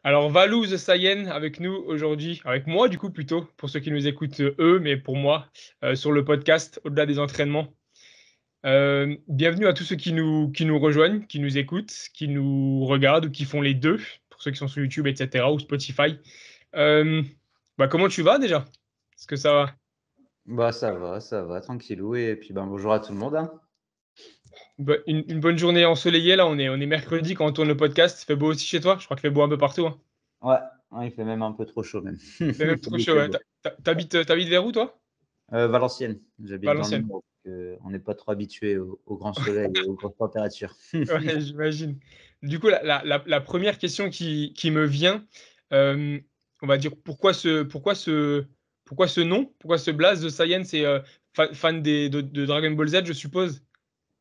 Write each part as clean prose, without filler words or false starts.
Alors Valou The Saiyan avec nous aujourd'hui, avec moi du coup plutôt, pour ceux qui nous écoutent eux, mais pour moi, sur le podcast Au-delà des entraînements. Bienvenue à tous ceux qui nous rejoignent, qui nous écoutent, qui nous regardent ou qui font les 2, pour ceux qui sont sur YouTube et cetera ou Spotify. Hem, comment tu vas déjà? Est-ce que ça va? Bah, ça va, tranquillou et puis, ben, bonjour à tout le monde, hein. Une bonne journée ensoleillée là, on est mercredi quand on tourne le podcast. Il fait beau aussi chez toi? Je crois qu'il fait beau un peu partout, hein? Ouais, ouais, il fait même un peu trop chaud même. Il fait même trop Il chaud, fait ouais. beau. Tu habites vers où toi? Valenciennes, j'habite dans le Valenciennes. nord, on n'est pas trop habitué au grand soleil et aux grosses températures. Ouais, j'imagine. Du coup, la 1re question qui me vient, hem, on va dire pourquoi ce nom? Pourquoi ce blaze The Saiyan? C'est, fan de Dragon Ball Z, je suppose?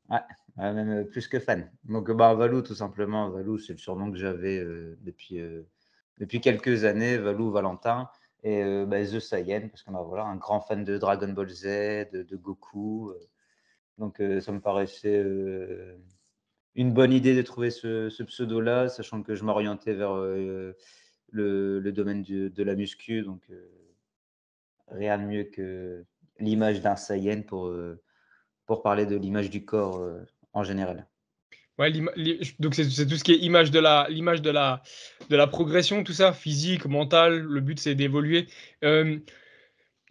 Ouais, ouais, même, plus que fan. Donc, bah, Valou tout simplement, Valou, c'est le surnom que j'avais, depuis quelques années, Valou, Valentin et bah, The Saiyan parce que, bah, voilà, un grand fan de Dragon Ball Z, de Goku, donc ça me paraissait, une bonne idée de trouver ce pseudo-là, sachant que je m'orientais vers, le domaine de la muscu, donc rien de mieux que l'image d'un Saiyan pour parler de l'image du corps, en général. Ouais, donc c'est tout ce qui est l'image de la progression, tout ça, physique, mental, le but c'est d'évoluer. Donc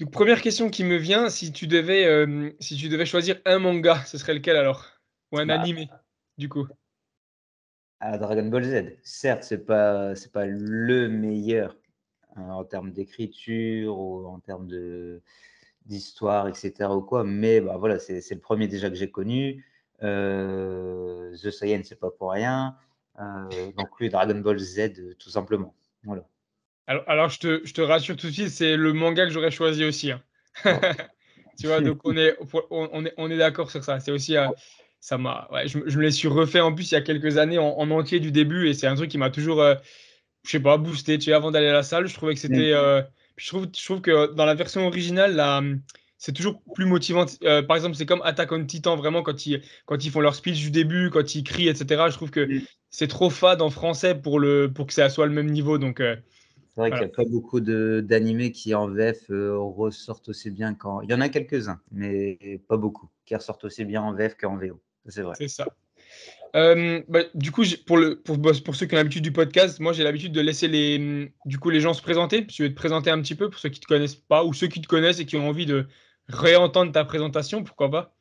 1re question qui me vient, si tu devais choisir un manga, ce serait lequel alors? Ou un Bah, animé, du coup? Dragon Ball Z, certes, c'est pas le meilleur, en termes d'écriture ou en termes d'histoire et cetera ou quoi, mais bah, voilà, c'est le premier déjà que j'ai connu. The Saiyan, c'est pas pour rien, donc oui, Dragon Ball Z, tout simplement. Voilà. Alors je te rassure tout de suite, c'est le manga que j'aurais choisi aussi, hein. Bon. Tu vois? Donc on est d'accord sur ça. C'est aussi, ouais, je me les suis refait en plus il y a quelques années en entier du début et c'est un truc qui m'a toujours, je sais pas, boosté, tu sais? Avant d'aller à la salle, je trouvais que Mmh. c'était, puis je trouve que dans la version originale, c'est toujours plus motivant. Par exemple, c'est comme Attack on Titan, vraiment quand ils font leur speech du début, quand ils crient et cetera, je trouve que Mmh. c'est trop fade en français pour que ça soit le même niveau donc C'est vrai voilà. qu'il y a pas beaucoup d'animés qui en VF, ressortent aussi bien qu'en il y en a quelques-uns, mais pas beaucoup, qui ressortent aussi bien en VF qu'en VO. Ça, c'est vrai. C'est ça. Du coup, pour ceux qui ont l'habitude du podcast, moi, j'ai l'habitude de laisser du coup, les gens se présenter. Je vais te présenter un petit peu pour ceux qui te connaissent pas ou ceux qui te connaissent et qui ont envie de réentendre ta présentation, pourquoi pas?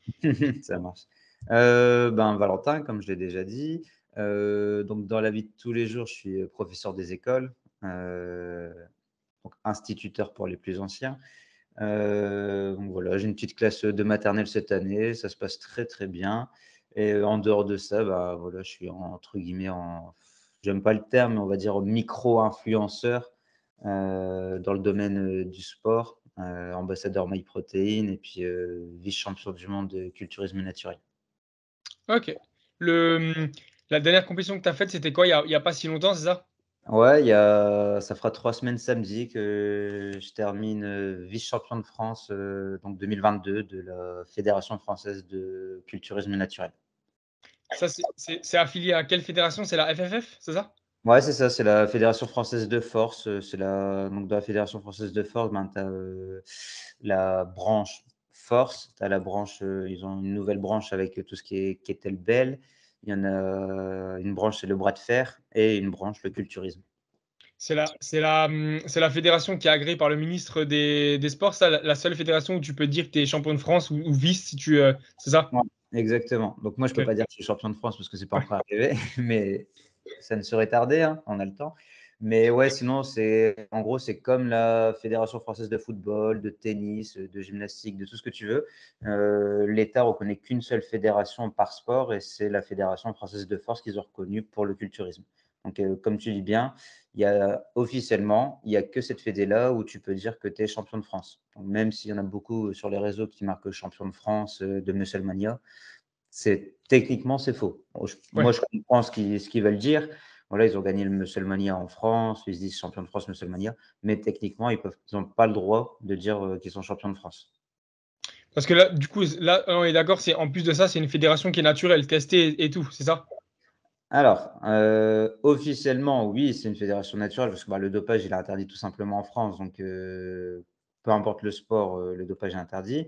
Ça marche. Ben, Valentin, comme je l'ai déjà dit, donc dans la vie de tous les jours, je suis, professeur des écoles, heu, donc instituteur pour les plus anciens. Donc voilà, j'ai une petite classe, de maternelle cette année, ça se passe très, très bien et en dehors de ça, bah, voilà, je suis entre guillemets j'aime pas le terme, mais on va dire micro-influenceur, dans le domaine, du sport, ambassadeur MyProtein et puis, vice-champion du monde de culturisme naturel. OK. Le, la dernière compétition que tu as faite, c'était quoi? Il y a pas si longtemps, c'est ça? Ouais, ça fera 3 semaines samedi que je termine, vice-champion de France, donc 2022 de la Fédération française de culturisme naturel. Ça, c'est affilié à quelle fédération? C'est la FFF, c'est ça? Ouais, c'est ça, c'est la Fédération française de force, c'est la donc dans la Fédération française de force, ben, tu as, la branche force, tu as la branche, ils ont une nouvelle branche avec, tout ce qui est kettlebell. Il y en a une branche, c'est le bras de fer et une branche, le culturisme. C'est la fédération qui est agréée par le ministre des sports, ça, la seule fédération où tu peux dire que tu es champion de France ou vice si c'est ça? Ouais, exactement. Donc moi, je peux OK. pas dire que je suis champion de France parce que c'est pas Ouais. encore arrivé, mais ça ne saurait tarder, hein, on a le temps. Mais ouais, sinon, en gros, c'est comme la Fédération française de football, de tennis, de gymnastique, de tout ce que tu veux. L'État reconnaît qu'une seule fédération par sport et c'est la Fédération française de force qu'ils ont reconnue pour le culturisme. Donc, comme tu dis bien, il y a que cette fédé-là où tu peux dire que tu es champion de France. Donc, même s'il y en a beaucoup sur les réseaux qui marquent champion de France, de Musselmania, techniquement, c'est faux. Moi, Ouais. je comprends ce qu'ils veulent dire. Voilà, ils ont gagné le Musselmania en France, ils se disent champions de France Musselmania, mais techniquement, ils ont pas le droit de dire, qu'ils sont champions de France. Parce que là, du coup, là, on est d'accord, c'est en plus de ça, c'est une fédération qui est naturelle, testée et tout, c'est ça? Alors, officiellement, oui, c'est une fédération naturelle parce que, bah, le dopage, il est interdit tout simplement en France, donc peu importe le sport, le dopage est interdit.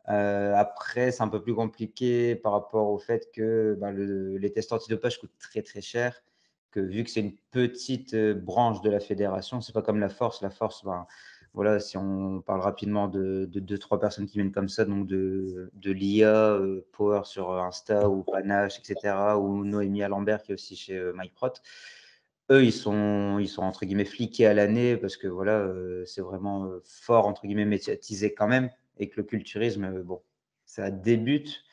Après, c'est un peu plus compliqué par rapport au fait que, bah, les tests antidopage coûtent très, très cher, que vu que c'est une petite, branche de la fédération, c'est pas comme la force. La force, ben, voilà, si on parle rapidement de 2-3 personnes qui viennent comme ça, donc de Lia, Power sur Insta ou Panache et cetera, ou Noémie Lambert qui est aussi chez, MyProt. Eux, ils sont entre guillemets «fliqués» à l'année parce que voilà, c'est vraiment, fort entre guillemets «médiatisé» quand même et que le culturisme, bon, ça débute,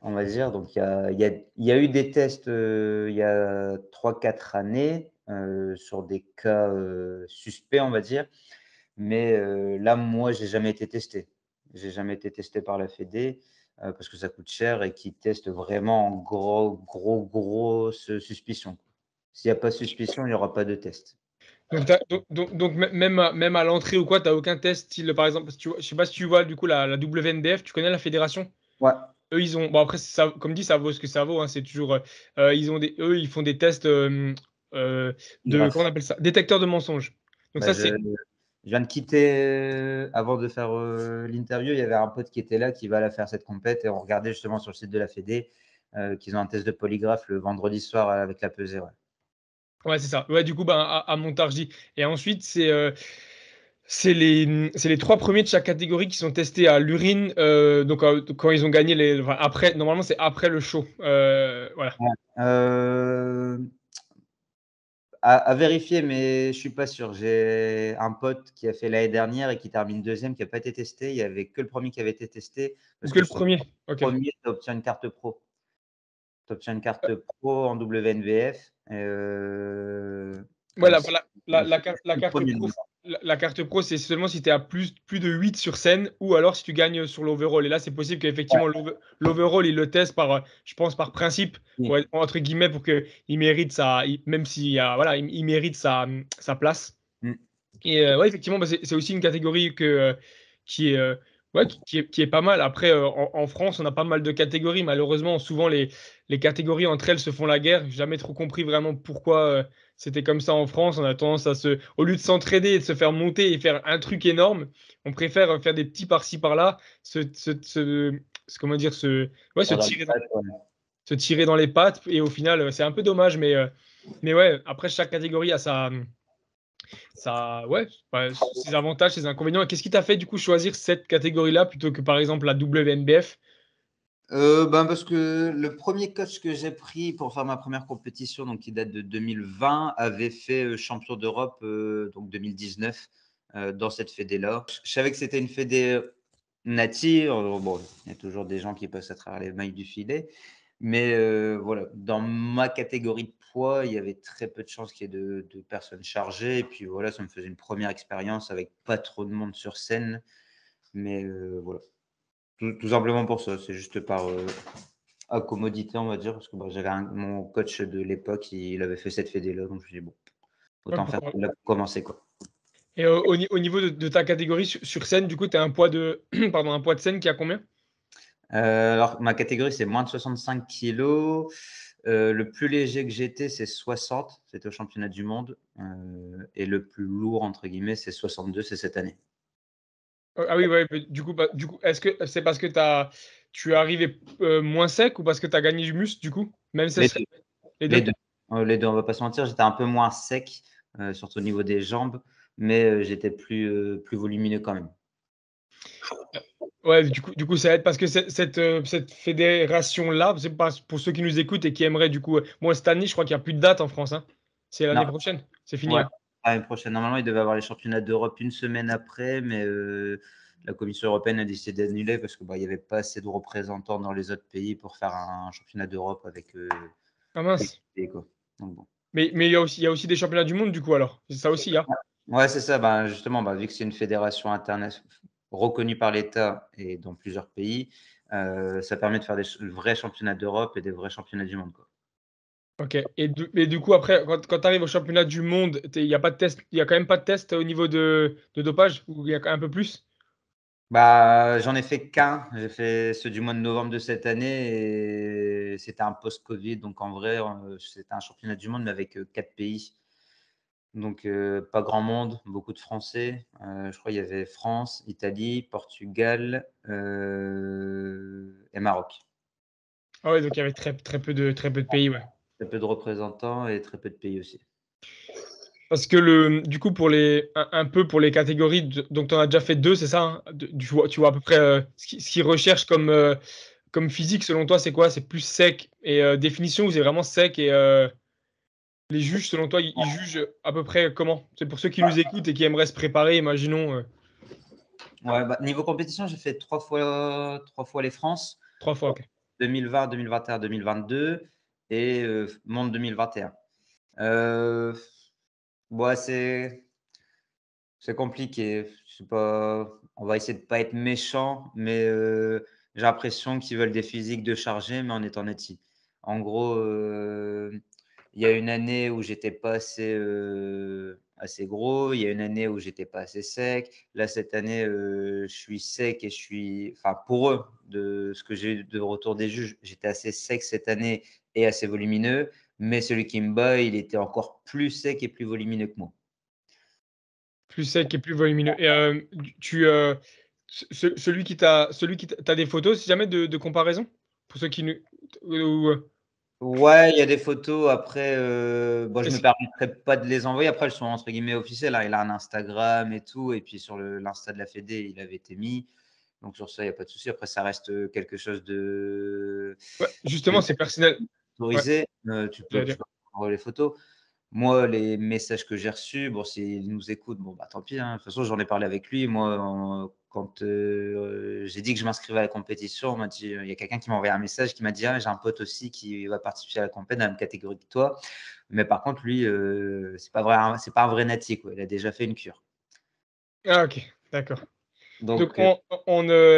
on va dire. Donc il y a eu des tests, il y a 3-4 années, sur des cas, suspects, on va dire. Mais là, moi, j'ai jamais été testé. J'ai jamais été testé par la fédé, parce que ça coûte cher et qu'ils testent vraiment en grosse suspicion. S'il y a pas suspicion, il y aura pas de test. Donc même à l'entrée ou quoi, tu as aucun test style, par exemple, je sais pas si tu vois du coup la WNBF, tu connais la fédération? Ouais, Eux, ils ont. Bon, après, ça, comme dit, ça vaut ce que ça vaut, hein, c'est toujours. Eux, ils font des tests de. Comment on grave. appelle ça? Détecteurs de mensonges. Donc, Bah, ça, je c'est. je viens de quitter, avant de faire, l'interview, il y avait un pote qui était là, qui va aller faire cette compète et on regardait justement sur le site de la fédé, qu'ils ont un test de polygraphe le vendredi soir avec la pesée, ouais. Ouais, c'est ça. Ouais, du coup, ben, à Montargis. Et ensuite, c'est les trois premiers de chaque catégorie qui sont testés à l'urine. Donc, quand ils ont gagné les. Enfin, après, normalement, c'est après le show. Voilà. Ouais, à vérifier, mais je suis pas sûr. J'ai un pote qui a fait l'année dernière et qui termine deuxième, qui a pas été testé. Il y avait que le premier qui avait été testé Ou parce que que le sur le premier. Ok. premier, tu obtiens une carte pro. Tu obtiens une carte pro en WNBF, Voilà, c'est la le carte premier pro, nombre. la carte pro, c'est seulement si tu es à plus de 8 sur scène ou alors si tu gagnes sur l'overall. Et là, c'est possible Ouais, qu'effectivement, l'overall, il le teste je pense, par principe, oui, entre guillemets, pour qu'il mérite même s'il voilà, il mérite sa place. mmh, Et ouais, effectivement, bah, c'est aussi une catégorie qui est, ouais, qui est pas mal. Après, en France, on a pas mal de catégories. Malheureusement, souvent, les catégories entre elles se font la guerre. J'ai jamais trop compris vraiment pourquoi c'était comme ça en France. On a tendance au lieu de s'entraider et de se faire monter et faire un truc énorme, on préfère faire des petits par-ci par-là, comment dire, ouais, dans les pattes, ouais. se tirer dans les pattes. Et au final, c'est un peu dommage, mais ouais, après, chaque catégorie a ouais, bah, ses avantages, ses inconvénients. Et qu'est-ce qui t'a fait du coup choisir cette catégorie-là plutôt que par exemple la WNBF? Ben, parce que le premier coach que j'ai pris pour faire ma première compétition, donc qui date de 2020, avait fait, champion d'Europe, donc 2019, dans cette fédé-là. Je savais que c'était une fédé nature, bon, il y a toujours des gens qui passent à travers les mailles du filet, mais voilà, dans ma catégorie de poids, il y avait très peu de chances qu'il y ait de personnes chargées et puis voilà, ça me faisait une première expérience avec pas trop de monde sur scène, mais voilà. Tout simplement pour ça, c'est juste par, à commodité, on va dire, parce que, bah, j'avais mon coach de l'époque, il avait fait cette fédé-là, donc je me suis dit: «Bon, Ouais, autant faire celle-là pour commencer, quoi». et au niveau de ta catégorie sur scène, du coup, tu as un poids de, pardon, un poids de scène qui a combien? Alors ma catégorie, c'est moins de 65 kilos. Le plus léger que j'étais, c'est 60, c'était au championnat du monde, et le plus «lourd» entre guillemets, c'est 62, c'est cette année. Ah oui, ouais, mais du coup, est-ce que c'est parce que tu es arrivé moins sec ou parce que tu as gagné du muscle du coup? Même si ça Les serait 2, les les deux. 2, les 2, on va pas se mentir, j'étais un peu moins sec, surtout au niveau des jambes, mais j'étais plus volumineux quand même. Ouais, du coup, ça aide parce que cette fédération-là, c'est pas pour ceux qui nous écoutent et qui aimeraient du coup, moi cette année, je crois qu'il y a plus de date en France, hein. C'est l'année Non. prochaine, c'est fini, Ouais, hein. l'année prochaine. Normalement, il devait avoir les championnats d'Europe une semaine après, mais la Commission européenne a décidé d'annuler parce que, bah, il y avait pas assez de représentants dans les autres pays pour faire un championnat d'Europe avec, Ah tous les mince. pays, quoi. Donc bon. Mais il y a aussi des championnats du monde du coup alors? C'est ça aussi, hein? Ouais, c'est ça, bah, justement, bah, vu que c'est une fédération reconnue par l'État et dans plusieurs pays, ça permet de faire des vrais championnats d'Europe et des vrais championnats du monde, quoi. OK, et du coup après quand tu arrives au championnat du monde, il y a pas de test, il y a quand même pas de test au niveau de dopage? Ou il y a quand même un peu plus? Bah, j'en ai fait qu'un. J'ai fait ceux du mois de novembre de cette année et c'était un post-Covid. Donc en vrai, c'était un championnat du monde, mais avec 4 pays. Donc pas grand monde, beaucoup de Français. Je crois qu'il y avait France, Italie, Portugal et Maroc. Ah ouais, donc il y avait très peu de pays, ouais. Très peu de représentants et très peu de pays aussi. Parce que du coup, un peu pour les catégories, donc tu en as déjà fait 2, c'est ça, hein? Tu vois à peu près ce qu'ils recherchent comme physique, selon toi, c'est quoi? C'est plus sec et définition ou c'est vraiment sec et les juges, selon toi, ils jugent à peu près comment? C'est pour ceux qui nous écoutent et qui aimeraient se préparer, imaginons Ouais, bah, niveau compétition, j'ai fait trois fois les France, 3 fois, ok. 2020, 2021, 2022 et Monde 2021. Euh, ouais, c'est compliqué. Je sais pas, on va essayer de pas être méchant, mais j'ai l'impression qu'ils veulent des physiques de chargé, mais en étant netty. En gros, il y a une année où j'étais pas assez gros, il y a une année où j'étais pas assez sec. Là, cette année, je suis sec et enfin, pour eux, de ce que j'ai eu de retour des juges, j'étais assez sec cette année et assez volumineux, mais celui qui me bat, il était encore plus sec et plus volumineux que moi. Plus sec et plus volumineux. Et celui qui t'a des photos, si jamais, de comparaison? Pour ceux qui nous ou, Ouais, il y a des photos après, bon, je me est-ce permettrai pas de les envoyer. Après, elles sont entre guillemets «officielles», hein. Il a un Instagram et tout et puis sur l'insta de la fédé, il avait été mis. Donc sur ça, il y a pas de souci. Après, ça reste, quelque chose ouais, justement, de c'est personnel. Ouais, autorisé. j'allais Tu dire. peux envoyer les photos. Moi, les messages que j'ai reçus, bon, s'il nous écoute, bon, bah, tant pis, hein. De toute façon, j'en ai parlé avec lui. Moi, quand j'ai dit que je m'inscrivais à la compétition, on m'a dit, il y a quelqu'un qui m'a envoyé un message qui m'a dit: «Ah, j'ai un pote aussi qui va participer à la compète dans la même catégorie que toi». Mais par contre, lui, c'est pas un vrai nati, quoi. Il a déjà fait une cure. Ah OK, d'accord. Donc Donc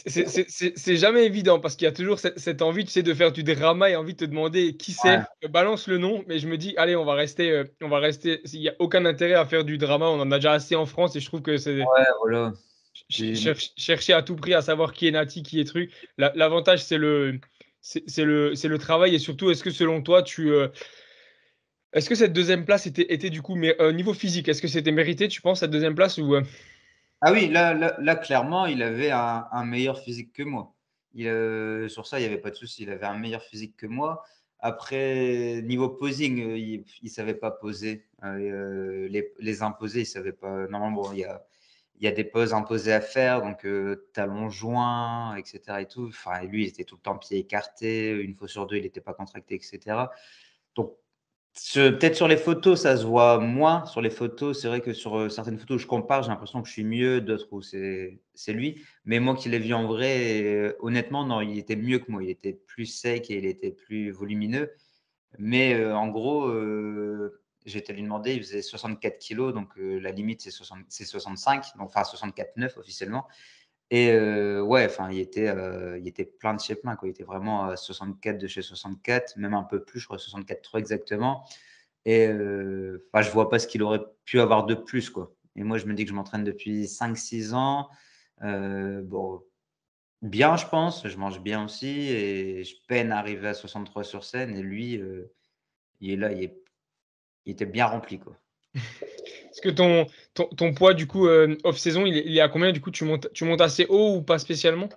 c'est jamais évident parce qu'il y a toujours cette envie, tu sais, de faire du drama et envie de te demander qui ouais, c'est. Balance le nom, mais je me dis: «Allez, on va rester» s'il y a aucun intérêt à faire du drama, on en a déjà assez en France et je trouve que c'est ouais, voilà. Puis chercher à tout prix à savoir qui est Nati, qui est truc. L'avantage, c'est le travail et surtout, est-ce que selon toi, est-ce que cette deuxième place était du coup mais niveau physique, est-ce que c'était mérité, tu penses, cette deuxième place ou ah oui, là, clairement, il avait un meilleur physique que moi. Sur ça, il y avait pas de souci. Il avait un meilleur physique que moi. Après, niveau posing, il savait pas poser. Les imposer, il savait pas. Normalement, bon, il y a des poses imposées à faire, donc talons joints, et cetera et tout. Enfin, lui, il était tout le temps pied écarté. Une fois sur deux, il était pas contracté, et cetera. Donc peut-être sur les photos, ça se voit moins. Sur les photos, c'est vrai que sur, certaines photos où je compare, j'ai l'impression que je suis mieux, d'autres où c'est lui. Mais moi qui l'ai vu en vrai, honnêtement, non, il était mieux que moi. Il était plus sec et il était plus volumineux. Mais, en gros, j'ai été lui demander, il faisait 64 kilos, donc, la limite c'est 65, donc enfin 64,9 officiellement. Et ouais, enfin, il était plein de chez plein, quoi. Il était vraiment à 64 de chez 64, même un peu plus, je crois 64,3 exactement. Et enfin, je vois pas ce qu'il aurait pu avoir de plus, quoi. Et moi, je me dis que je m'entraîne depuis 5 6 ans. Bon, bien, je pense, je mange bien aussi et je peine à arriver à 63 sur scène et lui, il est là, il était bien rempli, quoi. est-ce que ton poids du coup, off saison, il est à combien du coup? Tu montes assez haut ou pas spécialement?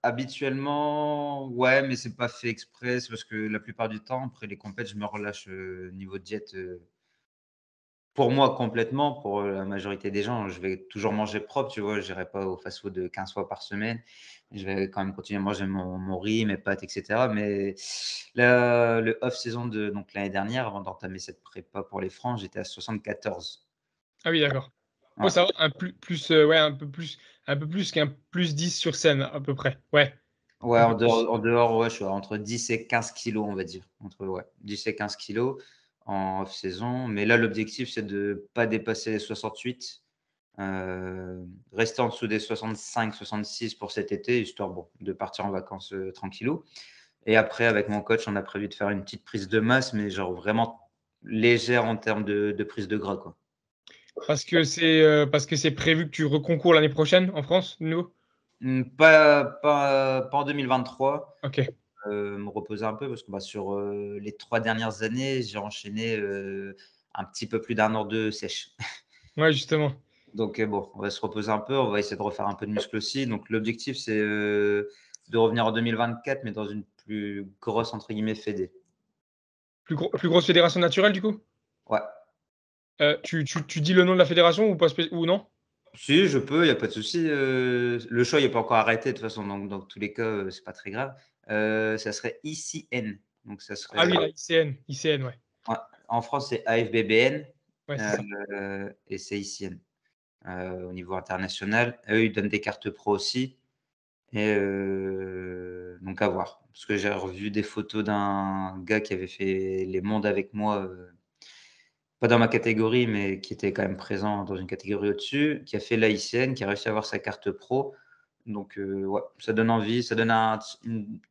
Habituellement, ouais, mais c'est pas fait exprès. C'est parce que la plupart du temps, après les compètes, je me relâche, niveau diète, pour moi complètement. Pour, la majorité des gens, je vais toujours manger propre, tu vois? J'irai pas au fast-food, 15 fois par semaine. Je vais quand même continuer à manger mon riz, mes pâtes et cetera. Mais le off saison de donc l'année dernière, avant d'entamer cette prépa pour les francs, j'étais à 74. Ah oui, d'accord. Ouais, Ouais. ça va, ouais, un peu plus qu'un +10 sur scène à peu près. Ouais, Ouais, un peu plus. en dehors, ouais, je suis entre 10 et 15 kilos, on va dire. Entre, ouais, 10 et 15 kilos en off saison. Mais là, l'objectif, c'est de pas dépasser les 68, rester en dessous des 65-66 pour cet été, histoire, bon, de partir en vacances, tranquillou. Et après, avec mon coach, on a prévu de faire une petite prise de masse, mais genre vraiment légère en termes de prise de gras, quoi. Parce que c'est prévu que tu reconcours l'année prochaine en France, de nouveau? Pas en 2023. Ok. Me reposer un peu parce que sur les 3 dernières années, j'ai enchaîné un petit peu plus d'1 an de sèche. Ouais, justement. Donc bon, on va se reposer un peu, on va essayer de refaire un peu de muscle aussi. Donc l'objectif, c'est de revenir en 2024, mais dans une plus grosse, entre guillemets, fédé. Plus grosse fédération naturelle, du coup? Ouais. Tu dis le nom de la fédération ou pas ou non? Si, je peux, il y a pas de souci, le choix, il est pas encore arrêté de toute façon, donc dans tous les cas, c'est pas très grave. Ça serait ICN, donc ça Ah oui, serait la ICN. ICN, ouais. ouais, en France, c'est AFBBN, Ouais, c'est ça. et c'est ICN, au niveau international. Eux, ils donnent des cartes pro aussi et donc à voir. Parce que j'ai revu des photos d'un gars qui avait fait les mondes avec moi, pas dans ma catégorie, mais qui était quand même présent dans une catégorie au-dessus, qui a fait l'AICN, qui a réussi à avoir sa carte pro. Donc, ouais, ça donne envie, ça donne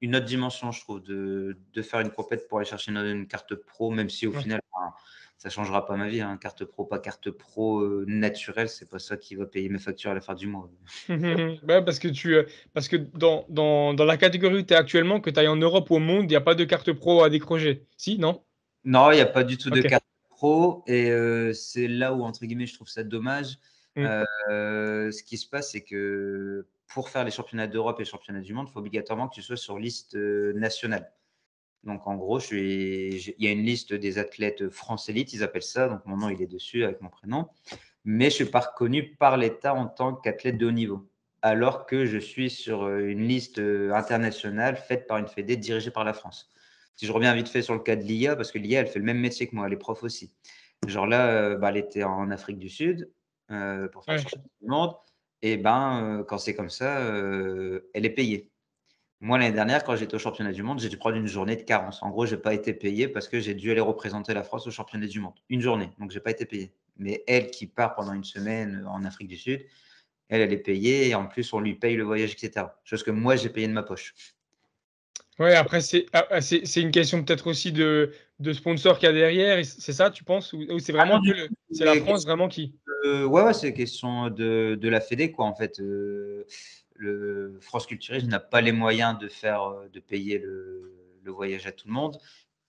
une autre dimension, je trouve, de faire une compète pour aller chercher une carte pro, même si au Ouais. final, enfin, ça changera pas ma vie, hein. Carte pro, pas carte pro naturelle, c'est pas ça qui va payer mes factures à la fin du mois. Ouais, parce que dans la catégorie où tu es actuellement, que tu ailles en Europe ou au monde, il y a pas de carte pro à décrocher. Si, non? Non, il n'y a pas du tout de OK. carte pro et c'est là où, entre guillemets, je trouve ça dommage. Mmh. Ce qui se passe, c'est que pour faire les championnats d'Europe et les championnats du monde, il faut obligatoirement que tu sois sur liste nationale. Donc, en gros, il y a une liste des athlètes France Élite, ils appellent ça. Donc, mon nom, il est dessus avec mon prénom. Mais je ne suis pas reconnu par l'État en tant qu'athlète de haut niveau. Alors que je suis sur une liste internationale faite par une fédé dirigée par la France. Si je reviens vite fait sur le cas de l'IA, parce que l'IA, elle fait le même métier que moi, elle est prof aussi. Genre là, elle était en Afrique du Sud pour faire le Ouais. championnat du monde. Et ben, quand c'est comme ça, elle est payée. Moi, l'année dernière, quand j'étais au championnat du monde, j'ai dû prendre une journée de carence. En gros, je n'ai pas été payé parce que j'ai dû aller représenter la France au championnat du monde. Une journée, donc j'ai pas été payé. Mais elle qui part pendant une semaine en Afrique du Sud, elle est payée et en plus, on lui paye le voyage, etc. Chose que moi, j'ai payé de ma poche. Ouais, après c'est une question peut-être aussi de sponsor qu'il y a derrière et c'est ça, tu penses? Ou c'est Ah vraiment non, que du le tout, c'est la France vraiment qui ouais, ouais, c'est question de la fédé, quoi, en fait. Le France Culturisme n'a pas les moyens de faire, de payer le voyage à tout le monde.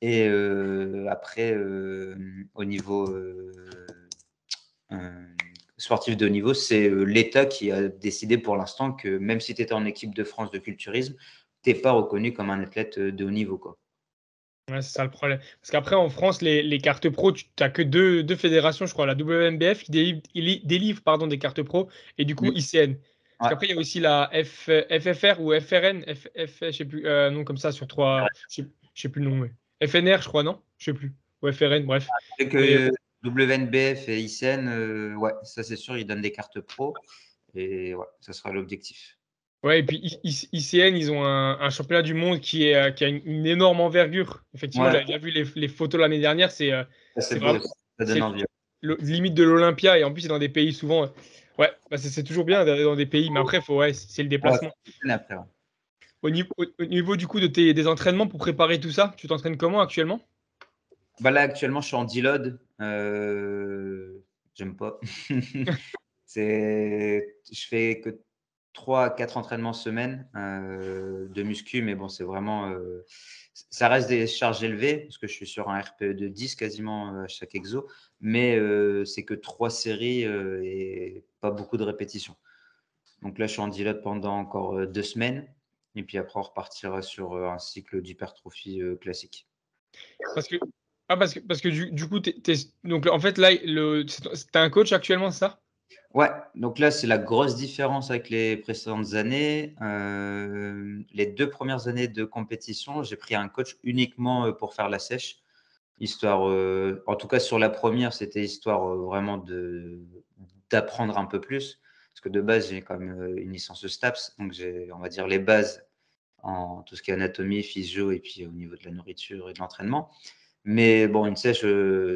Et après, au niveau euh, sportif de haut niveau, c'est l'État qui a décidé pour l'instant que même si tu étais en équipe de France de culturisme, tu n'es pas reconnu comme un athlète de haut niveau, quoi. ouais, c'est ça le problème. Parce qu'après en France, les cartes pro, tu as que deux fédérations, je crois, la WNBF qui délivre pardon, des cartes pro et du coup Mm. ICN. Parce Ouais. qu'après, il y a aussi la FFR ou FRN, je sais plus, nom comme ça sur trois, je sais plus le nom, mais FNR, je crois, non? Je sais plus. Ou FRN, bref. Avec Mais WNBF et ICN, ouais, ça c'est sûr, ils donnent des cartes pro. Et ouais, ça sera l'objectif. ouais, et puis ICN, ils ont un championnat du monde qui a une énorme envergure. Effectivement, Ouais, j'avais déjà vu les photos l'année dernière. ça c'est C'est beau, vraiment, ça c'est donne envie. limite de l'Olympia. Et en plus, c'est dans des pays souvent. Ouais, bah, c'est toujours bien d'aller dans des pays. Mais après, ouais, c'est le Ouais, déplacement. après, ouais. Au niveau du coup des entraînements pour préparer tout ça, tu t'entraînes comment actuellement? Bah là, actuellement, je suis en deload. J'aime pas. Je fais que 3 à 4 entraînements semaine de muscu, mais bon, c'est vraiment. Ça reste des charges élevées, parce que je suis sur un RPE de 10 quasiment à chaque exo, mais c'est que 3 séries et pas beaucoup de répétitions. Donc là, je suis en deload pendant encore 2 semaines, et puis après, on repartira sur un cycle d'hypertrophie classique. Parce que, parce que du coup, donc en fait, là, t'as un coach actuellement, c'est ça? Ouais, donc là, c'est la grosse différence avec les précédentes années. Les 2 premières années de compétition, j'ai pris un coach uniquement, pour faire la sèche, histoire, en tout cas sur la première, c'était histoire, vraiment d'apprendre un peu plus. Parce que de base, j'ai quand même, une licence STAPS, donc j'ai, on va dire, les bases en tout ce qui est anatomie, physio et puis au niveau de la nourriture et de l'entraînement. Mais bon, une sèche,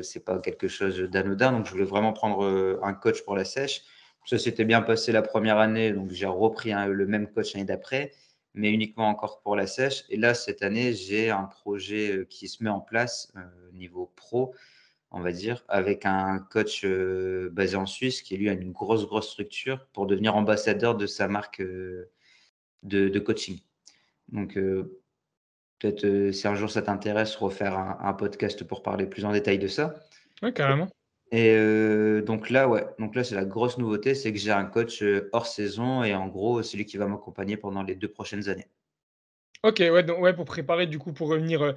c'est pas quelque chose d'anodin, donc je voulais vraiment prendre un coach pour la sèche. Ça s'était bien passé la première année, donc j'ai repris le même coach l'année d'après, mais uniquement encore pour la sèche. Et là, cette année, j'ai un projet qui se met en place niveau pro. on va dire, avec un coach basé en Suisse qui, lui, a une grosse structure pour devenir ambassadeur de sa marque de coaching. Donc, peut-être si un jour ça t'intéresse, refaire un podcast pour parler plus en détail de ça. Ouais, carrément. Et donc là, ouais, donc là, c'est la grosse nouveauté, c'est que j'ai un coach hors saison et en gros, c'est lui qui va m'accompagner pendant les 2 prochaines années. OK, ouais, donc ouais, pour préparer du coup, pour revenir,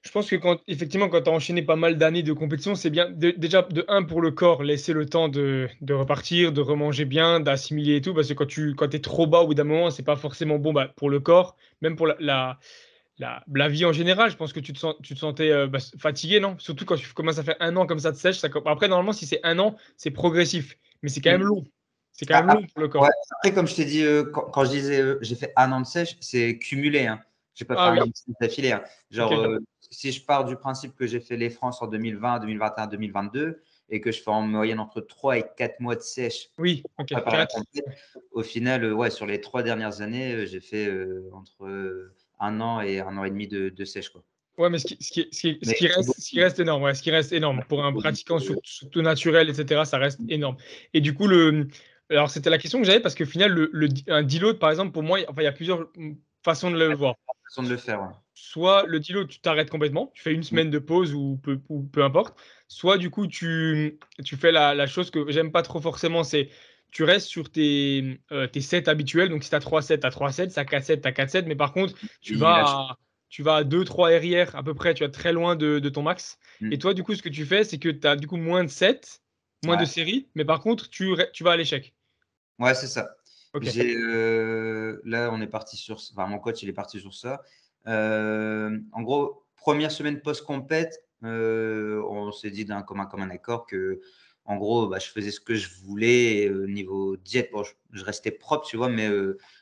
je pense que quand effectivement, quand tu as enchaîné pas mal d'années de compétition, c'est bien déjà de un pour le corps, laisser le temps de repartir, de remanger bien, d'assimiler et tout, parce que quand tu es trop bas au bout d'un moment, c'est pas forcément bon, bah, pour le corps, même pour la vie en général. Je pense que tu te sentais, bah, fatigué, non? Surtout quand tu commences à faire 1 an comme ça de sèche, ça com après normalement si c'est 1 an, c'est progressif, mais c'est quand même Mmh. long. C'est quand Ah, même long pour le ouais, corps. après comme je t'ai dit, quand je disais, j'ai fait 1 an de sèche, c'est cumulé, hein. J'ai pas fait Ah 1 oui, an de sèche d'affilée, hein. Genre, OK. si je pars du principe que j'ai fait les France en 2020, 2021, 2022 et que je fais en moyenne entre 3 et 4 mois de sèche Oui, pour OK, préparer la 4. compète, au final, ouais, sur les 3 dernières années, j'ai fait, entre, 1 an et 1 an et demi de sèche, quoi. Ouais, mais Mais c'est ce qui beaucoup. reste énorme, ouais, ce qui reste énorme. Pour un pratiquant surtout naturel et cetera, ça reste énorme. Et du coup, alors c'était la question que j'avais parce qu'au final, un deload, par exemple, pour moi, enfin, il y a plusieurs, façons de le voir. Façon de le faire, ouais. Soit le deload, tu t'arrêtes complètement, tu fais une Mmh. semaine de pause ou peu importe. Soit du coup, tu fais la chose que j'aime pas trop forcément, c'est tu restes sur tes sets habituels. Donc si tu as 3 sets, tu as 3 sets, si tu as 4 sets, tu as 4 sets, mais par contre, tu Il vas lâche. à tu vas à 2-3 RIR à peu près, tu vas très loin de ton max. Et Mmh. toi, du coup, ce que tu fais, c'est que tu as du coup moins de sets, moins de Ouais. séries, mais par contre, tu vas à l'échec. Ouais, c'est ça. OK. Là, on est parti sur enfin, mon coach, il est parti sur ça. En gros, première semaine post-compète, on s'est dit d'un commun accord que, en gros, bah, je faisais ce que je voulais, niveau diète. Bon, je restais propre, tu vois? Mais,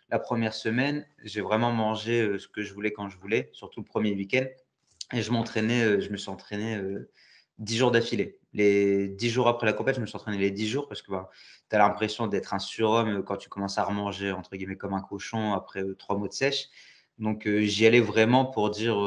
la première semaine, j'ai vraiment mangé, ce que je voulais quand je voulais, surtout le premier week-end. Et je me suis entraîné 10 jours d'affilée. Les 10 jours après la compète, je me suis entraîné les 10 jours parce que bah, tu as l'impression d'être un surhomme quand tu commences à remanger entre guillemets comme un cochon après 3 mois de sèche. Donc j'y allais vraiment pour dire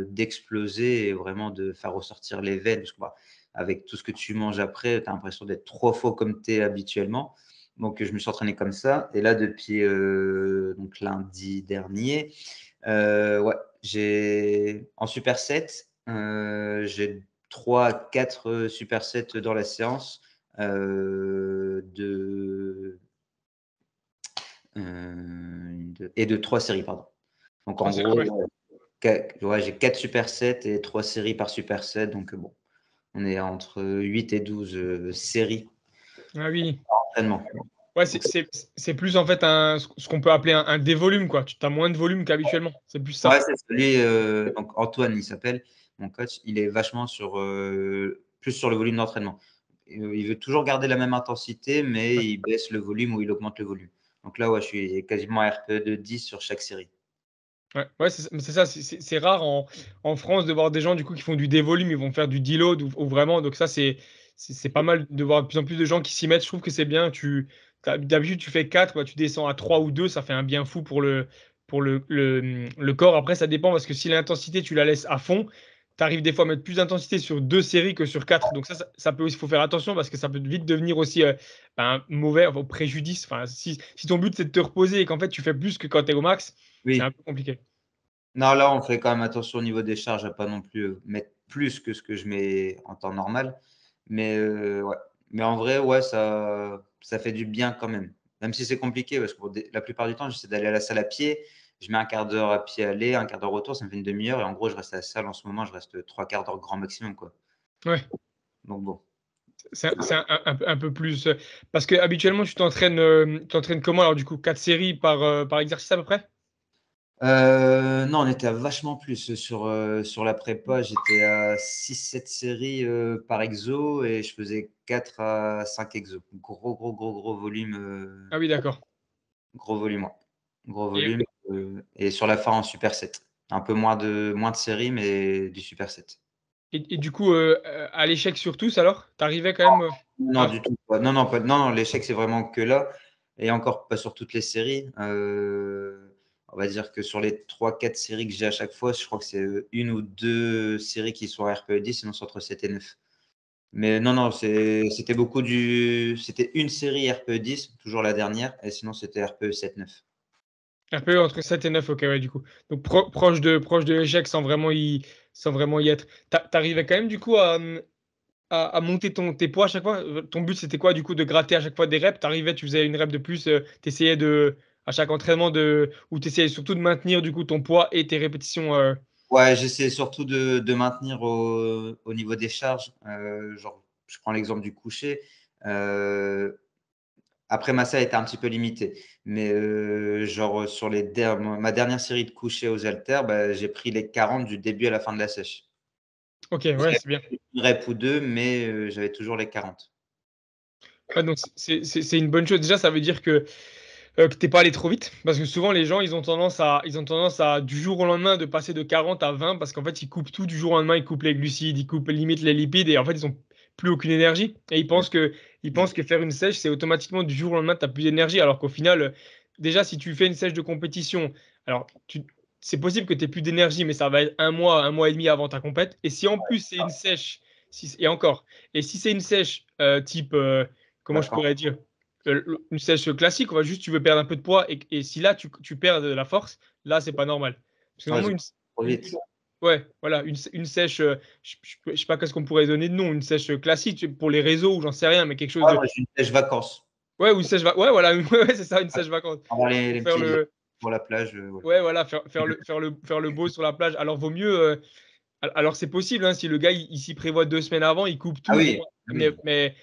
d'exploser et vraiment de faire ressortir les veines parce que bah, avec tout ce que tu manges après, tu as l'impression d'être 3 fois comme tu es habituellement. Donc je me suis entraîné comme ça. Et là, depuis donc lundi dernier, ouais, j'ai en superset, j'ai 3-4 supersets dans la séance, de, 3 séries, pardon. Donc 3 en séries, gros, ouais. ouais, j'ai 4 supersets et 3 séries par superset, donc bon, on est entre 8 et 12 séries Ah oui. d'entraînement. Ouais, Donc c'est plus en fait ce qu'on peut appeler un dévolume, quoi. Tu as moins de volume qu'habituellement. C'est plus ouais, ça. c'est ça. Lui, donc Antoine, il s'appelle, mon coach, il est vachement sur, plus sur le volume d'entraînement. Il veut toujours garder la même intensité, mais Ouais. il baisse le volume ou il augmente le volume. Donc là, ouais, je suis quasiment à RPE de 10 sur chaque série. Ouais, ouais, c'est ça, c'est rare en France de voir des gens du coup qui font du dévolume, ils vont faire du deload ou vraiment donc ça c'est pas mal de voir de plus en plus de gens qui s'y mettent. Je trouve que c'est bien, d'habitude tu fais 4, bah, tu descends à 3 ou 2, ça fait un bien fou pour le corps. Après ça dépend parce que si l'intensité tu la laisses à fond, tu arrives des fois à mettre plus d'intensité sur 2 séries que sur 4. Donc ça peut aussi faut faire attention parce que ça peut vite devenir aussi, ben, mauvais, enfin, au préjudice. Enfin si ton but c'est de te reposer et qu'en fait tu fais plus que quand tu es au max, c'est un Oui. peu compliqué. Non, là, on fait quand même attention au niveau des charges à pas non plus, mettre plus que ce que je mets en temps normal. Mais, ouais. Mais en vrai, ouais, ça fait du bien quand même. Même si c'est compliqué parce que pour la plupart du temps, j'essaie d'aller à la salle à pied. Je mets un quart d'heure à pied aller, un quart d'heure retour, ça me fait une demi-heure et en gros, je reste à la salle en ce moment, je reste 3 quarts d'heure grand maximum, quoi. Ouais. Donc bon. C'est un peu plus, parce que habituellement tu t'entraînes comment alors du coup? 4 séries par exercice à peu près? Non, on était à vachement plus, sur la prépa, j'étais à 6-7 séries, par exo et je faisais 4 à 5 exos. Gros volume, Ah oui, d'accord. gros volume, ouais. Gros et volume, et sur la fin en superset. Un peu moins de séries, mais du superset. et du coup, à l'échec sur tous alors? Tu arrivais quand même, Non, à du tout, pas non, non, pas non, non, l'échec, c'est vraiment que là et encore pas sur toutes les séries. On va dire que sur les 3-4 séries que j'ai à chaque fois, je crois que c'est, 1 ou 2 séries qui sont à RPE 10, sinon c'est entre 7 et 9. Mais non, c'était c'était une série RPE 10, toujours la dernière, et sinon c'était RPE 7-9. Un peu entre 7 et 9, ok, ouais, du coup. Donc proche de l'échec sans vraiment y être. T'arrivais quand même, du coup, à monter tes poids à chaque fois. Ton but, c'était quoi, du coup, de gratter à chaque fois des reps? T'arrivais, tu faisais une rep de plus, t'essayais à chaque entraînement, ou t'essayais surtout de maintenir, du coup, ton poids et tes répétitions. Ouais, j'essaie surtout de maintenir au niveau des charges. Genre, je prends l'exemple du coucher. Euh, Après, ma salle était un petit peu limitée. Mais genre, ma dernière série de couchers aux haltères, bah, j'ai pris les 40 du début à la fin de la sèche. Ok, ouais, J'avais c'est bien. une rep ou deux, mais j'avais toujours les 40. Ouais, donc c'est une bonne chose. Déjà, ça veut dire que t'es pas allé trop vite. Parce que souvent, les gens, ils ont tendance à, du jour au lendemain, de passer de 40 à 20 parce qu'en fait, ils coupent tout du jour au lendemain. Ils coupent les glucides, ils coupent limite les lipides et en fait, ils ont plus aucune énergie. Et ils pensent que faire une sèche, c'est automatiquement du jour au lendemain, t'as plus d'énergie. Alors qu'au final, déjà, si tu fais une sèche de compétition, alors c'est possible que tu plus d'énergie, mais ça va être un mois et demi avant ta compète. Et si en plus, c'est une sèche, et encore, et si c'est une sèche type, comment je Vacances. pourrais dire? Une sèche classique, tu veux perdre un peu de poids et si là tu perds de la force, là c'est pas normal. Parce que Ouais, normalement je trop vite. ouais, voilà, une sèche, je sais pas qu'est-ce qu'on pourrait donner de nom, une sèche classique pour les réseaux ou j'en sais rien, mais quelque chose Ouais, de moi, j'ai une sèche vacances. ouais, ou une sèche ouais voilà, ouais, c'est ça, une Ouais. sèche vacances Avoir pour les faire petits le pour la plage. Ouais. ouais voilà faire le beau sur la plage. Alors vaut mieux alors c'est possible hein, si le gars il s'y prévoit 2 semaines avant, il coupe Ah tout oui, mais oui. mais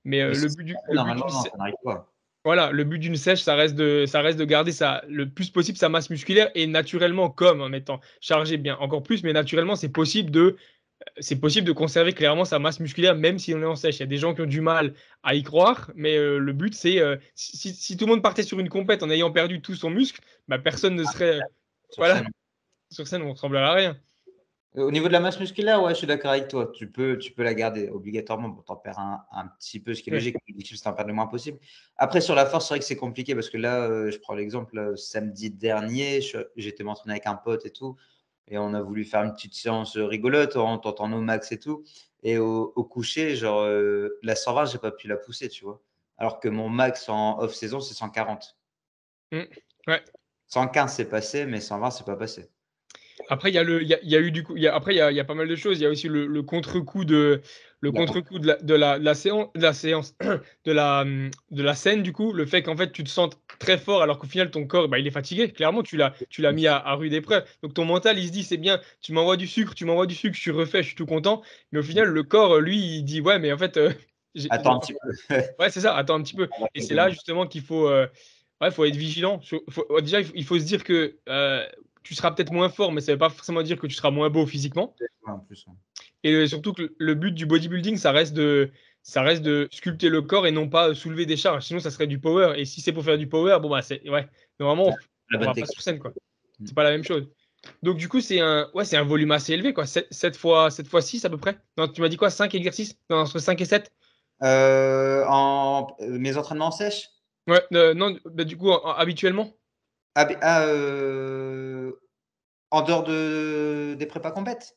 mais Mais le si but c'est du pas le fait, but normalement, d'une non, ça n'arrive pas. voilà, le but d'une sèche, ça reste de garder le plus possible sa masse musculaire et naturellement, comme en étant chargé bien encore plus, mais naturellement, c'est possible de conserver clairement sa masse musculaire même si on est en sèche. Il y a des gens qui ont du mal à y croire, mais le but, c'est si tout le monde partait sur une compète en ayant perdu tout son muscle, bah, personne ne serait, Sur voilà, scène. sur scène, on ressemblerait à rien. Au niveau de la masse musculaire, ouais, je suis d'accord avec toi. Tu peux la garder obligatoirement. Bon, t'en perds un petit peu, ce qui est Ouais. logique. L'objectif, c'est d'en perdre le moins possible. Après, sur la force, c'est vrai que c'est compliqué parce que là, je prends l'exemple, samedi dernier, j'étais m'entraîner avec un pote et tout. Et on a voulu faire une petite séance rigolote en tentant nos max et tout. Et au coucher, genre, la 120, j'ai pas pu la pousser, tu vois. Alors que mon max en off-saison, c'est 140. Mm. Ouais. 115, c'est passé, mais 120, c'est pas passé. Après, il y a eu du coup, après, il y a pas mal de choses. Il y a aussi le contre-coup de la séance, de la scène, du coup. Le fait qu'en fait, tu te sentes très fort alors qu'au final, ton corps, bah, il est fatigué. Clairement, tu l'as mis à rude épreuve. Donc, ton mental, il se dit, c'est bien, tu m'envoies du sucre, je suis refait, je suis tout content. Mais au final, le corps, lui, il dit, ouais, mais en fait, Attends un petit peu. ouais, c'est ça, attends un petit peu. On va Et c'est quelques là, mois. justement, qu'il faut être vigilant. Déjà, il faut se dire que tu seras peut-être moins fort, mais ça ne veut pas forcément dire que tu seras moins beau physiquement. En plus, ouais. Et surtout que le but du bodybuilding, ça reste de sculpter le corps et non pas soulever des charges. Sinon, ça serait du power. Et si c'est pour faire du power, bon, bah, ouais, normalement, La on bonne va pas technique. sur scène, quoi. C'est pas la même chose. Donc, du coup, c'est un volume assez élevé, quoi. 7 fois 6 à peu près. Non, tu m'as dit quoi? 5 exercices? Non, entre 5 et 7. Mes entraînements sèches? Ouais, non, bah, du coup, habituellement. En dehors des prépas compètes?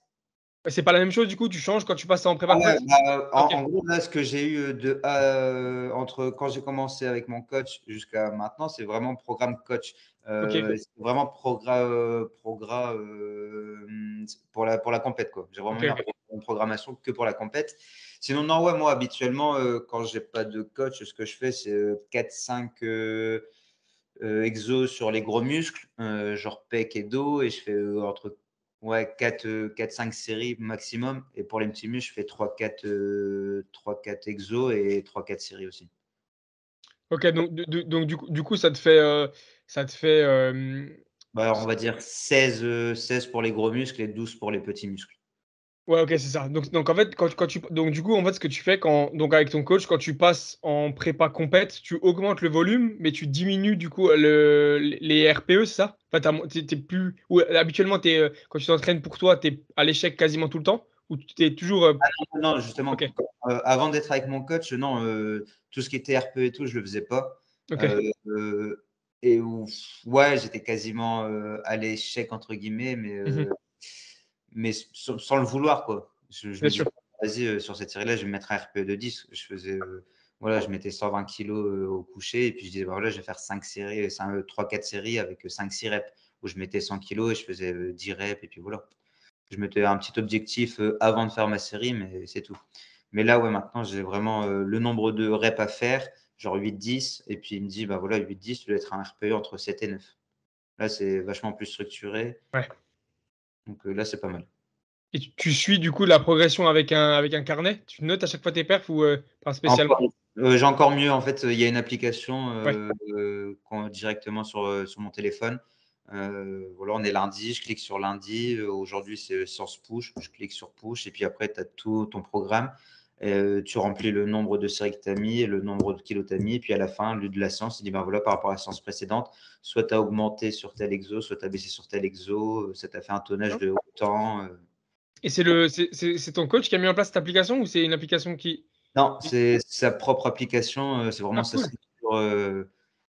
C'est pas la même chose, du coup, tu changes quand tu passes en prépa Ah ouais, compète? bah, en Ok, en gros, là, ce que j'ai eu, entre quand j'ai commencé avec mon coach jusqu'à maintenant, c'est vraiment programme coach. ok, C'est vraiment pour la compète, quoi. J'ai vraiment ok, eu ok. une programmation que pour la compète. Sinon, non, ouais, moi, habituellement, quand j'ai pas de coach, ce que je fais, c'est 4-5 exos sur les gros muscles, genre pec et dos, et je fais entre ouais, 4-5 séries maximum. Et pour les petits muscles, je fais 3-4 exos et 3-4 séries aussi. Ok, donc du coup, ça te fait. Bah, alors, on va dire 16 pour les gros muscles et 12 pour les petits muscles. Ouais, ok, c'est ça. Donc en fait, donc du coup, en fait, ce que tu fais donc avec ton coach, quand tu passes en prépa compète, tu augmentes le volume, mais tu diminues du coup les RPE, c'est ça? Enfin, t'es plus, ou habituellement, quand tu t'entraînes pour toi, t'es à l'échec quasiment tout le temps, ou tu es toujours, Non, justement, ok, avant d'être avec mon coach, non, tout ce qui était RPE et tout, je le faisais pas. ok, Euh, et ouais, j'étais quasiment à l'échec entre guillemets, mhm, mais sans le vouloir, quoi. Je bien me dis, sûr. vas-y, sur cette série-là, je vais me mettre un RPE de 10. Je faisais, voilà, je mettais 120 kilos au coucher et puis je disais, bah, voilà, je vais faire 5 séries, 3-4 séries avec 5-6 reps où je mettais 100 kilos et je faisais 10 reps et puis voilà. Je mettais un petit objectif avant de faire ma série, mais c'est tout. Mais là, ouais, maintenant, j'ai vraiment le nombre de reps à faire, genre 8-10. Et puis, il me dit, bah voilà, 8-10, tu dois être un RPE entre 7 et 9. Là, c'est vachement plus structuré. Ouais. Donc là, c'est pas mal. Et tu suis du coup la progression avec un carnet? Tu notes à chaque fois tes perfs ou pas spécialement? Encore, j'ai encore mieux. En fait, il y a une application Ouais. directement sur mon téléphone. Voilà, on est lundi, je clique sur lundi. Aujourd'hui, c'est Source Push. Je clique sur Push et puis après, tu as tout ton programme. Tu remplis le nombre de séries que tu as mis et le nombre de kilos que tu as mis. Et puis à la fin, lieu de la séance, il dit ben voilà, par rapport à la séance précédente, soit tu as augmenté sur tel exo, soit tu as baissé sur tel exo, ça t'a fait un tonnage de autant. Et c'est ton coach qui a mis en place cette application ou c'est une application qui. Non, c'est sa propre application. C'est vraiment Ah, sa cool. structure.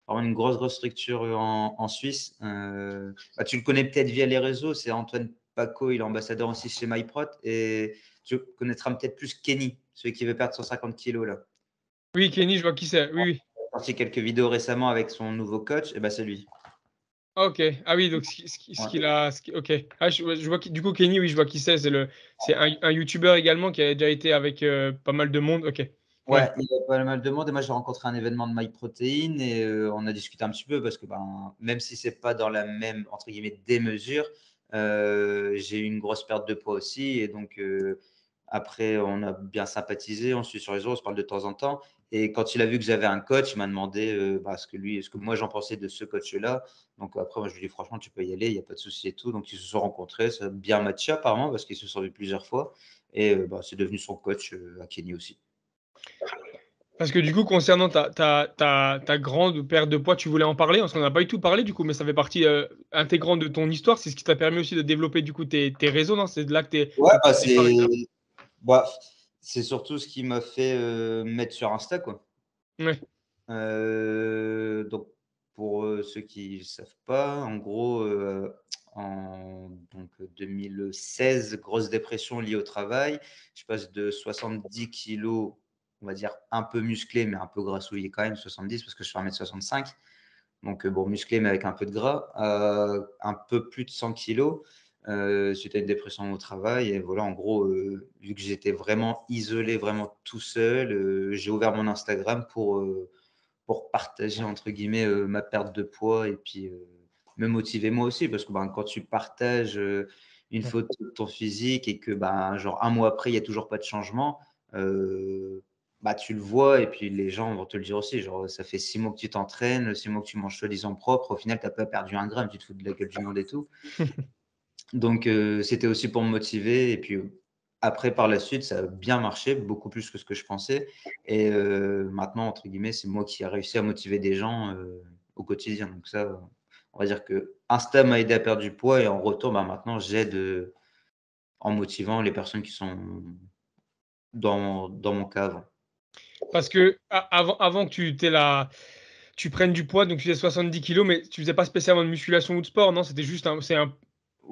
Vraiment une grosse structure en Suisse. Bah, tu le connais peut-être via les réseaux. C'est Antoine Paco. Il est ambassadeur aussi chez MyProt. Et tu connaîtras peut-être plus Kenny, celui qui veut perdre 150 kilos là. Oui, Kenny, je vois qui c'est. Oui, oui. Il a sorti quelques vidéos récemment avec son nouveau coach. Et bah, c'est lui. Ah, ok. Ah oui, donc ce Ouais. qu'il a. Ok. Ah, je vois du coup, Kenny, oui, je vois qui c'est. C'est un YouTuber également qui a déjà été avec pas mal de monde. Ok. Ouais. Ouais, il y a pas mal de monde. Et moi, j'ai rencontré un événement de MyProtein et on a discuté un petit peu parce que même si c'est pas dans la même, entre guillemets, démesure, j'ai eu une grosse perte de poids aussi. Et donc, après, on a bien sympathisé. On se suit sur les réseaux, on se parle de temps en temps. Et quand il a vu que j'avais un coach, il m'a demandé ce que moi j'en pensais de ce coach-là. Donc, après, moi, je lui ai dit, franchement, tu peux y aller, il n'y a pas de souci et tout. Donc, ils se sont rencontrés. Ça a bien matché apparemment parce qu'ils se sont vus plusieurs fois. Et c'est devenu son coach à Kenny aussi. Parce que du coup, concernant ta grande perte de poids, tu voulais en parler? Parce qu'on n'a pas du tout parlé du coup, mais ça fait partie intégrante de ton histoire. C'est ce qui t'a permis aussi de développer du coup tes réseaux, non? C'est de là que Ouais, tu t'es parlé de ça? bah, c'est surtout ce qui m'a fait mettre sur Insta, quoi. Ouais. Donc, pour ceux qui ne savent pas, en gros, en 2016, grosse dépression liée au travail. Je passe de 70 kilos, on va dire un peu musclé, mais un peu grassouillé quand même, 70, parce que je fais 1,65 m. Donc, bon, musclé, mais avec un peu de gras, un peu plus de 100 kilos suite à une dépression au travail. Et voilà, en gros, vu que j'étais vraiment isolé, vraiment tout seul, j'ai ouvert mon Instagram pour partager, entre guillemets, ma perte de poids et puis me motiver moi aussi. Parce que quand tu partages une Ouais. photo de ton physique et que genre un mois après, il n'y a toujours pas de changement, tu le vois et puis les gens vont te le dire aussi. Genre, ça fait 6 mois que tu t'entraînes, 6 mois que tu manges soi-disant propre. Au final, tu n'as pas perdu un gramme, tu te fous de la gueule du monde et tout. Donc, c'était aussi pour me motiver. Et puis, après, par la suite, ça a bien marché, beaucoup plus que ce que je pensais. Et maintenant, entre guillemets, c'est moi qui ai réussi à motiver des gens au quotidien. Donc, ça, on va dire que Insta m'a aidé à perdre du poids. Et en retour, maintenant, j'aide en motivant les personnes qui sont dans mon cas avant. Parce que avant que tu prennes du poids, donc tu faisais 70 kilos, mais tu faisais pas spécialement de musculation ou de sport, non? C'était juste un.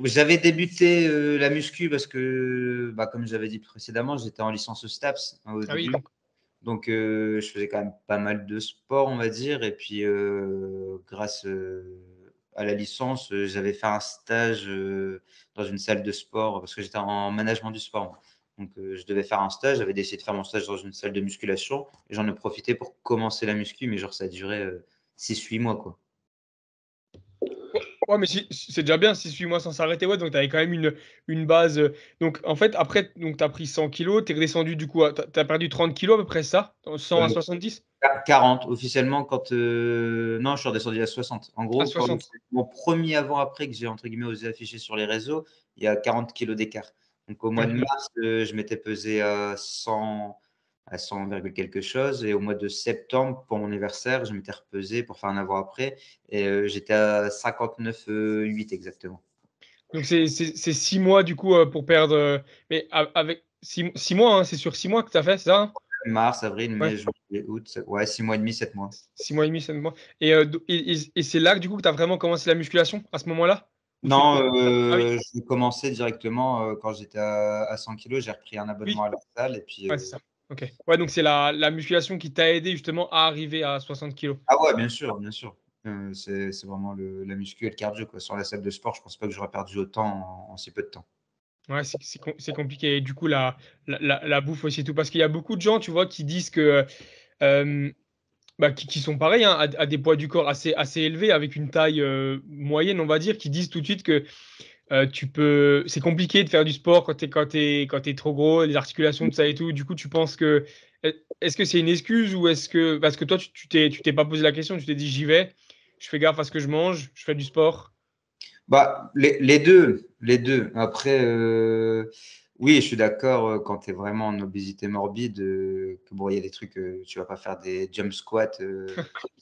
J'avais débuté la muscu parce que, comme j'avais dit précédemment, j'étais en licence STAPS au Ah oui, début. donc. Donc, je faisais quand même pas mal de sport, on va dire. Et puis, grâce à la licence, j'avais fait un stage dans une salle de sport parce que j'étais en management du sport, moi. Donc, je devais faire un stage. J'avais décidé de faire mon stage dans une salle de musculation. Et j'en ai profité pour commencer la muscu, mais genre, ça a duré 6-8 mois, quoi. Ouais, mais c'est déjà bien, 6-8 mois sans s'arrêter. Ouais, donc tu avais quand même une base. Donc, en fait, après, tu as pris 100 kilos, tu es redescendu du coup, tu as perdu 30 kilos à peu près ça, 100 à Euh, 70? 40 officiellement quand non, je suis redescendu à 60. En À gros, quand 60. mon premier avant-après que j'ai entre guillemets osé afficher sur les réseaux, il y a 40 kilos d'écart. Donc au mois de Ouais. mars, je m'étais pesé à 100, quelque chose et au mois de septembre pour mon anniversaire, je m'étais repesé pour faire un avant-après et j'étais à 59,8 exactement. Donc, c'est 6 mois du coup pour perdre. Mais avec 6 mois, hein, c'est sur 6 mois que tu as fait, c'est ça? Hein? Mars, avril, Ouais. mai, juillet, août, ouais, 6 mois et demi, 7 mois. 6 mois et demi, 7 mois. Et c'est là que du coup que tu as vraiment commencé la musculation à ce moment-là? Ou tu le Non, fais? Ah oui, j'ai commencé directement quand j'étais à 100 kilos. J'ai repris un abonnement oui, à la salle et puis. ouais, c'est ça. OK. Ouais, donc c'est la musculation qui t'a aidé justement à arriver à 60 kilos. Ah ouais, bien sûr, bien sûr. C'est vraiment la muscu et le cardio, quoi. Sans la salle de sport, je pense pas que j'aurais perdu autant en si peu de temps. Ouais, c'est compliqué et du coup la bouffe aussi et tout parce qu'il y a beaucoup de gens, tu vois, qui disent que, hem, bah, qui sont pareils, hein, à des poids du corps assez élevés avec une taille, moyenne, on va dire, qui disent tout de suite que, c'est compliqué de faire du sport quand tu trop gros, les articulations, tout ça et tout. Du coup, tu penses que est-ce que c'est une excuse ou est-ce que parce que toi tu t'es pas posé la question, tu t'es dit: «J'y vais, je fais gaffe à ce que je mange, je fais du sport». Bah, les 2, les 2. Après, oui, je suis d'accord, quand tu es vraiment en obésité morbide, que bon, il y a des trucs, tu vas pas faire des jump squats,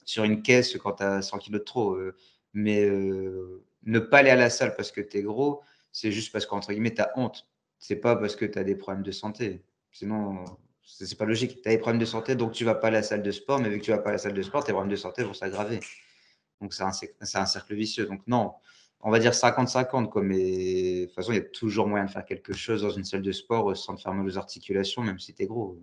sur une caisse quand tu as 100 kilogrammes de trop, mais ne pas aller à la salle parce que tu es gros, c'est juste parce qu'entre guillemets, «tu as honte». C'est pas parce que tu as des problèmes de santé. Sinon, c'est pas logique. Tu as des problèmes de santé, donc tu vas pas à la salle de sport, mais vu que tu vas pas à la salle de sport, tes problèmes de santé vont s'aggraver. Donc c'est un cercle vicieux. Donc non, on va dire 50-50 quoi, mais de toute façon, il y a toujours moyen de faire quelque chose dans une salle de sport, sans te faire mal aux articulations, même si tu es gros.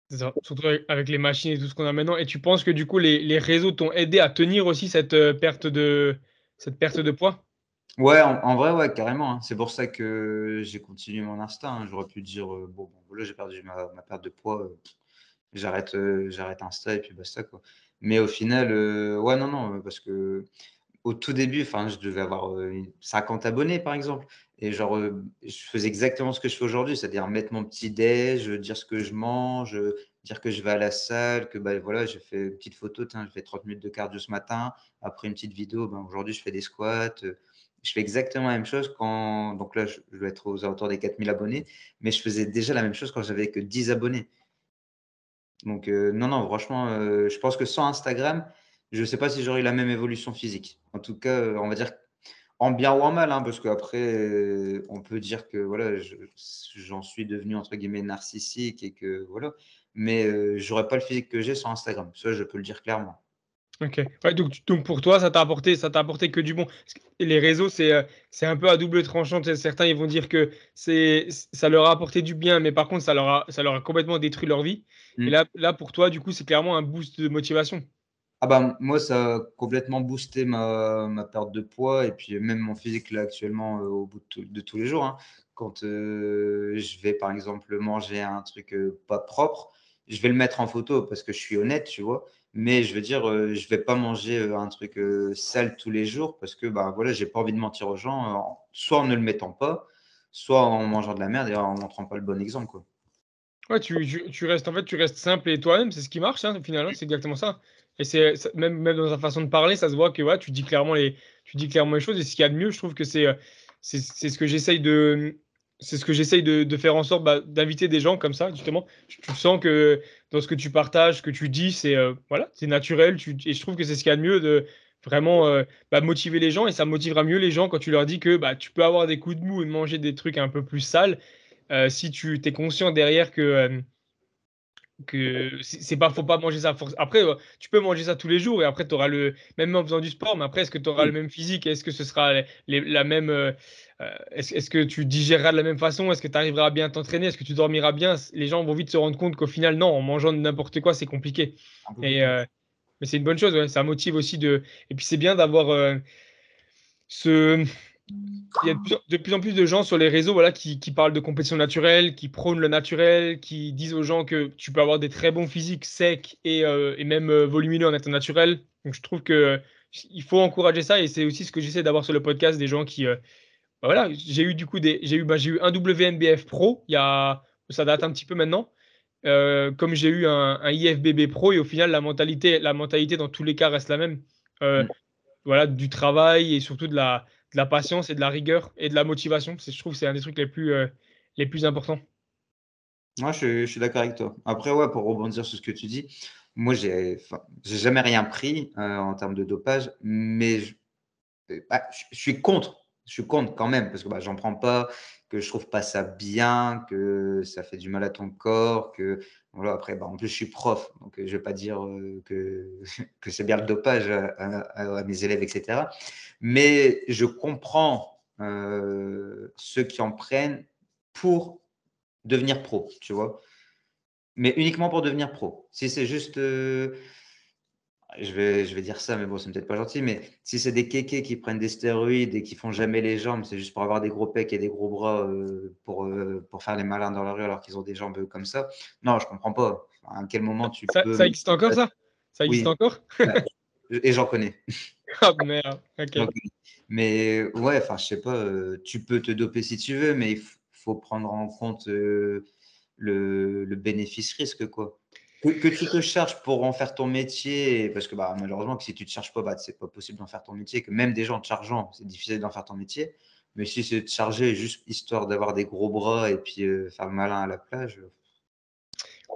C'est ça, surtout avec les machines et tout ce qu'on a maintenant et tu penses que du coup les réseaux t'ont aidé à tenir aussi cette perte de poids? Ouais, en vrai, ouais, carrément, hein. C'est pour ça que j'ai continué mon instinct, hein. J'aurais pu dire, bon, voilà, j'ai perdu ma perte de poids, j'arrête Insta et puis basta, quoi. Mais au final, ouais, non, non, parce que au tout début, enfin, je devais avoir, 50 abonnés, par exemple, et genre, je faisais exactement ce que je fais aujourd'hui, c'est-à-dire mettre mon petit déj, dire ce que je mange, dire que je vais à la salle, que, bah, voilà, j'ai fait une petite photo, tiens, j'ai fait 30 minutes de cardio ce matin. Après une petite vidéo, ben, aujourd'hui, je fais des squats, je fais exactement la même chose quand donc là, je dois être aux alentours des 4 000 abonnés, mais je faisais déjà la même chose quand j'avais que 10 abonnés. Donc non, non, franchement, je pense que sans Instagram, je ne sais pas si j'aurais eu la même évolution physique. En tout cas, on va dire en bien ou en mal, hein, parce qu'après, on peut dire que voilà, j'en suis devenu entre guillemets «narcissique» et que voilà, mais j'aurais pas le physique que j'ai sans Instagram. Ça, je peux le dire clairement. OK. Ouais, donc pour toi, ça t'a apporté que du bon? Parce que les réseaux, c'est un peu à double tranchant. Tu sais, certains, ils vont dire que ça leur a apporté du bien, mais par contre, ça leur a complètement détruit leur vie et Mmh. là, pour toi, du coup, c'est clairement un boost de motivation? Ah bah, moi, ça a complètement boosté ma perte de poids et puis même mon physique là actuellement, au bout de tous les jours, hein. Quand, je vais par exemple manger un truc, pas propre, je vais le mettre en photo parce que je suis honnête, tu vois? Mais je veux dire, je vais pas manger, un truc, sale tous les jours parce que, bah, voilà, j'ai pas envie de mentir aux gens, soit en ne le mettant pas, soit en mangeant de la merde et en montrant pas le bon exemple, quoi. Ouais, tu restes en fait, tu restes simple et toi-même, c'est ce qui marche, hein, finalement, c'est exactement ça et c'est ça même dans ta façon de parler, ça se voit que, ouais, tu dis clairement les choses et ce qu'il y a de mieux, je trouve que c'est ce que j'essaye de faire en sorte, bah, d'inviter des gens comme ça, justement. Tu sens que dans ce que tu partages, ce que tu dis, voilà, c'est naturel, et je trouve que c'est ce qu'il y a de mieux de vraiment, bah, motiver les gens et ça motivera mieux les gens quand tu leur dis que, bah, tu peux avoir des coups de mou et manger des trucs un peu plus sales. Si tu es conscient derrière que c'est pas faut pas manger ça forc après, tu peux manger ça tous les jours et après tu auras le même en faisant du sport, mais après est-ce que tu auras le Oui. même physique? Est-ce que ce sera la même, est-ce que tu digéreras de la même façon? Est-ce que tu arriveras à bien t'entraîner? Est-ce que tu dormiras bien? Les gens vont vite se rendre compte qu'au final non, en mangeant n'importe quoi, c'est compliqué Un peu plus et compliqué. mais c'est une bonne chose, ouais, ça motive aussi et puis c'est bien d'avoir, ce il y a de plus en plus de gens sur les réseaux, voilà, qui parlent de compétition naturelle, qui prônent le naturel, qui disent aux gens que tu peux avoir des très bons physiques secs et même, volumineux en étant naturel. Donc je trouve que, il faut encourager ça et c'est aussi ce que j'essaie d'avoir sur le podcast, des gens qui, bah, voilà, j'ai eu un WNBF pro, ça date un petit peu maintenant, comme j'ai eu un IFBB pro et au final la mentalité dans tous les cas reste la même. Heu, Mmh. voilà, du travail et surtout de la patience et de la rigueur et de la motivation. Je trouve que c'est un des trucs les plus importants. Ouais, je suis d'accord avec toi. Après, ouais, pour rebondir sur ce que tu dis, moi, j'ai jamais rien pris, en termes de dopage, mais bah, je suis contre. Je suis contre quand même parce que j'en prends pas, que je trouve pas ça bien, que ça fait du mal à ton corps, que voilà. Après, en plus, je suis prof, donc je vais pas dire que, que c'est bien le dopage à mes élèves, etc. Mais je comprends ceux qui en prennent pour devenir pro, tu vois. Mais uniquement pour devenir pro. Si c'est juste je vais dire ça, mais bon, c'est peut-être pas gentil, mais si c'est des kékés qui prennent des stéroïdes et qui font jamais les jambes, c'est juste pour avoir des gros pecs et des gros bras pour faire les malins dans la rue alors qu'ils ont des jambes comme ça. Non, je comprends pas. À quel moment tu peux. Ça existe encore, ça? Ça existe Oui, encore? bah, et j'en connais. Ah merde, ok. J'en connais. Mais ouais, enfin, je sais pas, tu peux te doper si tu veux, mais faut prendre en compte le bénéfice-risque, quoi. Que tu te charges pour en faire ton métier, parce que malheureusement, que si tu te charges pas, c'est pas possible d'en faire ton métier, que même des gens te chargeant, c'est difficile d'en faire ton métier. Mais si c'est de charger juste histoire d'avoir des gros bras et puis faire le malin à la plage,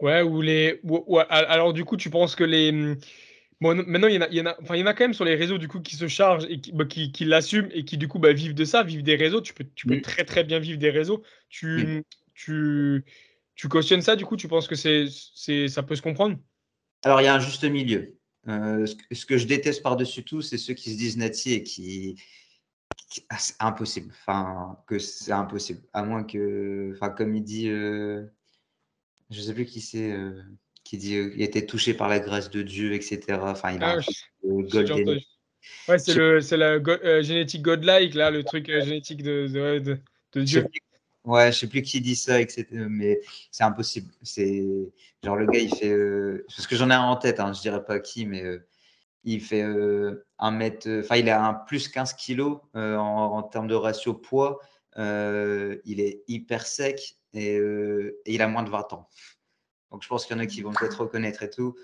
Ouais, alors du coup, tu penses que bon, maintenant, enfin, il y en a quand même sur les réseaux du coup qui se chargent et qui l'assument et qui du coup vivent de ça, vivent des réseaux. Tu peux mm, très très bien vivre des réseaux. mm. Tu, tu cautionnes ça, du coup, tu penses que ça peut se comprendre? Alors il y a un juste milieu. Ce que je déteste par-dessus tout, c'est ceux qui se disent natis et c'est impossible. Enfin, que c'est impossible. À moins que, enfin, comme il dit, je sais plus qui c'est, qui dit, il était touché par la grâce de Dieu, etc. Enfin, il a Ah, un truc j'ai déjà golden. entendu. Ouais, Je sais c'est la génétique godlike, là, le truc génétique ouais, de je sais Dieu. plus, ouais, je sais plus qui dit ça, etc. Mais c'est impossible. C'est genre le gars, il fait, parce que j'en ai un en tête, hein, je dirais pas qui, mais il fait 1 mètre, enfin, il a un plus 15 kilos en termes de ratio poids. Il est hyper sec et il a moins de 20 ans. Donc, je pense qu'il y en a qui vont peut-être reconnaître et tout.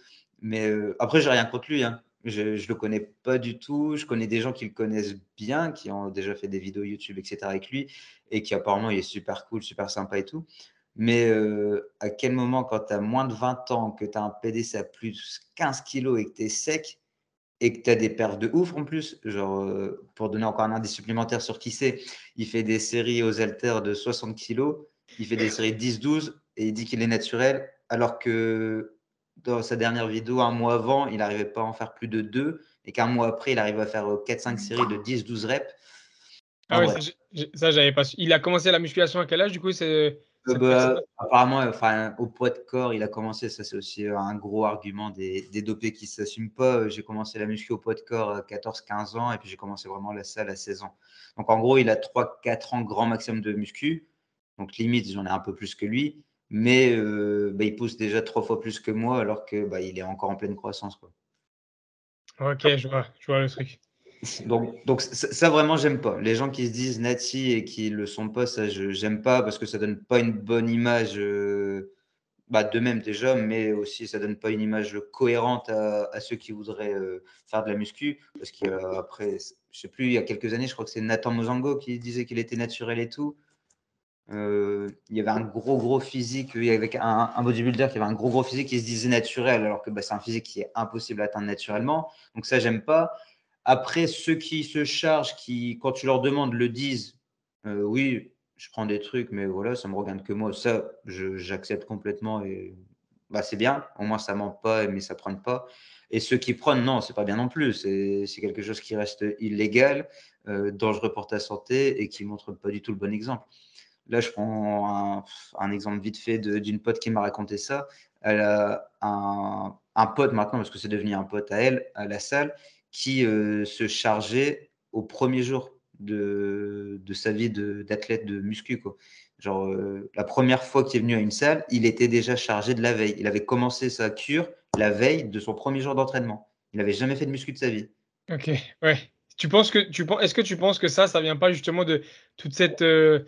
Mais après, j'ai rien contre lui, hein. Je ne le connais pas du tout. Je connais des gens qui le connaissent bien, qui ont déjà fait des vidéos YouTube, etc. avec lui, et qui apparemment, il est super cool, super sympa et tout. Mais à quel moment, quand tu as moins de 20 ans, que tu as un PDC à plus 15 kilos et que tu es sec, et que tu as des perfs de ouf en plus, genre, pour donner encore un indice supplémentaire sur qui c'est, il fait des séries aux haltères de 60 kilos, il fait des séries de 10-12 et il dit qu'il est naturel, alors que dans sa dernière vidéo, un mois avant, il n'arrivait pas à en faire plus de 2 et qu'un mois après, il arrive à faire 4-5 séries de 10-12 reps. Ah En ouais, bref, ça, j'avais pas su. Il a commencé la musculation à quel âge, du coup, cette personne-là? apparemment, enfin, au poids de corps, il a commencé, ça c'est aussi un gros argument des dopés qui ne s'assument pas. J'ai commencé la muscu au poids de corps à 14-15 ans et puis j'ai commencé vraiment la salle à 16 ans. Donc en gros, il a 3-4 ans grand maximum de muscu. Donc limite, j'en ai un peu plus que lui, mais il pousse déjà 3 fois plus que moi alors que il est encore en pleine croissance, quoi. Ok, je vois le truc. Donc ça vraiment, j'aime pas. Les gens qui se disent nati et qui le sont pas, ça, j'aime pas parce que ça donne pas une bonne image d'eux-mêmes déjà, mais aussi ça donne pas une image cohérente à ceux qui voudraient faire de la muscu. Parce qu'après, je sais plus, il y a quelques années, je crois que c'est Nathan Mozango qui disait qu'il était naturel et tout. Il y avait un gros physique, il y avait un bodybuilder qui avait un gros physique qui se disait naturel, alors que c'est un physique qui est impossible à atteindre naturellement. Donc ça, j'aime pas. Après, ceux qui se chargent, qui, quand tu leur demandes, le disent, oui, je prends des trucs, mais voilà, ça me regarde que moi. Ça, j'accepte complètement et c'est bien. Au moins, ça ment pas, mais ça prenne pas. Et ceux qui prennent, non, c'est pas bien non plus. C'est quelque chose qui reste illégal, dangereux pour ta santé et qui montre pas du tout le bon exemple. Là, je prends un exemple vite fait d'une pote qui m'a raconté ça. Elle a un pote maintenant, parce que c'est devenu un pote à elle, à la salle, qui se chargeait au premier jour de sa vie d'athlète de muscu, quoi. Genre, la première fois qu'il est venu à une salle, il était déjà chargé de la veille. Il avait commencé sa cure la veille de son premier jour d'entraînement. Il n'avait jamais fait de muscu de sa vie. Ok, ouais. Est-ce que tu penses que ça vient pas justement de toute ce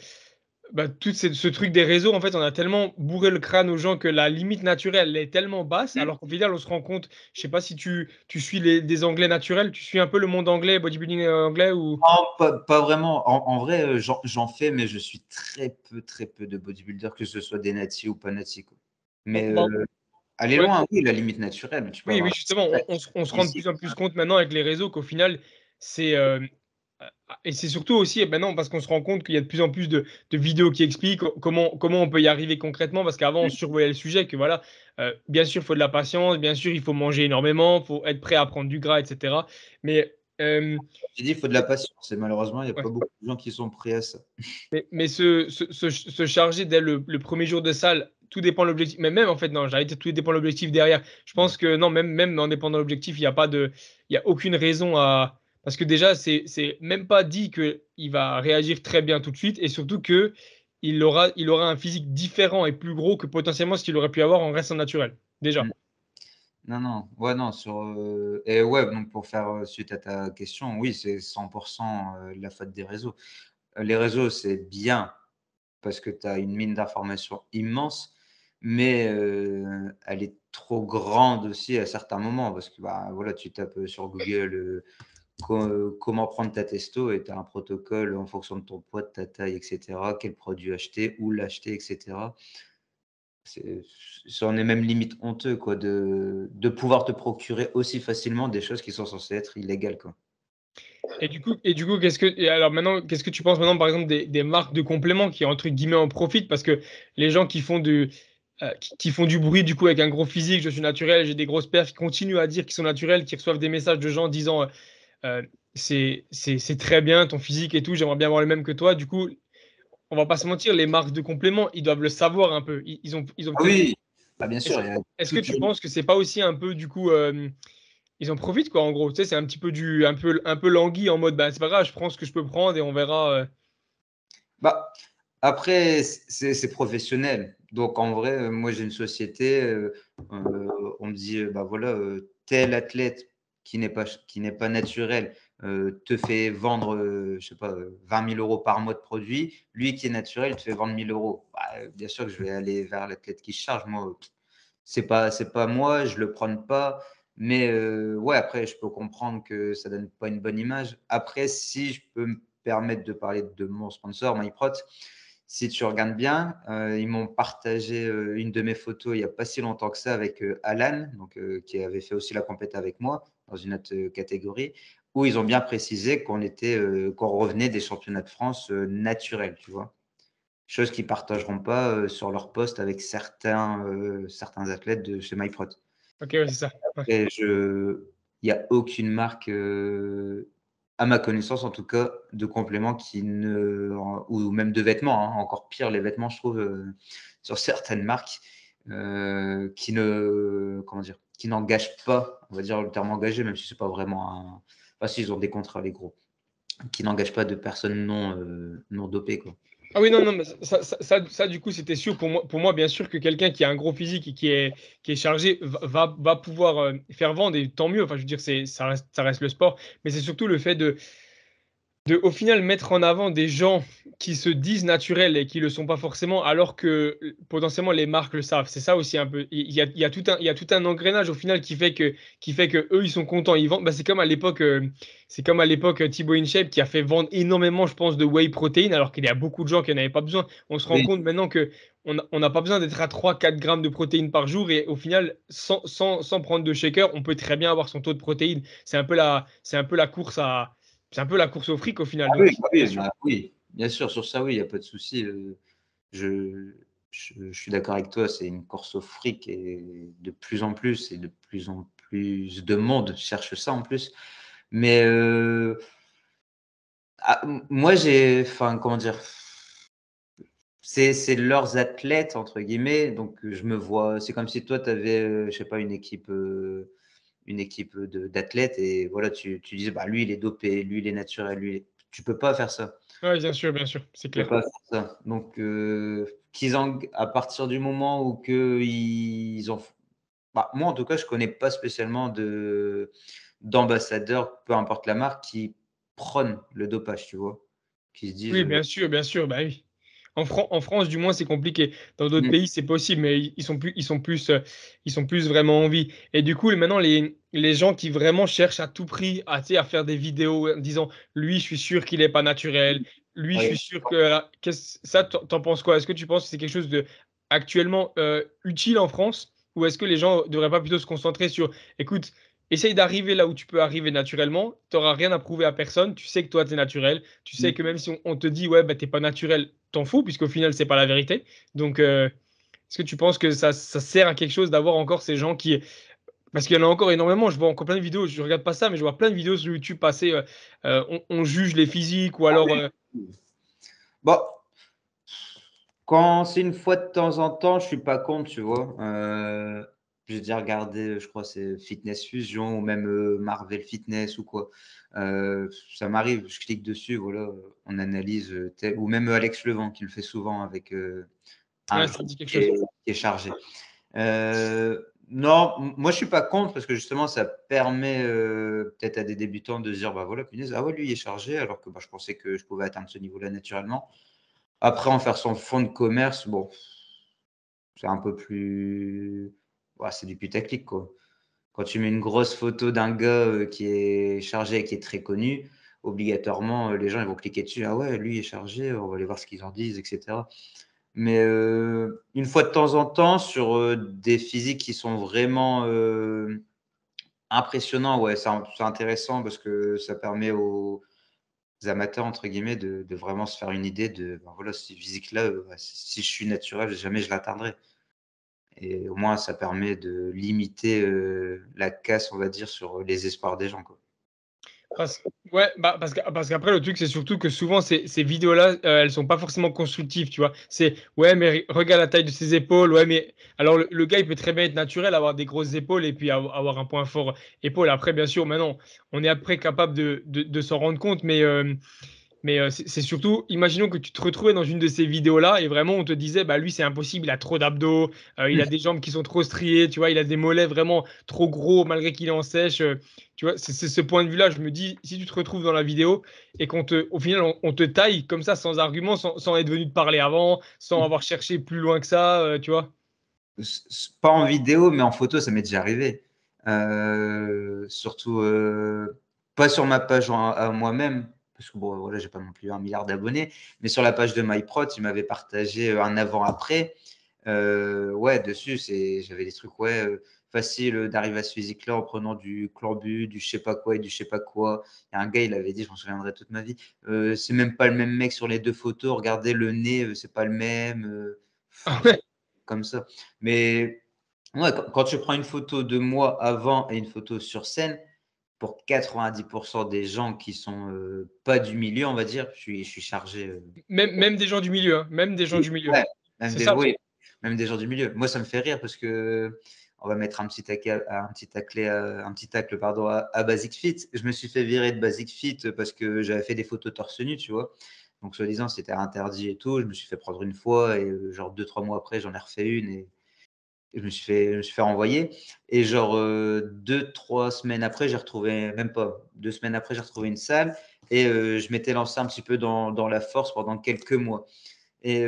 truc des réseaux? En fait, on a tellement bourré le crâne aux gens que la limite naturelle elle est tellement basse, alors qu'au final, on se rend compte, je sais pas si tu suis des Anglais naturels, tu suis un peu le monde anglais, bodybuilding anglais ou. Non, pas vraiment. En vrai, j'en fais, mais je suis très peu de bodybuilders, que ce soit des natis ou pas natis, quoi. Mais Bon, aller ouais. loin, oui, la limite naturelle. Tu peux Oui, avoir justement, on se rend de physique. plus en plus compte maintenant avec les réseaux qu'au final, c'est Et c'est surtout aussi maintenant parce qu'on se rend compte qu'il y a de plus en plus de vidéos qui expliquent comment on peut y arriver concrètement. Parce qu'avant, on survolait le sujet que voilà, bien sûr, il faut de la patience, bien sûr, il faut manger énormément, il faut être prêt à prendre du gras, etc. Mais, J'ai dit, il faut de la patience et malheureusement, il n'y a ouais. pas beaucoup de gens qui sont prêts à ça. Mais se charger dès le premier jour de salle, tout dépend de l'objectif. Mais même en fait, non, j'arrête, tout dépend de l'objectif derrière. Je pense que non, même en dépendant de l'objectif, il y a aucune raison à. Parce que déjà, c'est même pas dit qu'il va réagir très bien tout de suite et surtout que il aura un physique différent et plus gros que potentiellement ce qu'il aurait pu avoir en restant naturel. Mm. Déjà. Non, non, ouais, non, et ouais, donc pour faire suite à ta question, oui, c'est 100% la faute des réseaux. Les réseaux, c'est bien parce que tu as une mine d'informations immense, mais elle est trop grande aussi à certains moments parce que bah, voilà, tu tapes sur Google comment prendre ta testo et tu as un protocole en fonction de ton poids, de ta taille, etc. Quel produit acheter, où l'acheter, etc. C'en est même limite honteux quoi, de pouvoir te procurer aussi facilement des choses qui sont censées être illégales. Quoi. Et du coup, alors maintenant, qu'est-ce que tu penses maintenant, par exemple, des marques de compléments qui, entre guillemets, en profitent parce que les gens qui font du bruit, du coup, avec un gros physique, je suis naturel, j'ai des grosses perfs, qui continuent à dire qu'ils sont naturels, qui reçoivent des messages de gens disant euh, c'est très bien ton physique et tout, j'aimerais bien avoir le même que toi. Du coup, on va pas se mentir, les marques de compléments, ils doivent le savoir un peu. Ils ont Ah peut-être. oui, bah, bien sûr, Est-ce, il y a est-ce que toute tu une. penses que c'est pas aussi un peu, du coup, ils en profitent, quoi, en gros. Tu sais, c'est un petit peu un peu langui en mode, bah, c'est pas grave, je prends ce que je peux prendre et on verra. Bah, après, c'est professionnel. Donc, en vrai, moi, j'ai une société, on me dit, bah voilà, tel athlète qui n'est pas naturel te fait vendre, je sais pas, 20 000 euros par mois de produit. Lui qui est naturel te fait vendre 1 000 euros. Bah, bien sûr que je vais aller vers l'athlète qui se charge. Moi, c'est pas moi, je le prends pas. Mais ouais, après, je peux comprendre que ça donne pas une bonne image. Après, si je peux me permettre de parler de mon sponsor, MyProt, si tu regardes bien, ils m'ont partagé une de mes photos il n'y a pas si longtemps que ça avec Alan, donc, qui avait fait aussi la compète avec moi dans une autre catégorie, où ils ont bien précisé qu'on revenait des championnats de France naturels, tu vois. Chose qu'ils ne partageront pas sur leur poste avec certains athlètes de chez MyProt. Ok, ouais, c'est ça. Ouais. Et il n'y a aucune marque, à ma connaissance en tout cas, de compléments ou même de vêtements, hein, encore pire les vêtements, je trouve, sur certaines marques, comment dire, qui n'engagent pas, on va dire le terme engagé, même si c'est pas vraiment enfin, si, ils ont des contrats, les gros, qui n'engagent pas de personnes non dopées, quoi. Ah oui, non, non, mais ça, du coup, c'était sûr pour moi, bien sûr, que quelqu'un qui a un gros physique et qui est chargé va pouvoir faire vendre et tant mieux. Enfin, je veux dire, ça reste le sport, mais c'est surtout le fait au final mettre en avant des gens qui se disent naturels et qui le sont pas forcément, alors que potentiellement les marques le savent. C'est ça aussi un peu. Il y a tout un engrenage au final qui fait que eux ils sont contents, ils vendent. Bah, c'est comme à l'époque Thibaut InShape qui a fait vendre énormément, je pense, de whey protein, alors qu'il y a beaucoup de gens qui n'en avaient pas besoin. On se rend Oui, compte maintenant que on n'a pas besoin d'être à 3-4 grammes de protéines par jour et au final, sans prendre de shaker, on peut très bien avoir son taux de protéines. C'est un peu la course à c'est un peu la course au fric au final. ah Donc, oui, ah bien oui, sûr. bah oui, bien sûr, sur ça, oui, il n'y a pas de souci. Je, je suis d'accord avec toi, c'est une course au fric et de plus en plus et de plus en plus de monde cherche ça en plus. Mais moi, enfin, comment dire, c'est leurs athlètes, entre guillemets, donc je me vois, c'est comme si toi, tu avais, je sais pas, une équipe d'athlètes et voilà, tu disais, bah, lui, il est dopé, lui, il est naturel, tu peux pas faire ça. Ouais, bien sûr, c'est Je peux clair. pas faire ça. Donc, à partir du moment où ils ont, bah, moi en tout cas, je connais pas spécialement d'ambassadeurs, peu importe la marque, qui prônent le dopage, tu vois, qui se disent, Oui, bien sûr, bah oui. En France, du moins, c'est compliqué. Dans d'autres mmh, pays, c'est possible, mais ils sont plus vraiment en vie. Et du coup, maintenant, les gens qui vraiment cherchent à tout prix tu sais, à faire des vidéos en disant, lui, je suis sûr qu'il n'est pas naturel. Lui, je ouais. suis sûr que ça, t'en penses quoi? Est-ce que tu penses que c'est quelque chose de actuellement utile en France? Ou est-ce que les gens ne devraient pas plutôt se concentrer sur, écoute, essaye d'arriver là où tu peux arriver naturellement. Tu n'auras rien à prouver à personne. Tu sais que toi, tu es naturel. Tu sais Mm. que même si on te dit, ouais, bah, tu n'es pas naturel, t'en fous, puisqu'au final, c'est pas la vérité. Donc, est-ce que tu penses que ça sert à quelque chose d'avoir encore ces gens qui. Parce qu'il y en a encore énormément. Je vois encore plein de vidéos. Je regarde pas ça, mais je vois plein de vidéos sur YouTube passer. On juge les physiques ou Ah alors. oui. Bon, quand c'est une fois de temps en temps, je suis pas contre, tu vois. J'ai déjà regardé, je crois, c'est Fitness Fusion ou même Marvel Fitness ou quoi. Ça m'arrive, je clique dessus, voilà, on analyse tel, ou même Alex Levent qui le fait souvent avec un Ouais, ça jour me dit quelque qui chose. est chargé. Non, moi je suis pas contre parce que justement ça permet peut-être à des débutants de se dire bah voilà, punaise, ah ouais, lui il est chargé alors que bah, je pensais que je pouvais atteindre ce niveau-là naturellement. Après, en faire son fonds de commerce, bon, c'est un peu plus. Ouais, c'est du putaclic, quoi. Quand tu mets une grosse photo d'un gars qui est chargé et qui est très connu, obligatoirement, les gens ils vont cliquer dessus. Ah ouais, lui est chargé, on va aller voir ce qu'ils en disent, etc. Mais une fois de temps en temps, sur des physiques qui sont vraiment impressionnants, ouais, c'est intéressant parce que ça permet aux amateurs, entre guillemets, de vraiment se faire une idée de, ben voilà, cette physique-là, si je suis naturel, jamais je l'atteindrai. Et au moins, ça permet de limiter la casse, on va dire, sur les espoirs des gens, quoi. Ouais, bah, parce qu'après, le truc, c'est surtout que souvent, ces vidéos-là, elles sont pas forcément constructives, tu vois. C'est, ouais, mais regarde la taille de ses épaules. Ouais, mais. Alors, le gars, il peut très bien être naturel, avoir des grosses épaules et puis avoir un point fort épaule. Après, bien sûr, maintenant, on est après capable de s'en rendre compte, mais c'est surtout, imaginons que tu te retrouvais dans une de ces vidéos-là et vraiment on te disait, bah lui c'est impossible, il a trop d'abdos, il a des jambes qui sont trop striées, tu vois, il a des mollets vraiment trop gros malgré qu'il est en sèche. Tu vois, c'est ce point de vue-là. Je me dis, si tu te retrouves dans la vidéo et au final on te taille comme ça sans argument, sans être venu te parler avant, sans avoir cherché plus loin que ça, tu vois. Pas en vidéo, mais en photo, ça m'est déjà arrivé. Surtout, pas sur ma page à moi-même, parce que bon, voilà, j'ai pas non plus 1 milliard d'abonnés, mais sur la page de MyProt, il m'avait partagé un avant-après. Ouais, dessus, j'avais des trucs, ouais, facile d'arriver à ce physique-là en prenant du chlorbut, du je sais pas quoi et du je sais pas quoi. Il y a un gars, il avait dit, je m'en souviendrai toute ma vie, c'est même pas le même mec sur les deux photos, regardez le nez, c'est pas le même. Ah ouais. Comme ça. Mais ouais, quand tu prends une photo de moi avant et une photo sur scène, pour 90% des gens qui sont pas du milieu, on va dire, je suis chargé. Même des gens du milieu, hein, même des gens du milieu. Ouais, C'est ça le oui, truc. même des gens du milieu. Moi, ça me fait rire parce que on va mettre un petit tacle, pardon, à Basic Fit. Je me suis fait virer de Basic Fit parce que j'avais fait des photos torse nu, tu vois. Donc, soi-disant, c'était interdit et tout. Je me suis fait prendre une fois et genre 2, 3 mois après, j'en ai refait une et je me suis fait renvoyer. Et genre 2, 3 semaines après, j'ai retrouvé, même pas, 2 semaines après, j'ai retrouvé une salle et je m'étais lancé un petit peu dans la force pendant quelques mois. Et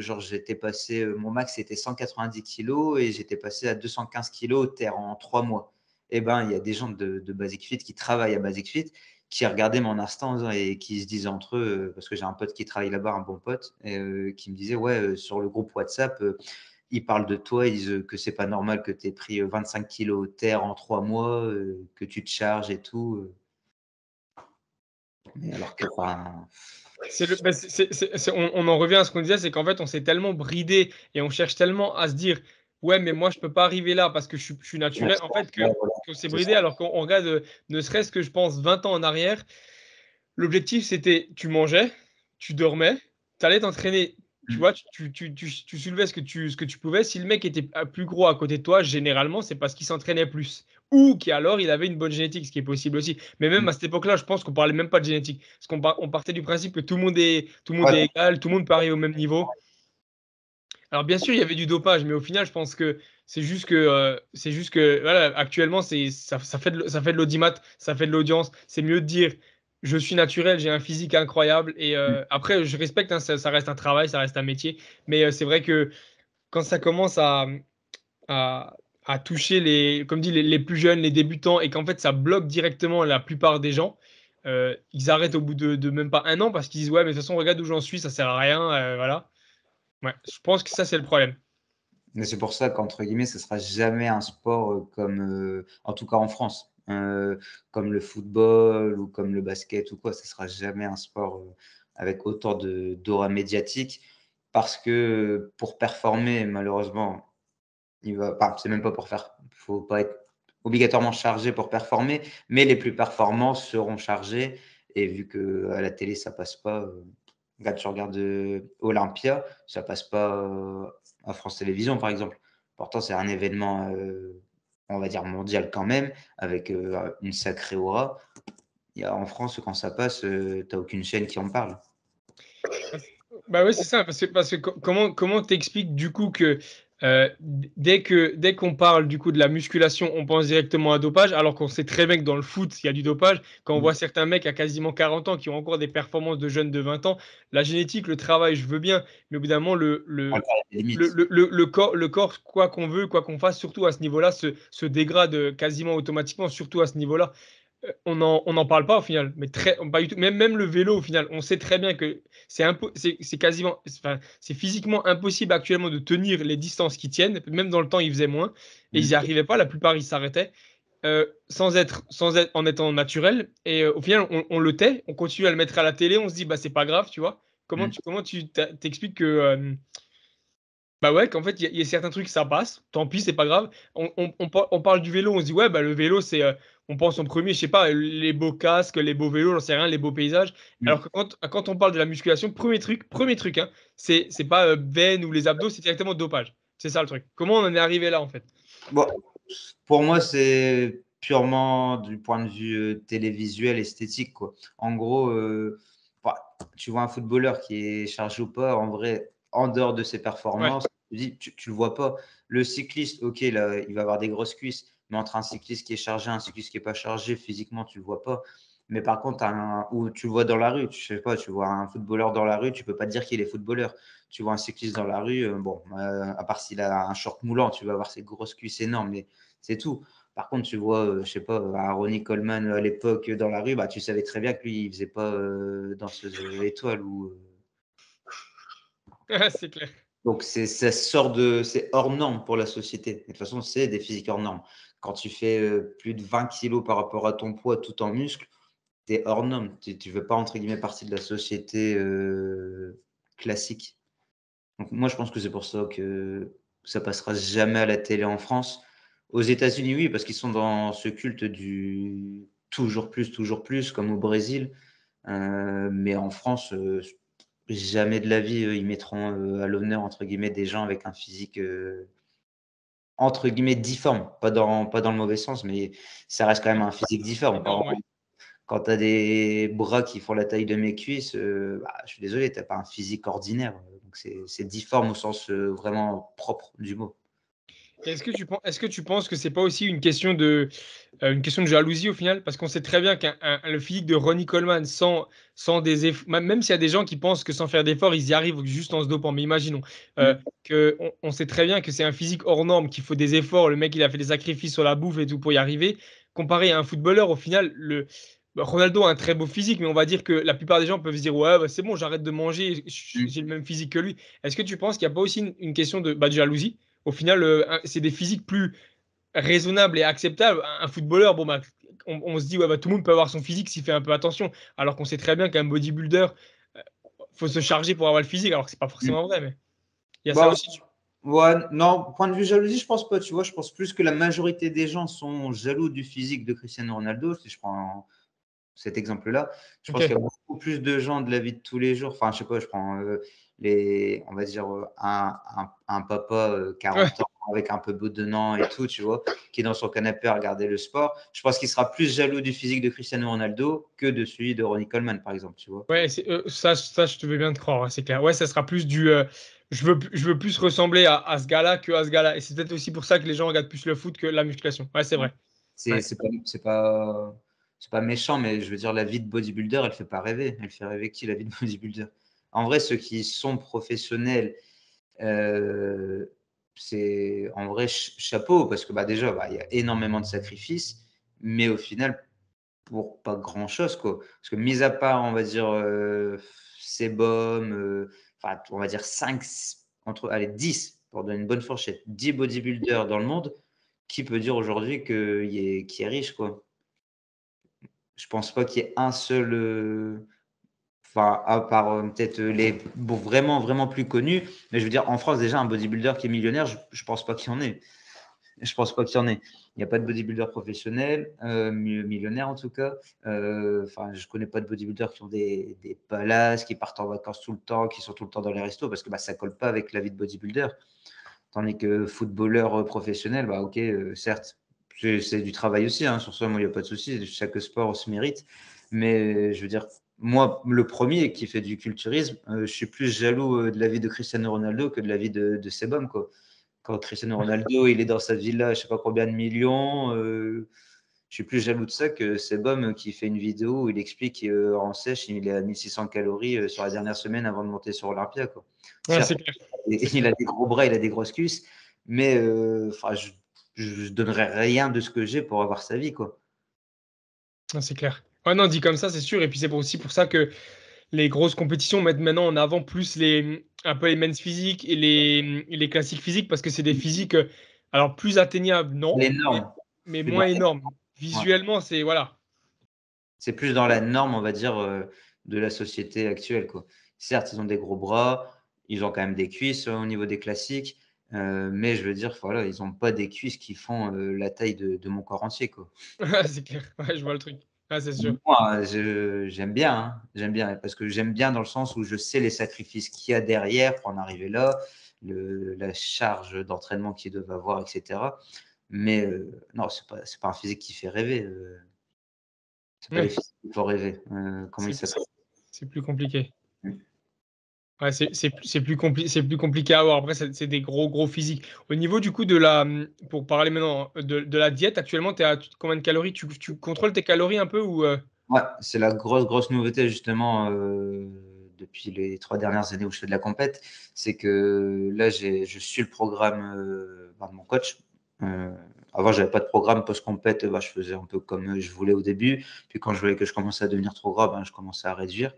genre, j'étais passé, mon max c'était 190 kilos et j'étais passé à 215 kilos terre en 3 mois. Et ben, il y a des gens de Basic Fit qui travaillent à Basic Fit qui regardaient mon instant et qui se disaient entre eux, parce que j'ai un pote qui travaille là-bas, un bon pote, et, qui me disait, ouais, sur le groupe WhatsApp, ils parlent de toi, ils disent que c'est pas normal que tu aies pris 25 kilos terre en 3 mois, que tu te charges et tout. Mais alors que, enfin, Bah, on en revient à ce qu'on disait, c'est qu'en fait, on s'est tellement bridé et on cherche tellement à se dire, ouais, mais moi, je peux pas arriver là parce que je suis naturel. En fait, ouais, voilà, qu'on s'est c'est bridé ça. alors qu'on regarde, ne serait-ce que, je pense, 20 ans en arrière, l'objectif, c'était, tu mangeais, tu dormais, tu allais t'entraîner. Tu vois, tu soulevais ce que tu pouvais. Si le mec était plus gros à côté de toi, généralement, c'est parce qu'il s'entraînait plus. Ou qu'alors, il avait une bonne génétique, ce qui est possible aussi. Mais même à cette époque-là, je pense qu'on parlait même pas de génétique. Parce on partait du principe que tout le monde est Ouais, égal, tout le monde peut arriver au même niveau. Alors bien sûr, il y avait du dopage, mais au final, je pense que c'est juste que voilà, actuellement, ça fait de l'audimat, ça fait de l'audience. C'est mieux de dire je suis naturel, j'ai un physique incroyable. Et après, je respecte, hein, ça reste un travail, ça reste un métier. Mais c'est vrai que quand ça commence à, à toucher comme dit, les plus jeunes, les débutants, et qu'en fait ça bloque directement la plupart des gens, ils arrêtent au bout de même pas un an parce qu'ils disent ouais, mais de toute façon, regarde où j'en suis, ça sert à rien. Voilà. Ouais, je pense que ça, c'est le problème. Mais c'est pour ça qu'entre guillemets, ce sera jamais un sport comme, en tout cas en France, comme le football ou comme le basket ou quoi. Ce sera jamais un sport avec autant d'aura médiatique parce que pour performer, malheureusement, c'est même pas pour faire, faut pas être obligatoirement chargé pour performer, mais les plus performants seront chargés. Et vu que à la télé ça passe pas, regarde, tu regardes Olympia, ça passe pas à France Télévisions par exemple. Pourtant c'est un événement, on va dire mondial quand même, avec une sacrée aura. En France, quand ça passe, t'as aucune chaîne qui en parle. Bah ouais, c'est ça, parce que comment t'expliques du coup que dès qu'on parle du coup de la musculation, on pense directement à dopage, alors qu'on sait très bien que dans le foot, il y a du dopage. Quand on Mm. voit certains mecs à quasiment 40 ans qui ont encore des performances de jeunes de 20 ans, la génétique, le travail, je veux bien, mais évidemment, Encore des limites. le corps, quoi qu'on veut, quoi qu'on fasse, surtout à ce niveau-là, se dégrade quasiment automatiquement, surtout à ce niveau-là. On n'en parle pas au final, mais pas du tout. Même le vélo au final, on sait très bien que c'est quasiment, enfin, c'est physiquement impossible actuellement de tenir les distances qui tiennent. Même dans le temps, ils faisaient moins et ils Mm. n'y arrivaient pas. La plupart, ils s'arrêtaient sans être en étant naturel. Et au final, on le tait, on continue à le mettre à la télé. On se dit, bah c'est pas grave, tu vois. Mm. Comment tu t'expliques que bah ouais, qu'en fait, il y a certains trucs, ça passe. Tant pis, c'est pas grave. On parle du vélo, on se dit, ouais, bah le vélo, on pense en premier, je sais pas, les beaux casques, les beaux vélos, j'en sais rien, les beaux paysages. Alors Mm. que quand on parle de la musculation, premier truc, hein, c'est pas veine ou les abdos, c'est directement dopage. C'est ça le truc. Comment on en est arrivé là, en fait? Bon, pour moi, c'est purement du point de vue télévisuel, esthétique, quoi. En gros, bah, tu vois un footballeur qui est chargé ou pas, en vrai, en dehors de ses Ouais. performances, tu le vois pas. Le cycliste, ok, là, il va avoir des grosses cuisses, mais entre un cycliste qui est chargé et un cycliste qui est pas chargé, physiquement, tu le vois pas. Mais par contre, ou tu le vois dans la rue, je sais pas, tu vois un footballeur dans la rue, tu peux pas te dire qu'il est footballeur. Tu vois un cycliste dans la rue, bon, à part s'il a un short moulant, tu vas avoir ses grosses cuisses énormes, mais c'est tout. Par contre, tu vois, je sais pas, un Ronnie Coleman à l'époque dans la rue, bah, tu savais très bien que lui, il faisait pas danseuse étoile. C'est clair. Donc, c'est hors norme pour la société. De toute façon, c'est des physiques hors normes. Quand tu fais plus de 20 kilos par rapport à ton poids tout en muscle, tu es hors norme. Tu ne veux pas, entre guillemets, partie de la société classique. Donc, moi, je pense que c'est pour ça que ça passera jamais à la télé en France. Aux États-Unis, oui, parce qu'ils sont dans ce culte du toujours plus, comme au Brésil. Mais en France, jamais de la vie, ils mettront à l'honneur, entre guillemets, des gens avec un physique, entre guillemets, difforme. Pas dans le mauvais sens, mais ça reste quand même un physique difforme. Énorme, ouais. Quand tu as des bras qui font la taille de mes cuisses, bah, je suis désolé, tu n'as pas un physique ordinaire. Donc c'est difforme au sens vraiment propre du mot. Est-ce que tu penses que c'est pas aussi une question de jalousie au final? Parce qu'on sait très bien le physique de Ronnie Coleman sans des efforts, même s'il y a des gens qui pensent que sans faire d'efforts, ils y arrivent juste en se dopant. Mais imaginons Mm. on sait très bien que c'est un physique hors norme, qu'il faut des efforts. Le mec, il a fait des sacrifices sur la bouffe et tout pour y arriver. Comparé à un footballeur, au final, Ronaldo a un très beau physique, mais on va dire que la plupart des gens peuvent se dire, ouais, bah, c'est bon, j'arrête de manger, Mm. j'ai le même physique que lui. Est-ce que tu penses qu'il n'y a pas aussi une question de jalousie? Au final, c'est des physiques plus raisonnables et acceptables. Un footballeur, bon, bah, on se dit, ouais, bah, tout le monde peut avoir son physique s'il fait un peu attention. Alors qu'on sait très bien qu'un bodybuilder, euh, faut se charger pour avoir le physique. Alors que c'est pas Mm. forcément vrai, mais il y a ça Bon, aussi. ouais, non, point de vue jalousie, je pense pas, tu vois. Je pense plus que la majorité des gens sont jaloux du physique de Cristiano Ronaldo, si je prends cet exemple-là. Je pense qu'il y a Ok. beaucoup plus de gens de la vie de tous les jours. Enfin, je sais pas, je prends on va dire, un papa 40 Ouais. ans avec un peu bedonnant et tout, tu vois, qui est dans son canapé à regarder le sport. Je pense qu'il sera plus jaloux du physique de Cristiano Ronaldo que de celui de Ronnie Coleman, par exemple, tu vois. Ouais, ça, je te veux bien te croire, ouais, c'est clair. Ouais, ça sera plus je veux plus ressembler à ce gars-là que à ce gars-là. Et c'est peut-être aussi pour ça que les gens regardent plus le foot que la musculation. Ouais, c'est vrai. C'est Ouais. c'est pas, c'est pas, c'est pas méchant, mais je veux dire, la vie de bodybuilder, elle fait pas rêver. Elle fait rêver qui, la vie de bodybuilder? En vrai, ceux qui sont professionnels, euh, c'est en vrai chapeau, parce que bah, déjà, bah, il y a énormément de sacrifices, mais au final, pour pas grand-chose, quoi. Parce que mis à part, on va dire, sébum, enfin, on va dire 5 entre, allez, 10 pour donner une bonne fourchette. 10 bodybuilders dans le monde, qui peut dire aujourd'hui qu'il est riche, quoi? Je pense pas qu'il y ait un seul, enfin, à part peut-être les vraiment, vraiment plus connus. Mais je veux dire, en France, déjà, un bodybuilder qui est millionnaire, je pense pas qu'il y en ait. Je pense pas qu'il y en ait. Il n'y a pas de bodybuilder professionnel, millionnaire en tout cas. Enfin, je connais pas de bodybuilders qui ont des palaces, qui partent en vacances tout le temps, qui sont tout le temps dans les restos, parce que bah, ça colle pas avec la vie de bodybuilder. Tandis que footballeur professionnel, bah, ok, certes, c'est du travail aussi, hein, sur ça, moi, il n'y a pas de souci. Chaque sport se mérite. Mais je veux dire, moi, le premier qui fait du culturisme, je suis plus jaloux de la vie de Cristiano Ronaldo que de la vie de Sebum, quoi. Quand Cristiano Ronaldo, il est dans sa villa, je sais pas combien de millions, je suis plus jaloux de ça que Sebum qui fait une vidéo où il explique qu'en sèche, il est à 1600 calories sur la dernière semaine avant de monter sur Olympia, quoi. Ouais, Certes, c'est clair. C'est il clair. a des gros bras, il a des grosses cuisses, mais enfin, je donnerais rien de ce que j'ai pour avoir sa vie, quoi. Ouais, c'est clair. Ouais, non, dit comme ça, c'est sûr. Et puis c'est aussi pour ça que les grosses compétitions mettent maintenant en avant plus un peu les men's physiques et les classiques physiques parce que c'est des physiques, alors plus atteignables, non, Les normes, mais plus dans moins les énormes. normes, ouais. Visuellement, c'est voilà. C'est plus dans la norme, on va dire, de la société actuelle, quoi. Certes, ils ont des gros bras, ils ont quand même des cuisses au niveau des classiques, mais je veux dire, voilà, ils ont pas des cuisses qui font la taille de mon corps entier, quoi. Ouais, c'est clair. Ouais, je vois le truc. Ah, c'est sûr. Moi, j'aime bien, hein, j'aime bien, parce que j'aime bien dans le sens où je sais les sacrifices qu'il y a derrière pour en arriver là, la charge d'entraînement qu'ils doivent avoir, etc. Mais non, c'est pas un physique qui fait rêver. C'est pas les Ouais, physiques qui font rêver. Comment il c'est s'appelle? c'est plus compliqué. Ouais, c'est plus compliqué à avoir. Après, c'est des gros physiques. Au niveau du coup pour parler maintenant de la diète, actuellement, tu es à combien de calories? Tu contrôles tes calories un peu ou Ouais, c'est la grosse nouveauté justement depuis les 3 dernières années où je fais de la compète, c'est que là je suis le programme de mon coach. Euh, Avant, j'avais pas de programme post-compète, bah, je faisais un peu comme je voulais au début. Puis quand je voyais que je commençais à devenir trop gras, ben, je commençais à réduire.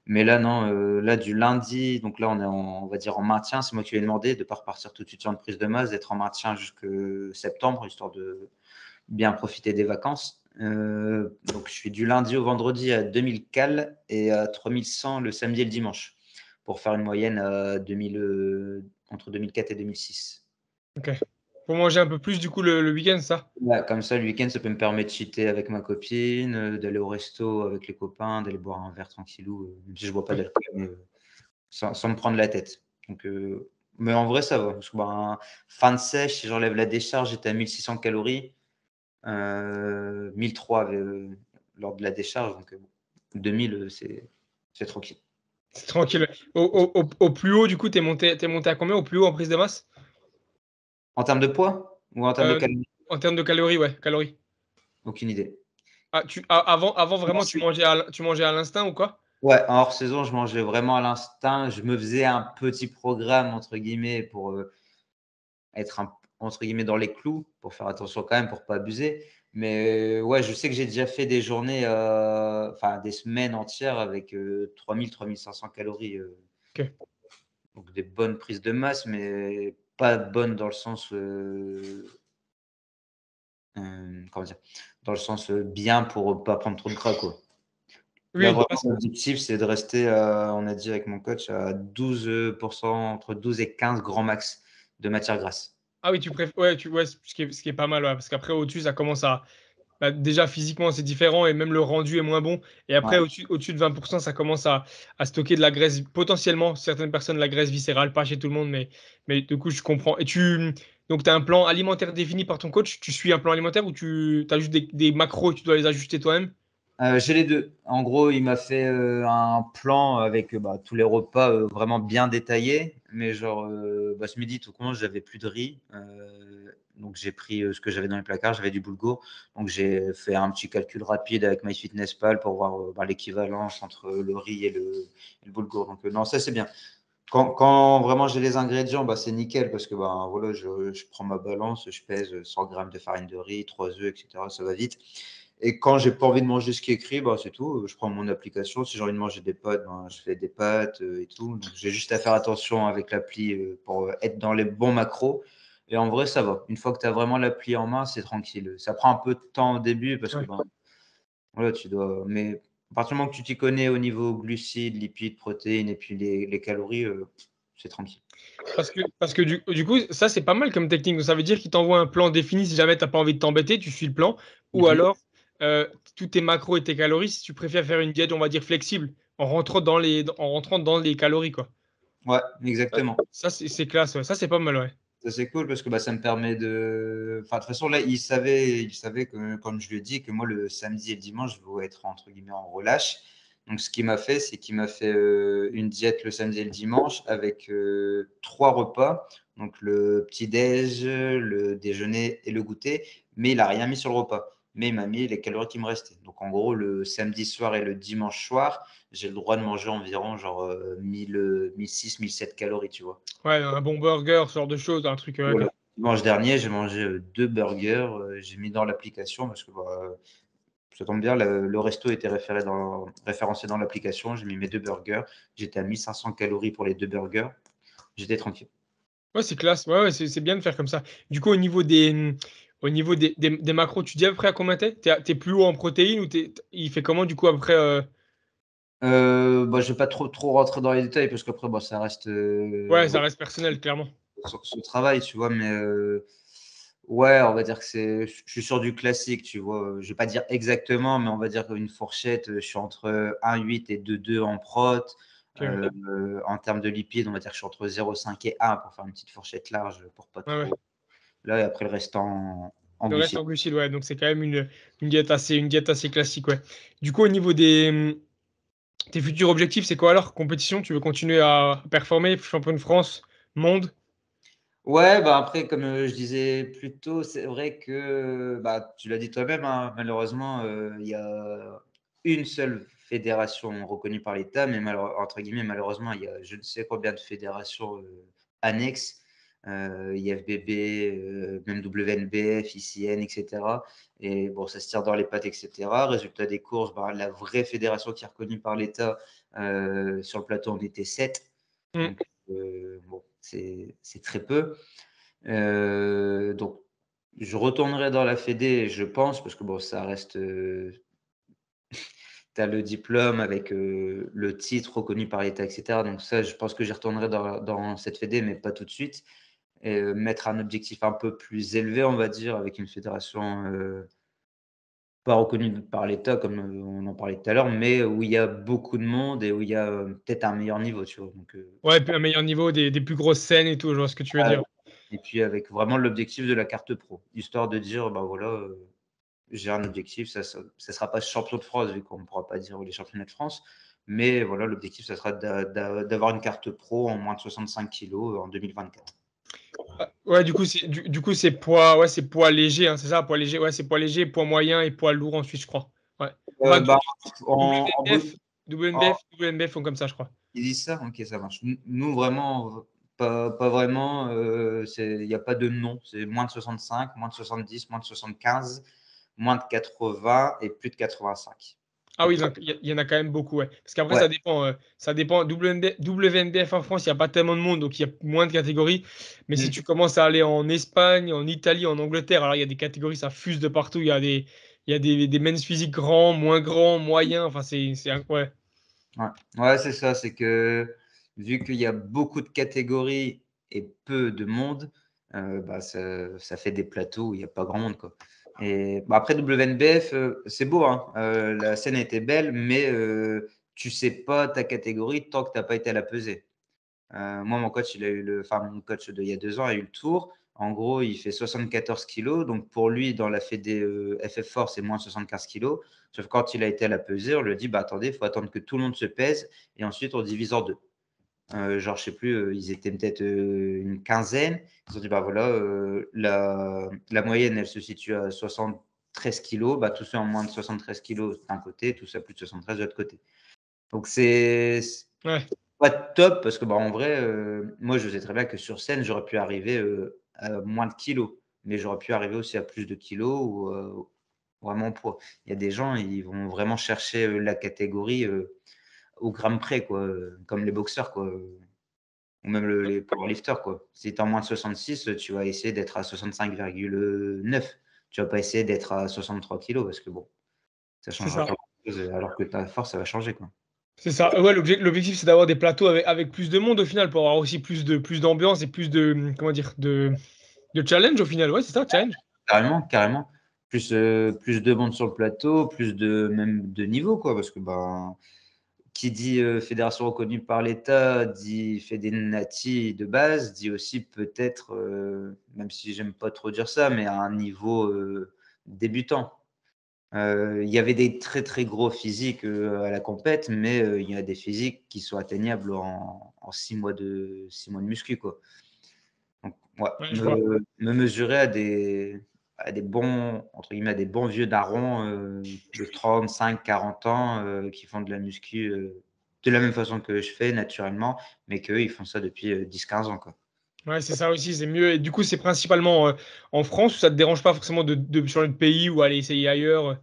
Mais là, non, là du lundi, donc là on va dire en maintien, c'est moi qui lui ai demandé de ne pas repartir tout de suite sur une prise de masse, d'être en maintien jusque septembre, histoire de bien profiter des vacances. Donc, je suis du lundi au vendredi à 2000 cales et à 3100 le samedi et le dimanche pour faire une moyenne à 2000, entre 2004 et 2006. ok. Pour manger un peu plus du coup le week-end, ça? Ouais, comme ça, le week-end, ça peut me permettre de cheater avec ma copine, d'aller au resto avec les copains, d'aller boire un verre tranquillou, même si je ne bois pas Ouais. d'alcool, mais sans me prendre la tête. Donc, mais en vrai, ça va. Parce que, ben, fin de sèche, si j'enlève la décharge, j'étais à 1600 calories. 1003 lors de la décharge, donc 2000, c'est tranquille. C'est tranquille. Au plus haut, du coup, t'es monté à combien au plus haut en prise de masse? En termes de poids ou en termes de Euh, calories? En termes de calories, ouais, calories. Aucune idée. Ah, avant vraiment, tu mangeais à l'instinct ou quoi? Ouais, en hors saison, je mangeais vraiment à l'instinct. Je me faisais un petit programme, entre guillemets, pour être entre guillemets dans les clous, pour faire attention quand même, pour pas abuser. Mais ouais, je sais que j'ai déjà fait des journées, enfin des semaines entières avec 3000-3500 calories. Ok. Donc des bonnes prises de masse, mais pas bonnes dans le sens, comment dire? Dans le sens, bien pour pas prendre trop de gras, quoi. Là, Oui, vraiment, ah, l'objectif, c'est de rester, on a dit avec mon coach, à 12 entre 12 et 15 grands max de matière grasse. ah oui, tu préfères, ouais, ce qui est pas mal, ouais, parce qu'après au-dessus, ça commence à, bah, déjà physiquement c'est différent et même le rendu est moins bon. Et après Ouais, au-dessus de 20%, ça commence à stocker de la graisse, potentiellement certaines personnes la graisse viscérale, pas chez tout le monde, mais du coup je comprends. Et donc tu as un plan alimentaire défini par ton coach, tu suis un plan alimentaire ou tu as juste des macros et tu dois les ajuster toi-même? j'ai les 2. En gros, il m'a fait, un plan avec, bah, tous les repas, vraiment bien détaillés. Mais genre, bah, ce midi, tout compte, j'avais plus de riz, donc j'ai pris, ce que j'avais dans les placards, j'avais du boulgour. Donc j'ai fait un petit calcul rapide avec MyFitnessPal pour voir, bah, l'équivalence entre le riz et le boulgour. Donc, non, ça, c'est bien. Quand vraiment j'ai les ingrédients, bah, c'est nickel parce que voilà, je prends ma balance, je pèse 100 grammes de farine de riz, 3 œufs, etc. Ça va vite. Et quand j'ai pas envie de manger ce qui est écrit, bah, c'est tout. Je prends mon application. Si j'ai envie de manger des pâtes, ben, je fais des pâtes et tout. Donc, j'ai juste à faire attention avec l'appli pour être dans les bons macros. Et en vrai, ça va. Une fois que tu as vraiment l'appli en main, c'est tranquille. Ça prend un peu de temps au début parce que Ouais. ben, voilà, tu dois. Mais à partir du moment que tu t'y connais au niveau glucides, lipides, protéines et puis les calories, c'est tranquille. Parce que du coup, ça, c'est pas mal comme technique. Donc, ça veut dire qu'il t'envoie un plan défini si jamais tu n'as pas envie de t'embêter, tu suis le plan. Ou Mhm. alors, tous tes macros et tes calories, si tu préfères faire une diète, on va dire flexible, en rentrant dans les calories, quoi. Ouais, exactement. Ça, c'est classe, ouais. Ça, c'est pas mal, ouais. Ça, c'est cool parce que bah, ça me permet de. Enfin, de toute façon, là, il savait que, comme je lui ai dit, que moi, le samedi et le dimanche, je vais être entre guillemets en relâche. Donc, ce qu'il m'a fait, c'est qu'il m'a fait une diète le samedi et le dimanche avec 3 repas. Donc, le petit-déj, le déjeuner et le goûter. Mais il n'a rien mis sur le repas. Mais il m'a mis les calories qui me restaient. Donc, en gros, le samedi soir et le dimanche soir, j'ai le droit de manger environ genre 1006, 1007 calories, tu vois. Ouais, un bon burger, ce genre de choses, un truc. Ok. Voilà. Dimanche dernier, j'ai mangé 2 burgers. J'ai mis dans l'application parce que ça tombe bien, le resto était référencé dans l'application. J'ai mis mes 2 burgers. J'étais à 1500 calories pour les 2 burgers. J'étais tranquille. Ouais, c'est classe. Ouais, ouais, c'est bien de faire comme ça. Du coup, au niveau des macros, tu dis après à combien t'es? T'es plus haut en protéines ou il fait comment du coup après Je ne vais pas trop rentrer dans les détails parce qu'après, ça reste Ouais, ça reste personnel, clairement. son travail, tu vois. Mais ouais, on va dire que je suis sur du classique, tu vois. Je vais pas dire exactement, mais on va dire qu'une fourchette, je suis entre 1,8 et 2,2 en prot. Ok, ouais. En termes de lipides, on va dire que je suis entre 0,5 et 1 pour faire une petite fourchette large pour pas Ouais, ouais. trop. Là, et après le reste en Le reste glucides. en glucides, ouais. Donc c'est quand même une diète assez classique, ouais. Du coup, au niveau tes futurs objectifs, c'est quoi alors? Compétition, tu veux continuer à performer, champion de France, monde? Ouais, après, comme je disais plus tôt, c'est vrai que tu l'as dit toi-même, hein, malheureusement, il y a une seule fédération reconnue par l'État, mais entre guillemets, malheureusement, il y a je ne sais combien de fédérations annexes, IFBB, même WNBF, ICN, etc. Et bon, ça se tire dans les pattes, etc. Résultat des courses, la vraie fédération qui est reconnue par l'État, sur le plateau, on était 7. Hmm. Donc, bon, c'est très peu. Donc, je retournerai dans la Fédé, je pense, parce que bon, ça reste. Tu as le diplôme avec le titre reconnu par l'État, etc. Donc, ça, je pense que j'y retournerai dans cette Fédé, mais pas tout de suite. Et mettre un objectif un peu plus élevé, on va dire, avec une fédération pas reconnue par l'État, comme on en parlait tout à l'heure, mais où il y a beaucoup de monde et où il y a peut-être un meilleur niveau, tu vois. Donc, Ouais, puis un meilleur niveau des plus grosses scènes et tout, je vois ce que tu veux ouais. dire. Et puis avec vraiment l'objectif de la carte pro, histoire de dire, voilà, j'ai un objectif, ça sera pas champion de France, vu qu'on ne pourra pas dire les championnats de France, mais voilà, l'objectif, ça sera d'avoir une carte pro en moins de 65 kilos en 2024. Ah, ouais, du coup, c'est poids, ouais, c'est poids léger, hein, c'est ça, poids léger, ouais, c'est poids léger, poids moyen et poids lourd ensuite, je crois. Ouais. Enfin, Euh, bah, en, en bo- WNBF font comme ça, je crois. Ils disent ça? Ok, ça marche. Nous, vraiment, pas vraiment. Il n'y a pas de nom. C'est moins de 65, moins de 70, moins de 75, moins de 80 et plus de 85. Ah oui, donc il y en a quand même beaucoup, ouais. Parce qu'après, Ouais. ça dépend. WNBF en France, il n'y a pas tellement de monde, donc il y a moins de catégories. Mais si tu commences à aller en Espagne, en Italie, en Angleterre, alors il y a des catégories, ça fuse de partout. Il y a des men's physiques grands, moyens. Enfin, ouais. Ouais, ouais, c'est ça. C'est que vu qu'il y a beaucoup de catégories et peu de monde, ça fait des plateaux où il n'y a pas grand monde, quoi. Et après WNBF, c'est beau, hein. La scène était belle, mais tu sais pas ta catégorie tant que tu n'as pas été à la pesée. Moi, mon coach, mon coach d'il y a 2 ans a eu le tour. En gros, il fait 74 kilos. Donc, pour lui, dans la Fédé FF Force, c'est moins 75 kilos. Sauf que quand il a été à la pesée, on lui a dit, attendez, il faut attendre que tout le monde se pèse. Et ensuite, on divise en deux. Genre, je sais plus, ils étaient peut-être une quinzaine. Ils ont dit, voilà, la moyenne, elle se situe à 73 kilos. Tous ceux en moins de 73 kilos d'un côté, tous à plus de 73 de l'autre côté. Donc, Ouais. pas top parce que, bah, en vrai, moi, je sais très bien que sur scène, j'aurais pu arriver, à moins de kilos, mais j'aurais pu arriver aussi à plus de kilos ou à mon poids. Il y a des gens, ils vont vraiment chercher, la catégorie, au gramme près, quoi, comme les boxeurs, quoi, ou même les powerlifters, quoi. Si tu es en moins de 66, tu vas essayer d'être à 65,9. Tu vas pas essayer d'être à 63 kilos parce que bon, ça C'est changera ça. pas grand-chose, alors que ta force, ça va changer, quoi. C'est ça. Ouais, l'objectif, c'est d'avoir des plateaux avec plus de monde au final, pour avoir aussi plus d'ambiance et plus de, comment dire, de challenge au final. Ouais, c'est ça, challenge. Carrément, carrément. Plus de monde sur le plateau, plus de même de niveau, quoi, parce que, ben, qui dit, fédération reconnue par l'État, dit Fédénati de base, dit aussi peut-être, même si j'aime pas trop dire ça, mais à un niveau, débutant. Il y avait des très, très gros physiques, à la compète, mais, il y a des physiques qui sont atteignables en 6 mois de muscu, quoi. Donc ouais, Ouais, je vois. me mesurer à des bons, entre guillemets, «à des bons vieux darons», de 35-40 ans, qui font de la muscu, de la même façon que je fais naturellement, mais qu'eux, ils font ça depuis, 10-15 ans, quoi. Ouais, c'est ça aussi, c'est mieux. Et du coup, c'est principalement en France, ou ça te dérange pas forcément de changer de pays ou aller essayer ailleurs?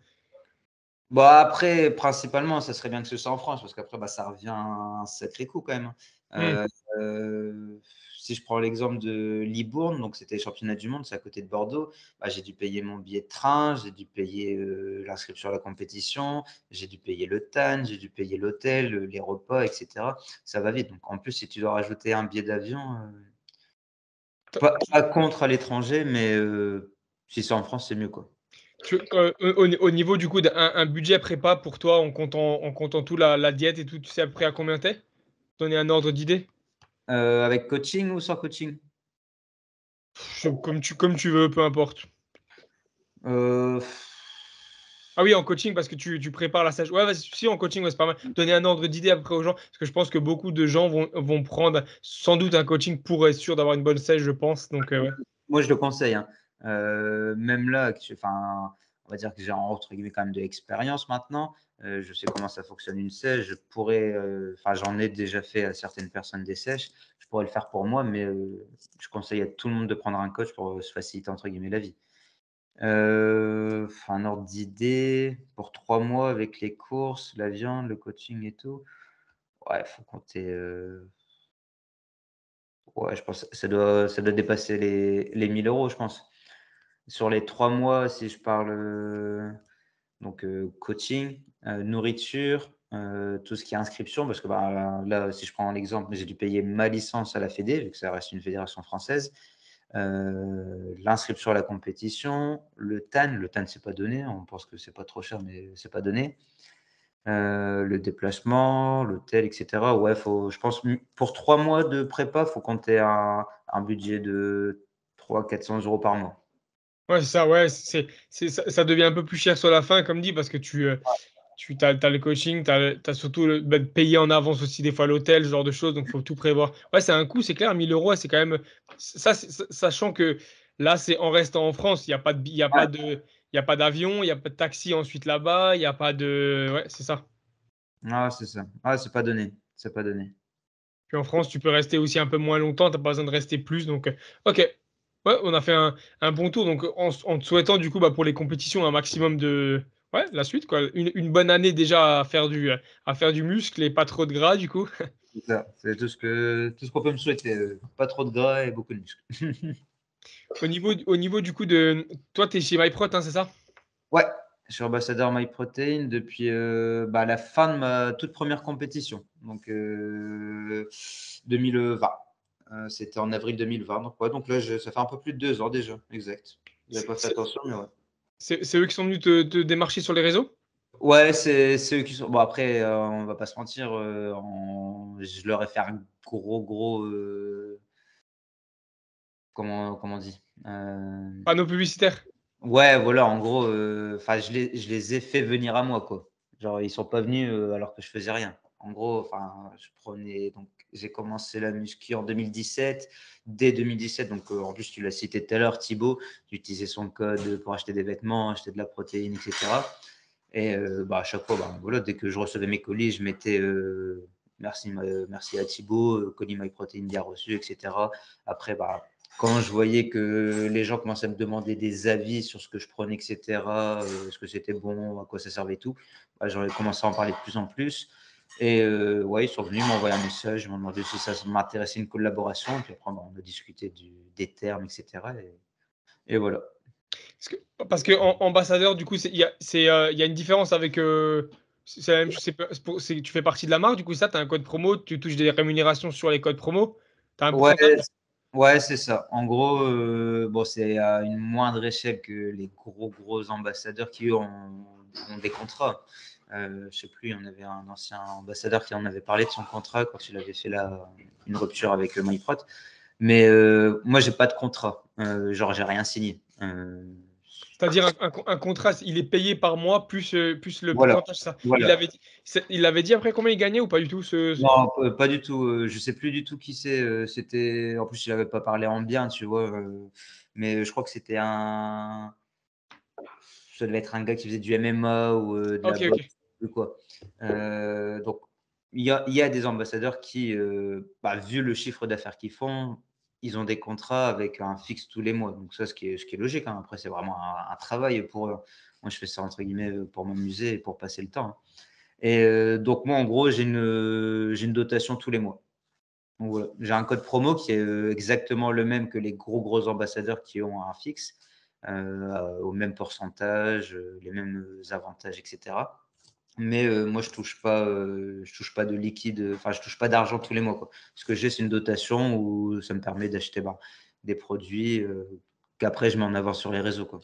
Bah, après, principalement, ça serait bien que ce soit en France parce qu'après, bah, ça revient un sacré coup quand même, Hmm. hein. Si je prends l'exemple de Libourne, donc c'était les championnats du monde, c'est à côté de Bordeaux. Bah, j'ai dû payer mon billet de train, j'ai dû payer, l'inscription à la compétition, j'ai dû payer le TAN, j'ai dû payer l'hôtel, les repas et cetera. Ça va vite. Donc en plus, si tu dois rajouter un billet d'avion, pas contre à l'étranger, mais si c'est en France, c'est mieux, quoi. Au niveau du coup d'un budget prépa pour toi, en comptant tout la diète et tout, tu sais à peu près à combien t'es? Donner un ordre d'idée? Avec coaching ou sans coaching? Comme tu veux, peu importe. Heu Ah oui, en coaching, parce que tu prépares la stage. Ouais, vas-y, si, en coaching, ouais, c'est pas mal. Donner un ordre d'idée après aux gens, parce que je pense que beaucoup de gens vont prendre sans doute un coaching pour être sûr d'avoir une bonne stage, je pense. Donc, ouais. Moi, je le conseille, hein. Même là, enfin, on va dire que j'ai entre guillemets quand même de l'expérience maintenant. Je sais comment ça fonctionne une sèche. Je pourrais, enfin, j'en ai déjà fait à certaines personnes des sèches. Je pourrais le faire pour moi, mais je conseille à tout le monde de prendre un coach pour se faciliter entre guillemets la vie. Enfin, un ordre d'idée pour 3 mois avec les courses, la viande, le coaching et tout. Ouais, faut compter. Ouais, je pense que ça doit dépasser les 1 000 €, je pense. Sur les 3 mois, si je parle, donc coaching, nourriture, tout ce qui est inscription parce que, bah, là, si je prends l'exemple, j'ai dû payer ma licence à la fédé, vu que ça reste une fédération française. L'inscription à la compétition, le TAN. Le TAN, c'est pas donné, on pense que c'est pas trop cher, mais c'est pas donné. Le déplacement, l'hôtel et cetera. Ouais, faut, je pense, pour 3 mois de prépa, faut compter un budget de 300-400 € par mois. Ouais, c'est ça, ouais, ça devient un peu plus cher sur la fin, comme dit, parce que t'as le coaching, t'as surtout de payer en avance aussi des fois l'hôtel, ce genre de choses, donc faut tout prévoir. Ouais, c'est un coût, c'est clair, 1 000 €, ouais, c'est quand même. Sachant que là, c'est en restant en France, il n'y a pas de, il y a Ouais, pas de, il y a pas d'avion, il n'y a pas de taxi ensuite là-bas, il n'y a pas de. Ouais, c'est ça. ah, c'est ça. Ah, c'est pas donné, c'est pas donné. Puis en France, tu peux rester aussi un peu moins longtemps, t'as pas besoin de rester plus, donc ok. Ouais, on a fait un bon tour, donc en te souhaitant du coup bah, pour les compétitions un maximum de. Ouais, la suite, quoi. Une bonne année déjà à faire du muscle et pas trop de gras, du coup. C'est ça, c'est tout ce qu'on peut me souhaiter, pas trop de gras et beaucoup de muscles. Au niveau du coup de. Toi, tu es chez MyProt, hein, c'est ça? Ouais, je suis ambassadeur MyProtein depuis, bah, la fin de ma toute première compétition, donc 2020. C'était en avril 2020, donc ouais, donc là, ça fait un peu plus de 2 ans déjà, exact. J'avais C'est pas fait c'est- attention, mais ouais. c'est eux qui sont venus te démarcher sur les réseaux? Ouais, c'est eux qui sont bon après, on va pas se mentir, je leur ai fait un gros, comment on dit? Panneaux publicitaires? Ouais, voilà, en gros, enfin, je les ai fait venir à moi, quoi. Genre, ils sont pas venus, alors que je faisais rien. En gros, enfin, j'ai commencé la muscu en 2017. Dès 2017, donc, en plus, tu l'as cité tout à l'heure, Thibaut, j'utilisais son code pour acheter des vêtements, acheter de la protéine, et cetera. Et bah, à chaque fois, bah, voilà, dès que je recevais mes colis, je mettais, merci à Thibaut, Cody MyProtein bien reçu, etc. Après, quand je voyais que les gens commençaient à me demander des avis sur ce que je prenais, etc., ce que c'était bon, à quoi ça servait et tout, j'aurais commencé à en parler de plus en plus. Et ils sont venus m'envoyer un message, ils m'ont demandé si ça m'intéressait une collaboration. Puis après, on a discuté des termes, etc. Et voilà. Parce que ambassadeur, du coup, il y a une différence avec. C'est la même chose, tu fais partie de la marque, du coup, ça, tu as un code promo, tu touches des rémunérations sur les codes promo, tu as un Ouais, pourcentage? ouais, c'est ça. En gros, c'est à une moindre échelle que les gros ambassadeurs qui eux, ont des contrats. Je sais plus, il y en avait un ancien ambassadeur qui en avait parlé de son contrat quand il avait fait une rupture avec MyProt. Mais moi, j'ai pas de contrat. Genre, j'ai rien signé. C'est-à-dire un contrat, il est payé par mois plus le Voilà, pourcentage, ça. voilà. Il avait dit après combien il gagnait ou pas du tout Non, pas du tout. Je sais plus du tout qui c'est. C'était. En plus, il avait pas parlé en bien, tu vois. Mais je crois que c'était un. Ça devait être un gars qui faisait du MMA ou de la Ok, boxe ok. ou quoi. Donc, il y a des ambassadeurs qui, vu le chiffre d'affaires qu'ils font, ils ont des contrats avec un fixe tous les mois. Donc ça, ce qui est logique, hein. Après, c'est vraiment un travail pour eux. Moi, je fais ça entre guillemets pour m'amuser et pour passer le temps, hein. Et donc moi, en gros, j'ai une dotation tous les mois. Donc, voilà. J'ai un code promo qui est exactement le même que les gros ambassadeurs qui ont un fixe, au même pourcentage, les mêmes avantages, etc. Mais moi, je touche pas de liquide, enfin, je touche pas d'argent tous les mois, quoi. Ce que j'ai, c'est une dotation où ça me permet d'acheter des produits qu'après je mets en avant sur les réseaux, quoi.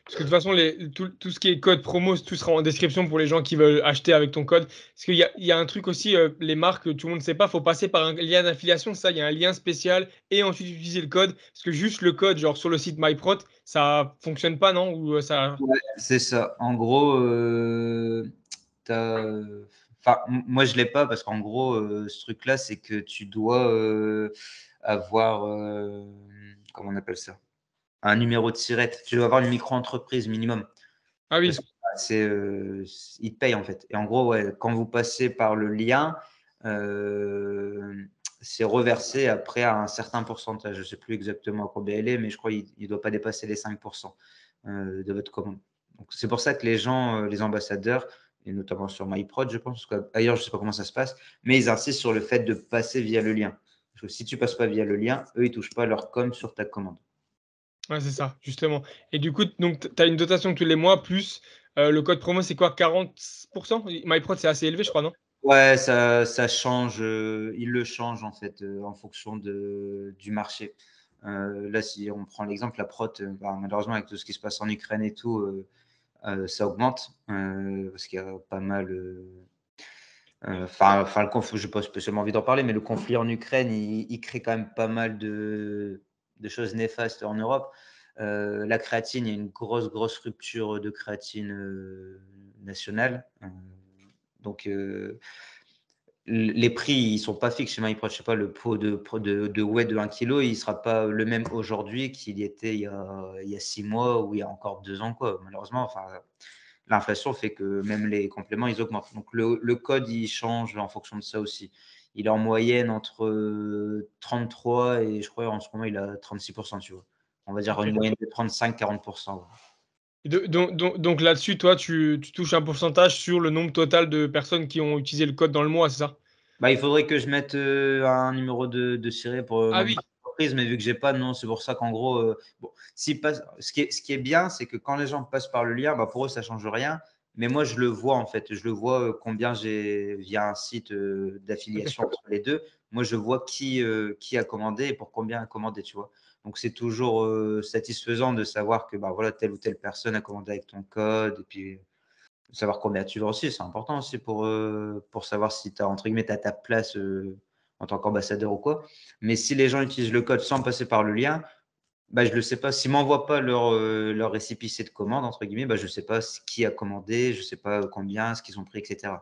Parce que de toute façon, tout ce qui est code promo, tout sera en description pour les gens qui veulent acheter avec ton code. Parce qu'il y a un truc aussi, les marques, tout le monde ne sait pas, il faut passer par un lien d'affiliation. Ça, il y a un lien spécial et ensuite utiliser le code. Parce que juste le code, genre sur le site MyProt, ça fonctionne pas, non? Ou ça. Ouais, c'est ça. En gros, enfin, moi, je l'ai pas parce qu'en gros, ce truc-là, c'est que tu dois avoir, comment on appelle ça? Un numéro de SIRET. Tu dois avoir une micro-entreprise minimum. Ah Parce oui. que ils te payent en fait. Et en gros, ouais, quand vous passez par le lien, euh, c'est reversé après à un certain pourcentage. Je ne sais plus exactement à combien elle est, mais je crois qu'il ne doit pas dépasser les 5% de votre commande. Donc, c'est pour ça que les gens, les ambassadeurs, et notamment sur MyProd, je pense, parce qu'ailleurs, je ne sais pas comment ça se passe, mais ils insistent sur le fait de passer via le lien. Parce que si tu ne passes pas via le lien, eux, ils ne touchent pas leur com sur ta commande. Ouais, c'est ça, justement. Et du coup, donc, tu as une dotation tous les mois, plus le code promo, c'est quoi? 40%? MyProt, c'est assez élevé, je crois, non? Ouais, ça change, il le change en fait en fonction du marché. Là, si on prend l'exemple, la prot, malheureusement, avec tout ce qui se passe en Ukraine et tout, ça augmente parce qu'il y a pas mal. Enfin, le conflit, je n'ai pas spécialement envie d'en parler, mais le conflit en Ukraine, il crée quand même pas mal de choses néfastes en Europe. La créatine, il y a une grosse rupture de créatine nationale. Donc, les prix, ils sont pas fixes chez MyProt. Je sais pas, le pot de whey de 1 kg, il sera pas le même aujourd'hui qu'il y était il y a 6 mois ou il y a encore 2 ans, quoi. Malheureusement, enfin, l'inflation fait que même les compléments, ils augmentent. Donc, le code, il change en fonction de ça aussi. Il est en moyenne entre 33 et je crois en ce moment, il a 36%, tu vois. On va dire une Ok. moyenne de 35-40%. Ouais. Donc là-dessus, toi, tu touches un pourcentage sur le nombre total de personnes qui ont utilisé le code dans le mois, c'est ça? Il faudrait que je mette un numéro de ciré pour Ah ma oui. entreprise, mais vu que j'ai pas, non, c'est pour ça qu'en gros, bon, ce qui est bien, c'est que quand les gens passent par le lien, pour eux, ça change rien. Mais moi, je le vois en fait, je le vois combien j'ai via un site Ok. d'affiliation entre les deux. Moi, je vois qui a commandé et pour combien a commandé, tu vois. Donc, c'est toujours satisfaisant de savoir que voilà, telle ou telle personne a commandé avec ton code et puis savoir combien tu vends aussi, c'est important aussi pour savoir si tu as, entre guillemets, ta place en tant qu'ambassadeur ou quoi. Mais si les gens utilisent le code sans passer par le lien, je ne le sais pas. S'ils ne m'envoient pas leur récépissé de commande, entre guillemets, je ne sais pas qui a commandé, je ne sais pas combien, ce qu'ils ont pris, etc.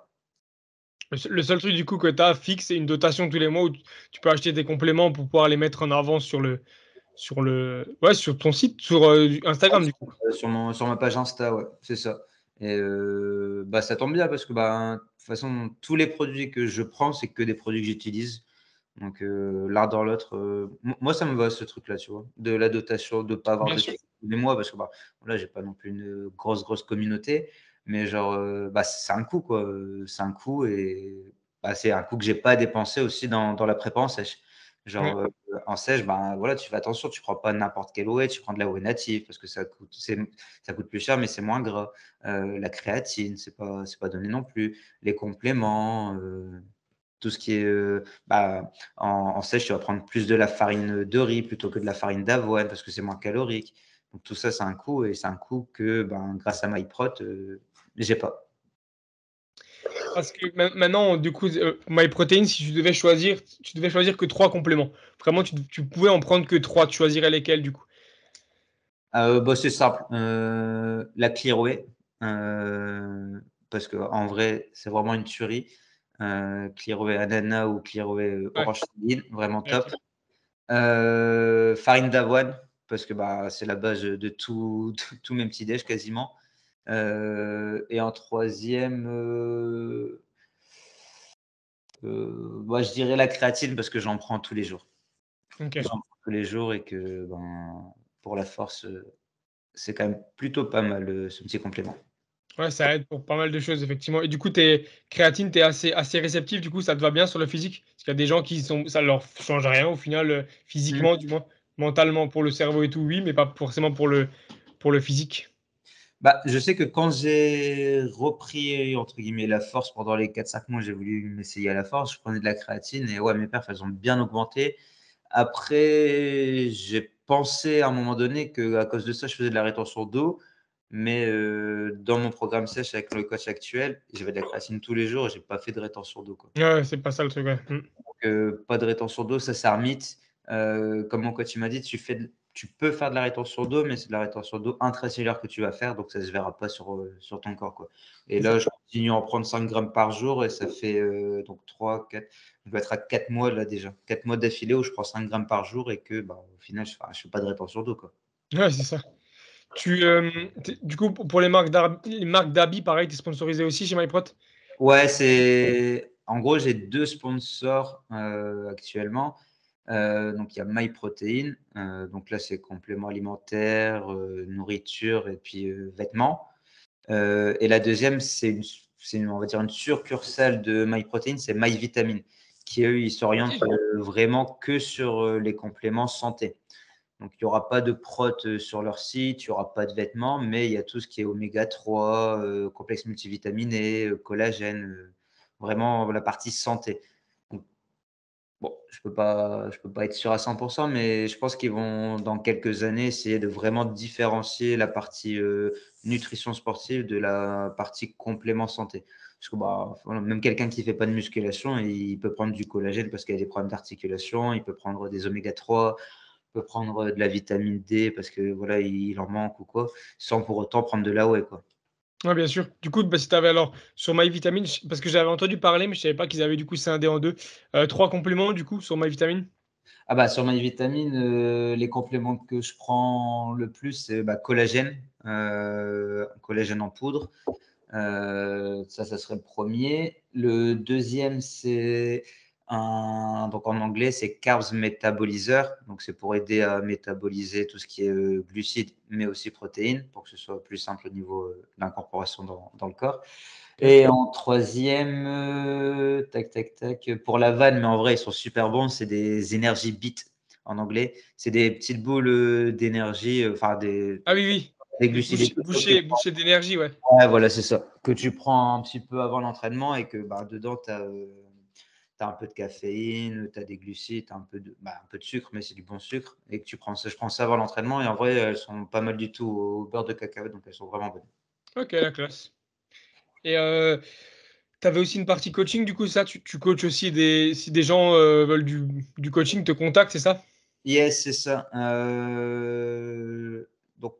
Le seul truc du coup que tu as fixe, c'est une dotation tous les mois où tu peux acheter des compléments pour pouvoir les mettre en avant sur ton site, sur Instagram du coup. Sur ma page Insta, ouais, c'est ça. Et bah, ça tombe bien parce que bah, de toute façon, tous les produits que je prends, c'est que des produits que j'utilise. Donc l'un dans l'autre, moi, ça me va ce truc-là, tu vois, de la dotation, de ne pas avoir Bien de sûr. tous les mois parce que bah, voilà, j'ai pas non plus une grosse communauté. Mais genre, bah, c'est un coût, quoi. C'est un coût et bah, c'est un coût que j'ai pas dépensé aussi dans la prépa en sèche. Ouais. Genre, en sèche, ben voilà, tu fais attention, tu prends pas n'importe quelle whey, tu prends de la whey native parce que ça coûte plus cher, mais c'est moins gras. La créatine, c'est pas donné non plus. Les compléments, tout ce qui est bah, en sèche, tu vas prendre plus de la farine de riz plutôt que de la farine d'avoine parce que c'est moins calorique. Donc tout ça, c'est un coût et c'est un coût que ben, grâce à MyProt, j'ai pas. Parce que maintenant, du coup, MyProtein, si tu devais choisir que 3 compléments. Vraiment, tu pouvais en prendre que 3. Tu choisirais lesquels, du coup? Bah, c'est simple, la Clearway, parce qu'en vrai, c'est vraiment une tuerie. Clearway ananas ou Clearway, Ouais, orange celine, vraiment top. OK. Farine d'avoine, parce que, bah, c'est la base de tout tous mes petits déj quasiment. Et en troisième, bah, je dirais la créatine parce que j'en prends tous les jours. OK. J'en prends tous les jours et que, ben, pour la force, c'est quand même plutôt pas mal, ce petit complément. Ouais, ça aide pour pas mal de choses, effectivement. Et du coup, tes créatine, tu es assez réceptif, du coup, ça te va bien sur le physique? Parce qu'il y a des gens qui sont ça leur change rien au final, Mmh. physiquement du moins. Mentalement pour le cerveau et tout, oui, mais pas forcément pour le physique. Bah, je sais que quand j'ai repris, entre guillemets, «la force» pendant les 4 5 mois, j'ai voulu m'essayer à la force, je prenais de la créatine et ouais, mes perfs, elles ont bien augmenté. Après, j'ai pensé à un moment donné qu'à cause de ça, je faisais de la rétention d'eau, mais dans mon programme sèche avec le coach actuel, j'avais de la créatine tous les jours et j'ai pas fait de rétention d'eau, quoi. Ouais, ouais, c'est pas ça le truc, ouais. Mmh. Donc pas de rétention d'eau, ça c'est un mythe. Comme mon coach il m'a dit, tu peux faire de la rétention d'eau, mais c'est de la rétention d'eau intracellulaire que tu vas faire, donc ça se verra pas sur ton corps, quoi. Et C'est là, ça. je continue à en prendre 5 grammes par jour et ça fait donc 3, 4, je dois être à 4 mois là déjà. 4 mois d'affilée où je prends 5 grammes par jour et que, bah, au final, je fais pas de rétention d'eau, quoi. Ouais, c'est ça. Tu du coup, pour les marques d'habits, pareil, tu es sponsorisé aussi chez MyProt? Ouais, c'est en gros, j'ai 2 sponsors, actuellement. Donc il y a MyProtein, donc là, c'est complément alimentaire, nourriture et puis, vêtements. Et la deuxième, on va dire une succursale de MyProtein, c'est MyVitamine, qui eux, ils s'orientent, OK. vraiment que sur, les compléments santé. Donc il y aura pas de prot, sur leur site, il y aura pas de vêtements, mais il y a tout ce qui est oméga 3, complexe multivitaminé, collagène, vraiment la partie santé. Donc bon, je peux pas être sûr à 100, mais je pense qu'ils vont, dans quelques années, essayer de vraiment différencier la partie, nutrition sportive de la partie complément santé. Parce que, bah, voilà, même quelqu'un qui fait pas de musculation, il peut prendre du collagène parce qu'il a des problèmes d'articulation, il peut prendre des oméga 3, peut prendre de la vitamine D parce que voilà, il en manque ou quoi, sans pour autant prendre de la whey, quoi. Ouais, bien sûr. Du coup, bah, si tu avais alors sur MyVitamine, parce que j'avais entendu parler, mais je savais pas qu'ils avaient du coup scindé en 2, 3 compléments du coup sur MyVitamine? Ah bah, sur mes vitamines, les compléments que je prends le plus, c'est, bah, collagène en poudre. Ça serait le premier. Le deuxième, c'est donc en anglais, c'est Carbs Metabolizer. Donc c'est pour aider à métaboliser tout ce qui est, glucides, mais aussi protéines, pour que ce soit plus simple au niveau, de l'incorporation dans le corps. OK. Et en troisième, tac, tac, tac, pour la vanne, mais en vrai, ils sont super bons, c'est des Energy Beat en anglais. C'est des petites boules, d'énergie, enfin Ah oui, oui, des des glucides et tout que tu prends. bouchées d'énergie, ouais. Ouais, voilà, c'est ça. Que tu prends un petit peu avant l'entraînement et que, bah, dedans, tu as un peu de caféine, tu as des glucides, tu as un peu de sucre, mais c'est du bon sucre et que tu prends ça. Je prends ça avant l'entraînement et en vrai, elles sont pas mal du tout au beurre de cacao, donc elles sont vraiment bonnes. OK, la classe. Et tu avais aussi une partie coaching, du coup, ça, tu coaches aussi des si des gens, veulent du coaching, te contactent, c'est ça? Yes, c'est ça. Donc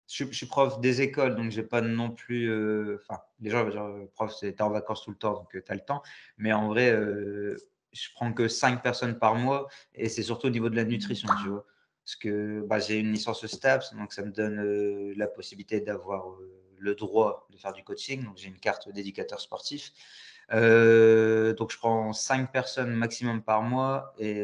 je suis prof des écoles, donc j'ai pas non plus, enfin, les gens vont dire, prof, c'est tu en vacances tout le temps, donc tu as le temps. Mais en vrai, je prends que 5 personnes par mois et c'est surtout au niveau de la nutrition, tu vois? Parce que, bah, j'ai une licence STAPS, donc ça me donne, la possibilité d'avoir, le droit de faire du coaching. Donc, j'ai une carte d'éducateur sportif. Donc, je prends 5 personnes maximum par mois et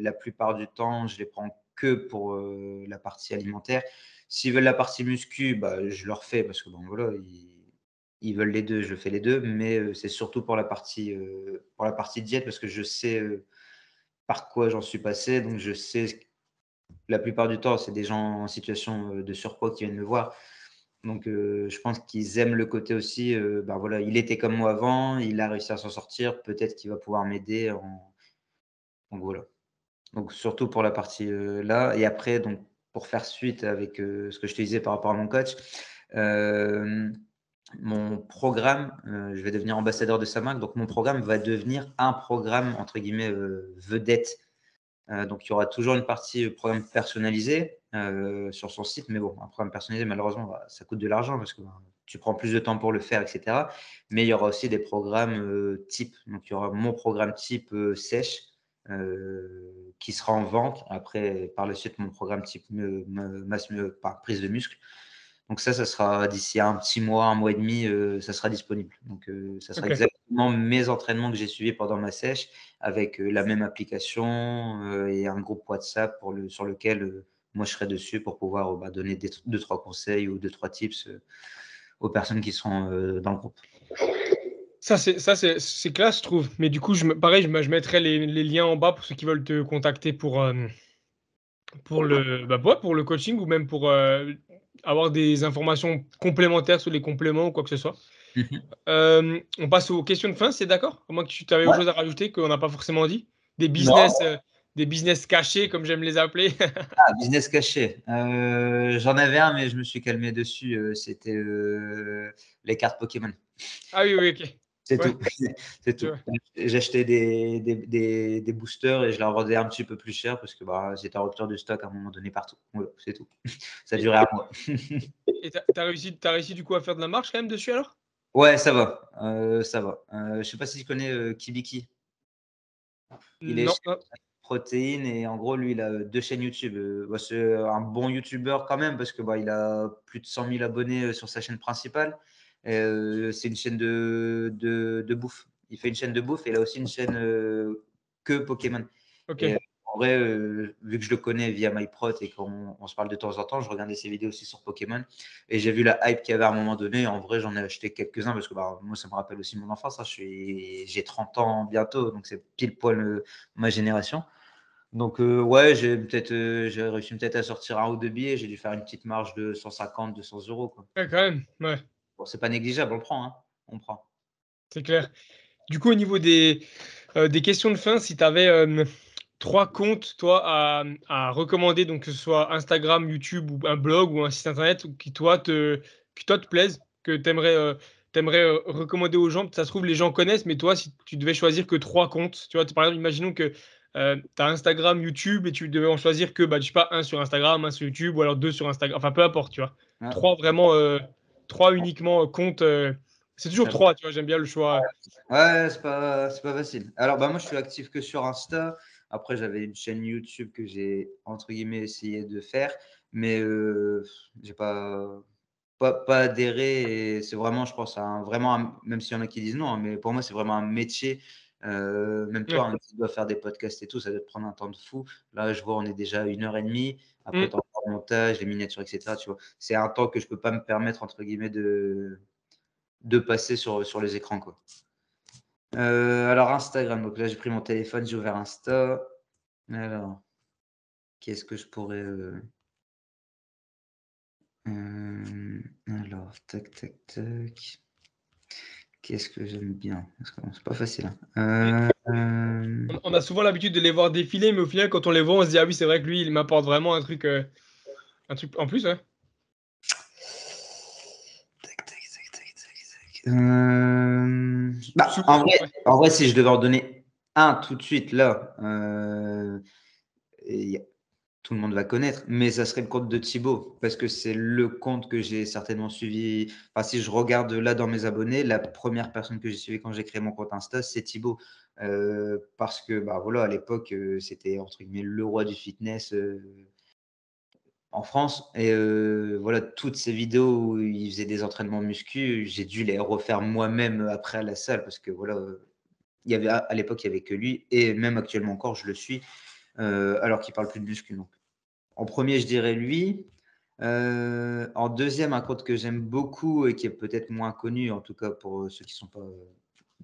la plupart du temps, je les prends que pour la partie alimentaire. S'ils veulent la partie muscu, bah, je leur fais parce que bon, voilà, ils veulent les deux, je fais les deux, mais c'est surtout pour la partie diète parce que je sais par quoi j'en suis passé. Donc, je sais, la plupart du temps, c'est des gens en situation de surpoids qui viennent me voir. Donc, je pense qu'ils aiment le côté aussi, ben voilà, il était comme moi avant, il a réussi à s'en sortir, peut-être qu'il va pouvoir m'aider. Donc, voilà. Donc, surtout pour la partie là. Et après, donc, pour faire suite avec ce que je te disais par rapport à mon coach, mon programme, je vais devenir ambassadeur de sa marque. Donc, mon programme va devenir un programme, entre guillemets, vedette. Donc, il y aura toujours une partie programme personnalisé sur son site. Mais bon, un programme personnalisé, malheureusement, bah, ça coûte de l'argent parce que tu prends plus de temps pour le faire, etc. Mais il y aura aussi des programmes type. Donc, il y aura mon programme type sèche qui sera en vente. Après, par la suite, mon programme type prise de muscle. Donc ça sera d'ici un petit mois, un mois et demi, ça sera disponible. Donc ça sera Ok. exactement mes entraînements que j'ai suivis pendant ma sèche avec la même application et un groupe WhatsApp sur lequel moi je serai dessus pour pouvoir donner 2-3 conseils ou 2-3 tips aux personnes qui seront dans le groupe. C'est classe, je trouve. Mais du coup, pareil, je mettrai les liens en bas pour ceux qui veulent te contacter pour le coaching ou même pour avoir des informations complémentaires sur les compléments ou quoi que ce soit. Mhm. On passe aux questions de fin, c'est d'accord? À moins que tu avais autre Ouais. chose à rajouter qu'on n'a pas forcément dit. Non. Des business cachés, comme j'aime les appeler. Ah, business caché. J'en avais un, mais je me suis calmé dessus. C'était les cartes Pokémon. Ah oui, oui, ok. C'est Ouais, tout. C'est je tout. vois. J'achetais des boosters et je leur vendais un petit peu plus cher parce que j'étais en rupture de stock à un moment donné partout. Voilà, c'est tout. Ça Et durait un mois. et t'as réussi du coup à faire de la marche quand même dessus alors? Ouais, ça va. Ça va. Je sais pas si tu connais Kibiki. Il est Non, chez Protéines et en gros, lui, il a 2 chaînes YouTube. C'est un bon youtubeur quand même parce que il a plus de 100 000 abonnés sur sa chaîne principale. C'est une chaîne de bouffe. Il fait une chaîne de bouffe et il a aussi une chaîne que Pokémon. ok. Et en vrai, vu que je le connais via MyProt et qu'on se parle de temps en temps, je regardais ses vidéos aussi sur Pokémon et j'ai vu la hype qu'il y avait à un moment donné. En vrai, j'en ai acheté quelques-uns parce que moi, ça me rappelle aussi mon enfance, hein. J'ai 30 ans bientôt, donc c'est pile poil ma génération. Donc, ouais, j'ai réussi peut-être à sortir un ou deux billets. J'ai dû faire une petite marge de 150, 200 euros, quoi. Ouais, quand même, ouais, Bon, c'est pas négligeable, on le prend, hein. On prend. c'est clair. Du coup, au niveau des questions de fin, si tu avais trois comptes, toi, à recommander, donc que ce soit Instagram, YouTube ou un blog ou un site internet qui toi te plaise, que t'aimerais recommander aux gens, ça se trouve les gens connaissent, mais toi, si tu devais choisir que trois comptes, tu vois, par exemple, imaginons que tu as Instagram, YouTube et tu devais en choisir que, je sais pas, un sur Instagram, un sur YouTube ou alors deux sur Instagram, enfin peu importe, tu vois. Ouais, Trois vraiment, trois uniquement comptes. C'est toujours ça- trois, tu vois, j'aime bien le choix. ouais, c'est pas facile. Alors, moi, je suis actif que sur Insta. Après, j'avais une chaîne YouTube que j'ai, entre guillemets, essayé de faire, mais j'ai pas adhéré. Et c'est vraiment, je pense, même s'il y en a qui disent non, hein, mais pour moi, c'est vraiment un métier. Même toi, Ouais. hein, qui dois faire des podcasts et tout, ça doit te prendre un temps de fou. Là, je vois, on est déjà à 1 h 30. Après, Mm. tu as encore le montage, les miniatures, etc. Tu vois, c'est un temps que je peux pas me permettre, entre guillemets, de passer sur les écrans, quoi. Alors, Instagram. Donc là, j'ai pris mon téléphone, j'ai ouvert Insta. Alors, qu'est-ce que je pourrais. Alors, tac, tac, tac. Qu'est-ce que j'aime bien? Parce que c'est pas facile, Et hein. Euh, on a souvent l'habitude de les voir défiler, mais au final, quand on les voit, on se dit, ah oui, c'est vrai que lui, il m'apporte vraiment un truc en plus, ouais. Tac, tac, tac, tac, tac, tac. Souvent, ouais. En vrai, si je devais en donner un tout de suite là, et tout le monde va connaître, mais ça serait le compte de Thibaut, parce que c'est le compte que j'ai certainement suivi. Enfin, si je regarde là dans mes abonnés, la première personne que j'ai suivie quand j'ai créé mon compte Insta, c'est Thibaut. Parce que voilà, à l'époque, c'était entre guillemets le roi du fitness. en France. Et voilà, toutes ces vidéos où il faisait des entraînements muscu, j'ai dû les refaire moi-même après à la salle parce que voilà, il y avait à l'époque, il y avait que lui et même actuellement encore, je le suis, alors qu'il parle plus de muscu. Donc, en premier, je dirais lui. En deuxième, un compte que j'aime beaucoup et qui est peut-être moins connu, en tout cas pour ceux qui ne sont pas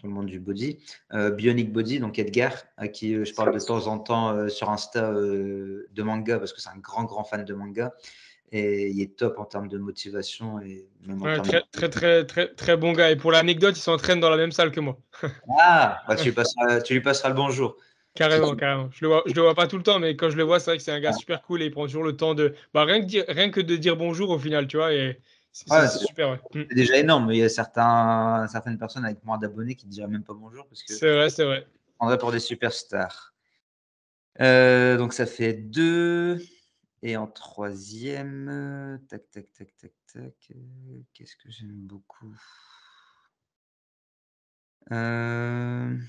dans le monde du body, Bionic Body, donc Edgar, à qui je parle de temps en temps sur Insta de manga, parce que c'est un grand, grand fan de manga. Et il est top en termes de motivation et même en Ouais, termes de… très bon gars. Et pour l'anecdote, il s'entraîne dans la même salle que moi. Ah, bah, tu lui passeras le bonjour. Carrément, carrément. Je le vois pas tout le temps, mais quand je le vois, c'est vrai que c'est un gars super cool et il prend toujours le temps de, bah, rien que de dire bonjour au final, tu vois, et c'est Ouais, super, ouais. c'est déjà énorme, mais il y a certaines personnes avec moins d'abonnés qui ne diraient même pas bonjour parce que C'est vrai, c'est vrai. on va pour des superstars. Donc ça fait 2. Et en troisième, tac, tac, tac, tac, tac, qu'est-ce que j'aime beaucoup? Hem,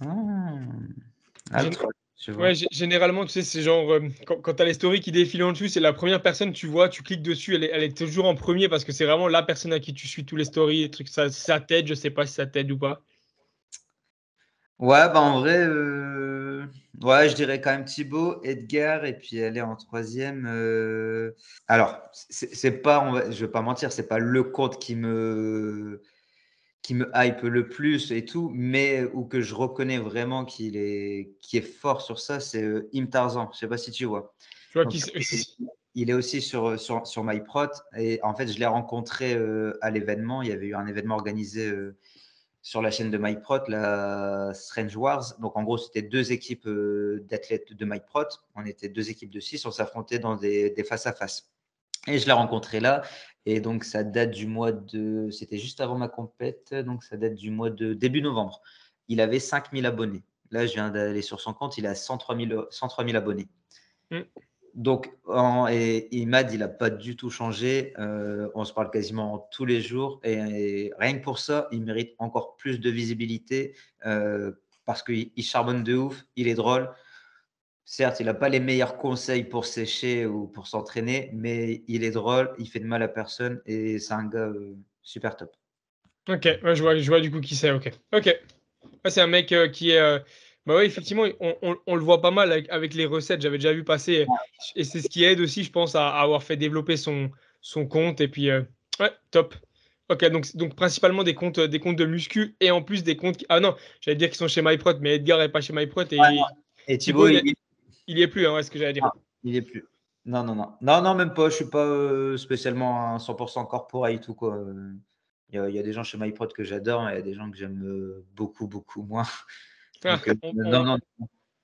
ah, le Gén- 3, tu ouais, vois? généralement, tu sais, c'est genre, quand tu as les stories qui défilent en dessus, c'est la première personne que tu vois, tu cliques dessus, elle est toujours en premier parce que c'est vraiment la personne à qui tu suis tous les stories, et trucs, ça t'aide, je sais pas si ça t'aide ou pas. Ouais, bah, en vrai, ouais, je dirais quand même Thibaut, Edgar et puis aller en troisième. Alors c'est pas, je vais pas mentir, c'est pas le compte qui me hype le plus et tout, mais où que je reconnais vraiment qui est fort sur ça, c'est, Im Tarzan. Je sais pas si tu vois? Tu vois, Donc il est aussi sur MyProt et en fait, je l'ai rencontré, à l'événement. Il y avait eu un événement organisé, sur la chaîne de MyProt, la Strange Wars. Donc en gros, c'était 2 équipes, d'athlètes de MyProt. On était 2 équipes de 6, on s'affrontait dans des face à face. Et je l'ai rencontré là. Et donc, ça date du mois de. C'était juste avant ma compète. Donc, ça date du mois de début novembre. Il avait 5000 abonnés. Là, je viens d'aller sur son compte. Il a 103 000 abonnés. Hmm. Donc, et Imad, il n'a pas du tout changé. On se parle quasiment tous les jours. Et rien que pour ça, il mérite encore plus de visibilité parce qu'il charbonne de ouf. Il est drôle. Certes, il n'a pas les meilleurs conseils pour sécher ou pour s'entraîner, mais il est drôle, il fait de mal à personne et c'est un gars super top. Ok, ouais, je vois du coup qui c'est, ok. Ok. Ouais, c'est un mec qui est. Bah ouais, effectivement, on le voit pas mal avec les recettes. J'avais déjà vu passer. Et c'est ce qui aide aussi, je pense, à avoir fait développer son compte. Et puis, ouais, top. Ok, donc principalement des comptes de muscu et en plus des comptes. Ah non, j'allais dire qu'ils sont chez MyProt, mais Edgar est pas chez MyProt Ouais, non. et Et Thibaut, Thibaut, il y est plus, hein, ouais, c'est ce que j'allais dire. non, il est plus. Non, non, non. Non, non, même pas. Je suis pas spécialement un 100% corporate ou quoi. Il y a des gens chez MyProt que j'adore et il y a des gens que j'aime beaucoup, beaucoup moins. Ah, Donc, non, non,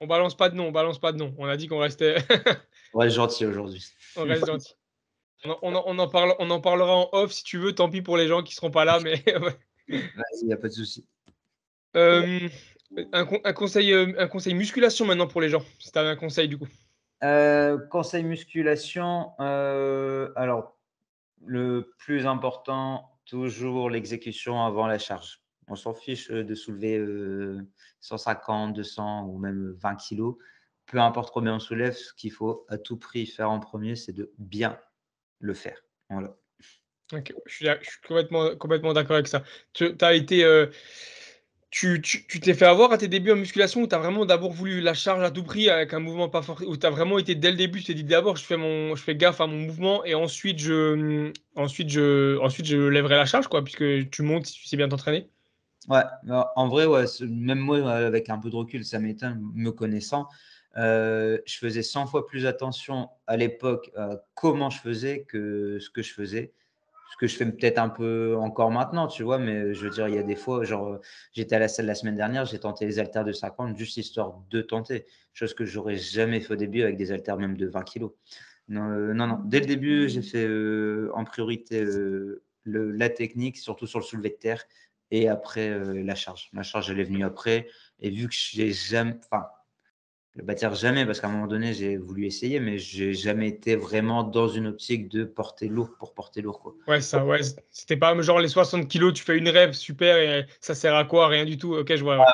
on balance pas de nom, on balance pas de nom. On a dit qu'on restait, on reste gentil aujourd'hui. on reste gentil. On en parlera en off si tu veux, tant pis pour les gens qui seront pas là, mais ouais. Vas-y, il n'y a pas de souci. Euh, un conseil musculation maintenant pour les gens, si tu avais un conseil du coup. Conseil musculation, alors le plus important, toujours l'exécution avant la charge. On s'en fiche, de soulever, 150, 200 ou même 20 kilos. Peu importe combien on soulève, ce qu'il faut à tout prix faire en premier, c'est de bien le faire. Voilà. Ok, je suis complètement d'accord avec ça. As été, tu t'es fait avoir à tes débuts en musculation ou tu as vraiment d'abord voulu la charge à tout prix avec un mouvement pas fort, ou tu as vraiment été dès le début, tu t'es dit d'abord je fais gaffe à mon mouvement et ensuite je lèverai la charge quoi, puisque tu montes si tu sais bien t'entraîner. Ouais, bah, en vrai, ouais, même moi, avec un peu de recul, ça m'étonne, me connaissant. Je faisais 100 fois plus attention à l'époque à comment je faisais que ce que je faisais. Ce que je fais peut-être un peu encore maintenant, tu vois, mais je veux dire, il y a des fois, genre, j'étais à la salle la semaine dernière, j'ai tenté les haltères de 50 juste histoire de tenter, chose que j'aurais jamais fait au début avec des haltères même de 20 kilos. Non, non, non. Dès le début, j'ai fait en priorité la technique, surtout sur le soulevé de terre, et après la charge. La charge, elle est venue après. Et vu que j'ai jamais, enfin, je vais pas dire jamais, parce qu'à un moment donné, j'ai voulu essayer, mais j'ai jamais été vraiment dans une optique de porter lourd pour porter lourd, quoi. Ouais, ça, ouais, c'était pas genre les 60 kilos, tu fais une rep, super, et ça sert à quoi? Rien du tout. Ok, je vois, ouais.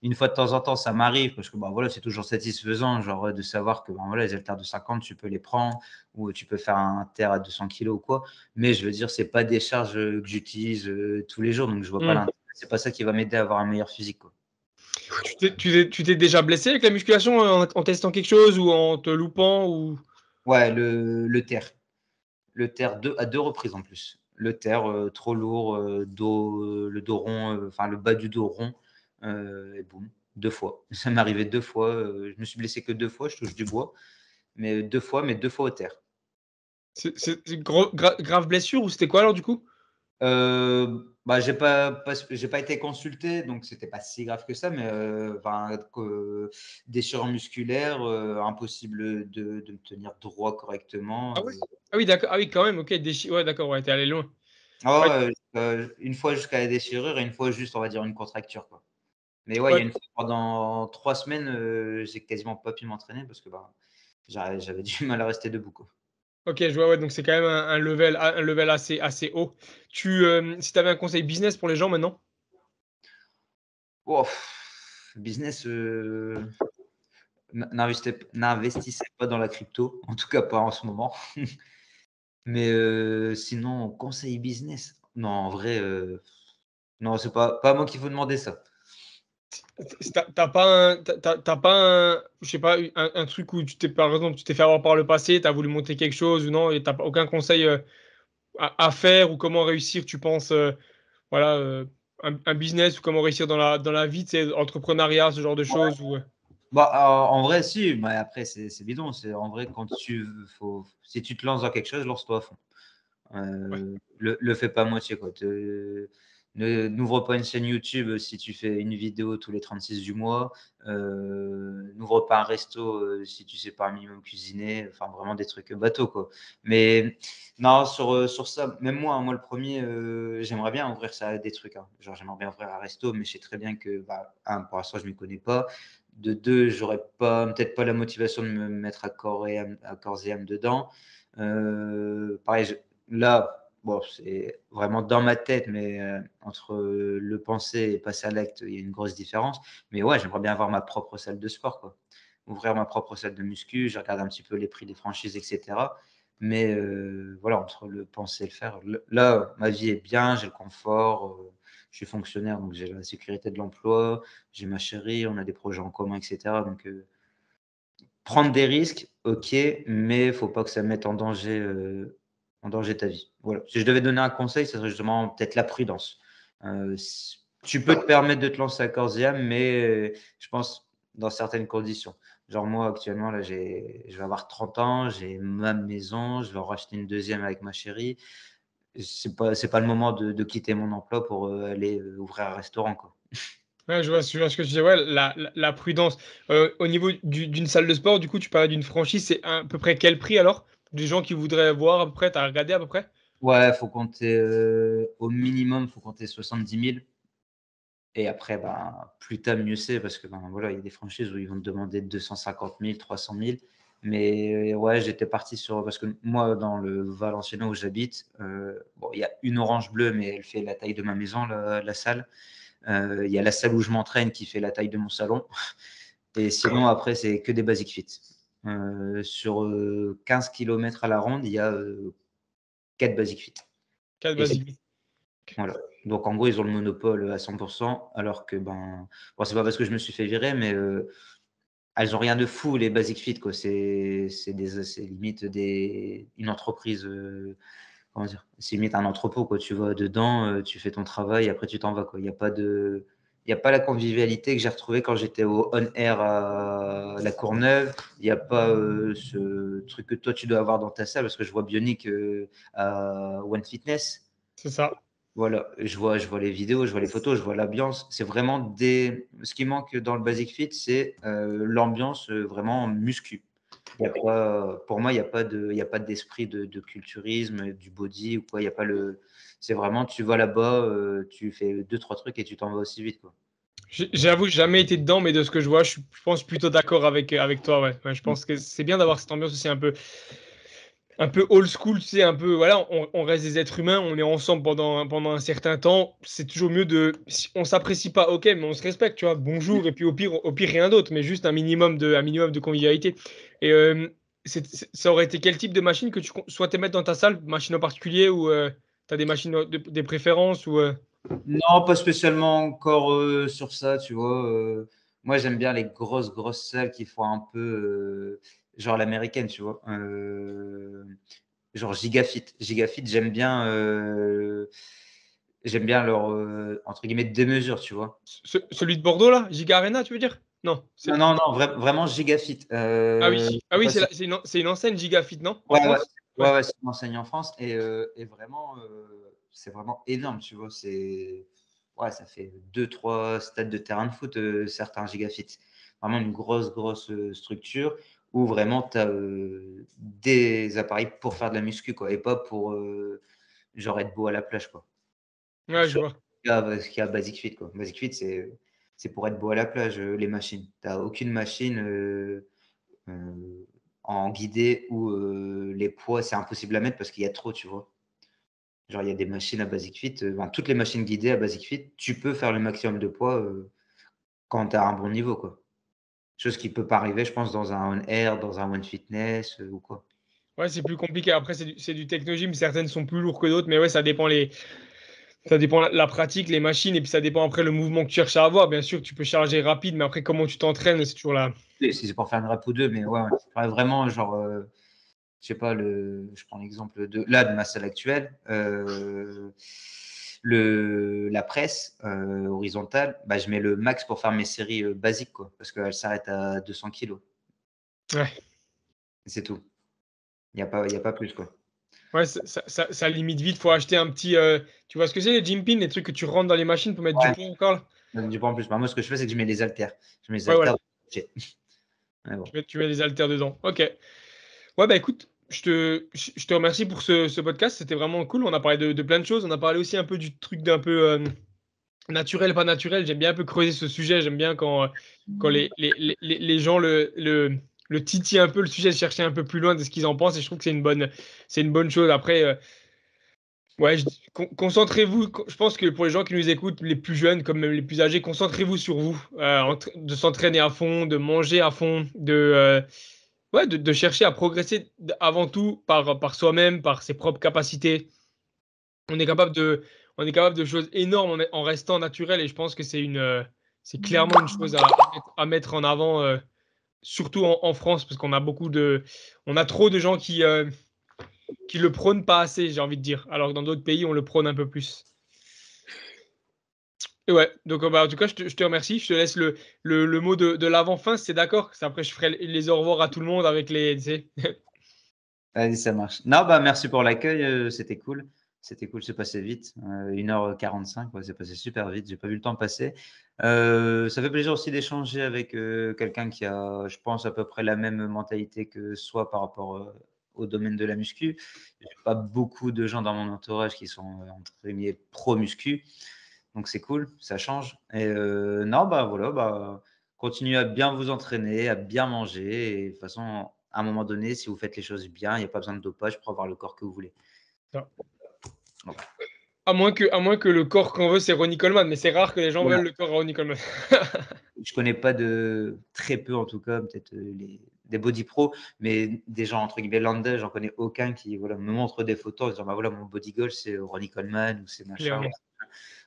une fois de temps en temps, ça m'arrive parce que voilà, c'est toujours satisfaisant genre, de savoir que voilà, les haltères de 50, tu peux les prendre ou tu peux faire un terre à 200 kilos ou quoi. Mais je veux dire, c'est pas des charges que j'utilise tous les jours, donc je vois pas l'intérêt. C'est pas ça qui va m'aider à avoir un meilleur physique, quoi. Tu t'es déjà blessé avec la musculation en testant quelque chose ou en te loupant ou... Ouais, le terre. Le terre à deux reprises en plus. Le terre trop lourd, le dos rond, enfin le bas du dos rond, et boum, 2 fois. Ça m'est arrivé 2 fois. Je me suis blessé que 2 fois, je touche du bois, mais 2 fois, mais 2 fois au terre. C'est une grave blessure ou c'était quoi alors du coup? J'ai pas été consulté, donc c'était pas si grave que ça, mais déchirure musculaire, impossible de me tenir droit correctement. Ah ouais? Ah oui, d'accord. Ah oui, quand même, ok. Ouais, d'accord, ouais, t'es allé loin. Ouais, Une fois jusqu'à la déchirure et une fois juste, on va dire, une contracture, quoi. Mais ouais, il y a ouais. une fois pendant 3 semaines, j'ai quasiment pas pu m'entraîner parce que j'avais du mal à rester debout, quoi. Ok, je vois, ouais, donc c'est quand même un level assez haut. Si tu avais un conseil business pour les gens maintenant? Oh, business, n'investissez pas dans la crypto, en tout cas pas en ce moment. Mais sinon, conseil business? Non, en vrai, non, c'est pas à moi qu'il faut demander ça. T'as pas t'as pas je sais pas, un truc où par exemple, tu t'es fait avoir par le passé, tu as voulu monter quelque chose ou non, et t'as pas aucun conseil à faire ou comment réussir, tu penses, voilà, un business ou comment réussir dans la vie, tu sais, entrepreneuriat, ce genre de choses ou, En vrai, si, mais après, c'est bidon. C'est en vrai, si tu te lances dans quelque chose, lance-toi à fond. ouais. Le fais pas à moitié, quoi. N'ouvre pas une chaîne YouTube si tu fais une vidéo tous les 36 du mois. N'ouvre pas un resto si tu sais pas un minimum cuisiner. Enfin, vraiment des trucs bateaux, quoi. Mais non, sur ça, même moi, hein, moi le premier, j'aimerais bien ouvrir ça à des trucs, hein. Genre, j'aimerais bien ouvrir un resto, mais je sais très bien que, pour l'instant, je ne m'y connais pas. De deux, j'aurais peut-être pas la motivation de me mettre à corps et âme dedans. Pareil, là, bon, c'est vraiment dans ma tête, mais entre le penser et passer à l'acte, il y a une grosse différence. Mais ouais, j'aimerais bien avoir ma propre salle de sport, quoi. Ouvrir ma propre salle de muscu, je regarde un petit peu les prix des franchises, etc. Mais voilà, entre le penser et le faire, là, ma vie est bien, j'ai le confort, je suis fonctionnaire, donc j'ai la sécurité de l'emploi, j'ai ma chérie, on a des projets en commun, etc. Donc, prendre des risques, ok, mais il ne faut pas que ça mette en danger ta vie. Voilà. Si je devais donner un conseil, ce serait justement peut-être la prudence. Tu peux te permettre de te lancer à corps et âme, mais je pense dans certaines conditions. Genre moi, actuellement, là, je vais avoir 30 ans, j'ai ma maison, je vais en racheter une deuxième avec ma chérie. C'est pas le moment de quitter mon emploi pour aller ouvrir un restaurant, quoi. Ouais, je vois ce que tu dis. Ouais, la prudence. Au niveau d'une salle de sport, du coup, tu parlais d'une franchise, c'est à peu près quel prix alors? Des gens qui voudraient voir à peu près, t'as regardé à peu près? Ouais, faut compter au minimum, faut compter 70 000. Et après, plus tard, mieux c'est parce que voilà, il y a des franchises où ils vont te demander 250 000, 300 000. Mais ouais, j'étais parti sur. Parce que moi, dans le Valenciennes où j'habite, bon, il y a une orange bleue, mais elle fait la taille de ma maison, la salle. Il y a la salle où je m'entraîne qui fait la taille de mon salon. Et sinon, après, c'est que des basic fit. Sur 15 km à la ronde, il y a 4 basic fit. 4 Et c'est basiques. voilà. Donc en gros, ils ont le monopole à 100%, alors que bon, c'est pas parce que je me suis fait virer, mais elles ont rien de fou les Basic Fit, quoi. C'est limite une entreprise, comment dire? C'est limite un entrepôt, quoi. Tu vas dedans, tu fais ton travail, après tu t'en vas, quoi. Il y a pas la convivialité que j'ai retrouvée quand j'étais au On Air à La Courneuve. Il y a pas ce truc que toi tu dois avoir dans ta salle, parce que je vois Bionic à One Fitness. C'est ça. Voilà, je vois les vidéos, je vois les photos, je vois l'ambiance. C'est vraiment Ce qui manque dans le Basic Fit, c'est l'ambiance vraiment muscu. Il y a pas, pour moi, il y a pas d'esprit de culturisme, du body ou quoi. Il y a pas le. C'est vraiment, tu vas là-bas, tu fais deux, trois trucs et tu t'en vas aussi vite, quoi. J'avoue, j'ai jamais été dedans, mais de ce que je vois, je pense plutôt d'accord avec toi. Ouais. Ouais, je pense que c'est bien d'avoir cette ambiance aussi un peu. un peu old school, tu sais, un peu, voilà, on reste des êtres humains, on est ensemble pendant un certain temps. C'est toujours mieux de, si on s'apprécie pas, ok, mais on se respecte, tu vois. Bonjour, et puis au pire rien d'autre, mais juste un minimum de convivialité. Et ça aurait été quel type de machine que tu souhaitais mettre dans ta salle, machine en particulier, ou tu as des machines, des préférences, ou Non, pas spécialement encore sur ça, tu vois. Moi, j'aime bien les grosses salles qui font un peu genre l'américaine, tu vois. Genre Gigafit. Gigafit, j'aime bien leur entre guillemets démesure, tu vois. celui de Bordeaux, là, Giga Arena, tu veux dire? Non, Non, non, non, vraiment Gigafit. ah oui, Je sais pas si c'est une enseigne Gigafit, non? En Ouais, ouais, France? Ouais. ouais, ouais, c'est enseigne en France et vraiment, c'est vraiment énorme, tu vois. Ouais, ça fait deux, trois stades de terrain de foot, certains gigafits. Vraiment une grosse structure où vraiment tu as des appareils pour faire de la muscu, quoi, et pas pour genre être beau à la plage, quoi. Ouais, je Sur vois. ce qu'il y a Basic Fit, quoi. Basic Fit, c'est pour être beau à la plage, les machines. Tu n'as aucune machine. En guidé où les poids, c'est impossible à mettre parce qu'il y a trop, tu vois. Genre, il y a des machines à Basic Fit, toutes les machines guidées à Basic Fit, tu peux faire le maximum de poids quand tu as un bon niveau, quoi. Chose qui peut pas arriver, je pense, dans un On Air, dans un One Fitness ou quoi. Ouais, c'est plus compliqué. Après, c'est du technogym. Certaines sont plus lourdes que d'autres, mais ouais, ça dépend la pratique, les machines, et puis ça dépend après le mouvement que tu cherches à avoir. Bien sûr, tu peux charger rapide, mais après, comment tu t'entraînes, c'est toujours là. Et si c'est pour faire une rap ou deux, mais ouais, ouais. Ouais, vraiment, genre, je sais pas, je prends l'exemple de ma salle actuelle. La presse horizontale, bah, je mets le max pour faire mes séries basiques, quoi, parce qu'elle s'arrête à 200 kilos. Ouais, C'est tout. Il y a pas plus, quoi. ouais, ça limite vite. Faut acheter un petit. Tu vois ce que c'est, les gym pins, les trucs que tu rentres dans les machines pour mettre du Ouais, poids encore là? du poids en plus. Bah, moi, ce que je fais, c'est que je mets les haltères. Je mets les Ouais, voilà. haltères. Mais bon. Tu mets des haltères dedans. Ok. Ouais, bah écoute, je te remercie pour ce podcast. C'était vraiment cool. On a parlé de plein de choses. On a parlé aussi un peu du truc d'un peu. Naturel, pas naturel, j'aime bien un peu creuser ce sujet. J'aime bien quand les gens le titillent un peu, le sujet, de chercher un peu plus loin de ce qu'ils en pensent. Et je trouve que c'est une bonne chose. Après, ouais, concentrez-vous. Je pense que pour les gens qui nous écoutent, les plus jeunes comme même les plus âgés, concentrez-vous sur vous. De s'entraîner à fond, de manger à fond, ouais, de chercher à progresser avant tout par soi-même, par ses propres capacités. On est capable on est capable de choses énormes en restant naturel, et je pense que c'est clairement une chose à mettre en avant, surtout en France, parce on a trop de gens qui le prônent pas assez, j'ai envie de dire, alors que dans d'autres pays, on le prône un peu plus. Et ouais, donc bah, en tout cas, je te remercie. Je te laisse le mot de l'avant-fin, si c'est d'accord. Après, je ferai les au revoir à tout le monde avec les, tu sais. Vas-y, ça marche. Non, bah, merci pour l'accueil. C'était cool. C'était cool, c'est passé vite. 1h45, ouais, c'est passé super vite. J'ai pas vu le temps passer. Ça fait plaisir aussi d'échanger avec quelqu'un qui a, je pense, à peu près la même mentalité que soi par rapport au domaine de la muscu. J'ai pas beaucoup de gens dans mon entourage qui sont, entre guillemets, pro-muscu. Donc, c'est cool, ça change. Et non, bah voilà, bah, continuez à bien vous entraîner, à bien manger. Et de toute façon, à un moment donné, si vous faites les choses bien, il n'y a pas besoin de dopage pour avoir le corps que vous voulez. Donc, À moins que le corps qu'on veut, c'est Ronnie Coleman, mais c'est rare que les gens voilà. veulent le corps à Ronnie Coleman. Je connais pas très peu en tout cas, peut-être des body pro, mais des gens entre guillemets lambda, j'en connais aucun qui voilà, me montre des photos en disant bah voilà, mon body goal c'est Ronnie Coleman ou c'est machin. Clairement.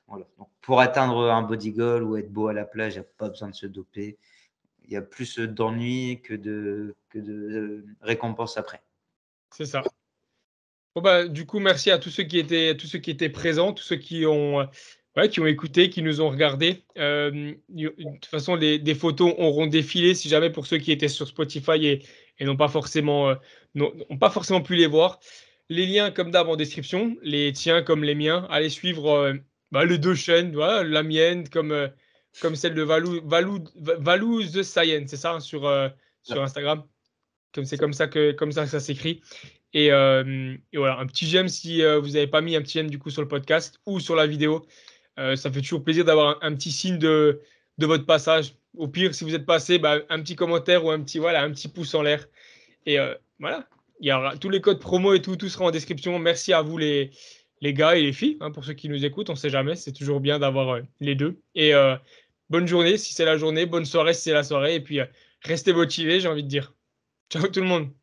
Voilà. Donc, pour atteindre un body goal ou être beau à la plage, il n'y a pas besoin de se doper. Il y a plus d'ennuis que de récompenses après. C'est ça. Bon bah, du coup, merci à tous ceux qui étaient présents, tous ceux ouais, qui ont écouté, qui nous ont regardés. De toute façon, des photos auront défilé si jamais pour ceux qui étaient sur Spotify et n'ont pas forcément pu les voir. Les liens, comme d'hab, en description, les tiens comme les miens. Allez suivre bah, les deux chaînes, voilà, la mienne comme celle de Valou The Science, c'est ça, hein, sur Instagram. C'est comme ça que ça s'écrit. Et voilà, un petit j'aime si vous n'avez pas mis un petit j'aime du coup sur le podcast ou sur la vidéo. Ça fait toujours plaisir d'avoir un petit signe de votre passage. Au pire, si vous êtes passé, bah, un petit commentaire ou voilà, un petit pouce en l'air. Et voilà. Il y aura tous les codes promo et tout sera en description. Merci à vous les gars et les filles, hein, pour ceux qui nous écoutent. On ne sait jamais, c'est toujours bien d'avoir les deux. Et bonne journée si c'est la journée, bonne soirée si c'est la soirée. Et puis restez motivés, j'ai envie de dire. Ciao tout le monde.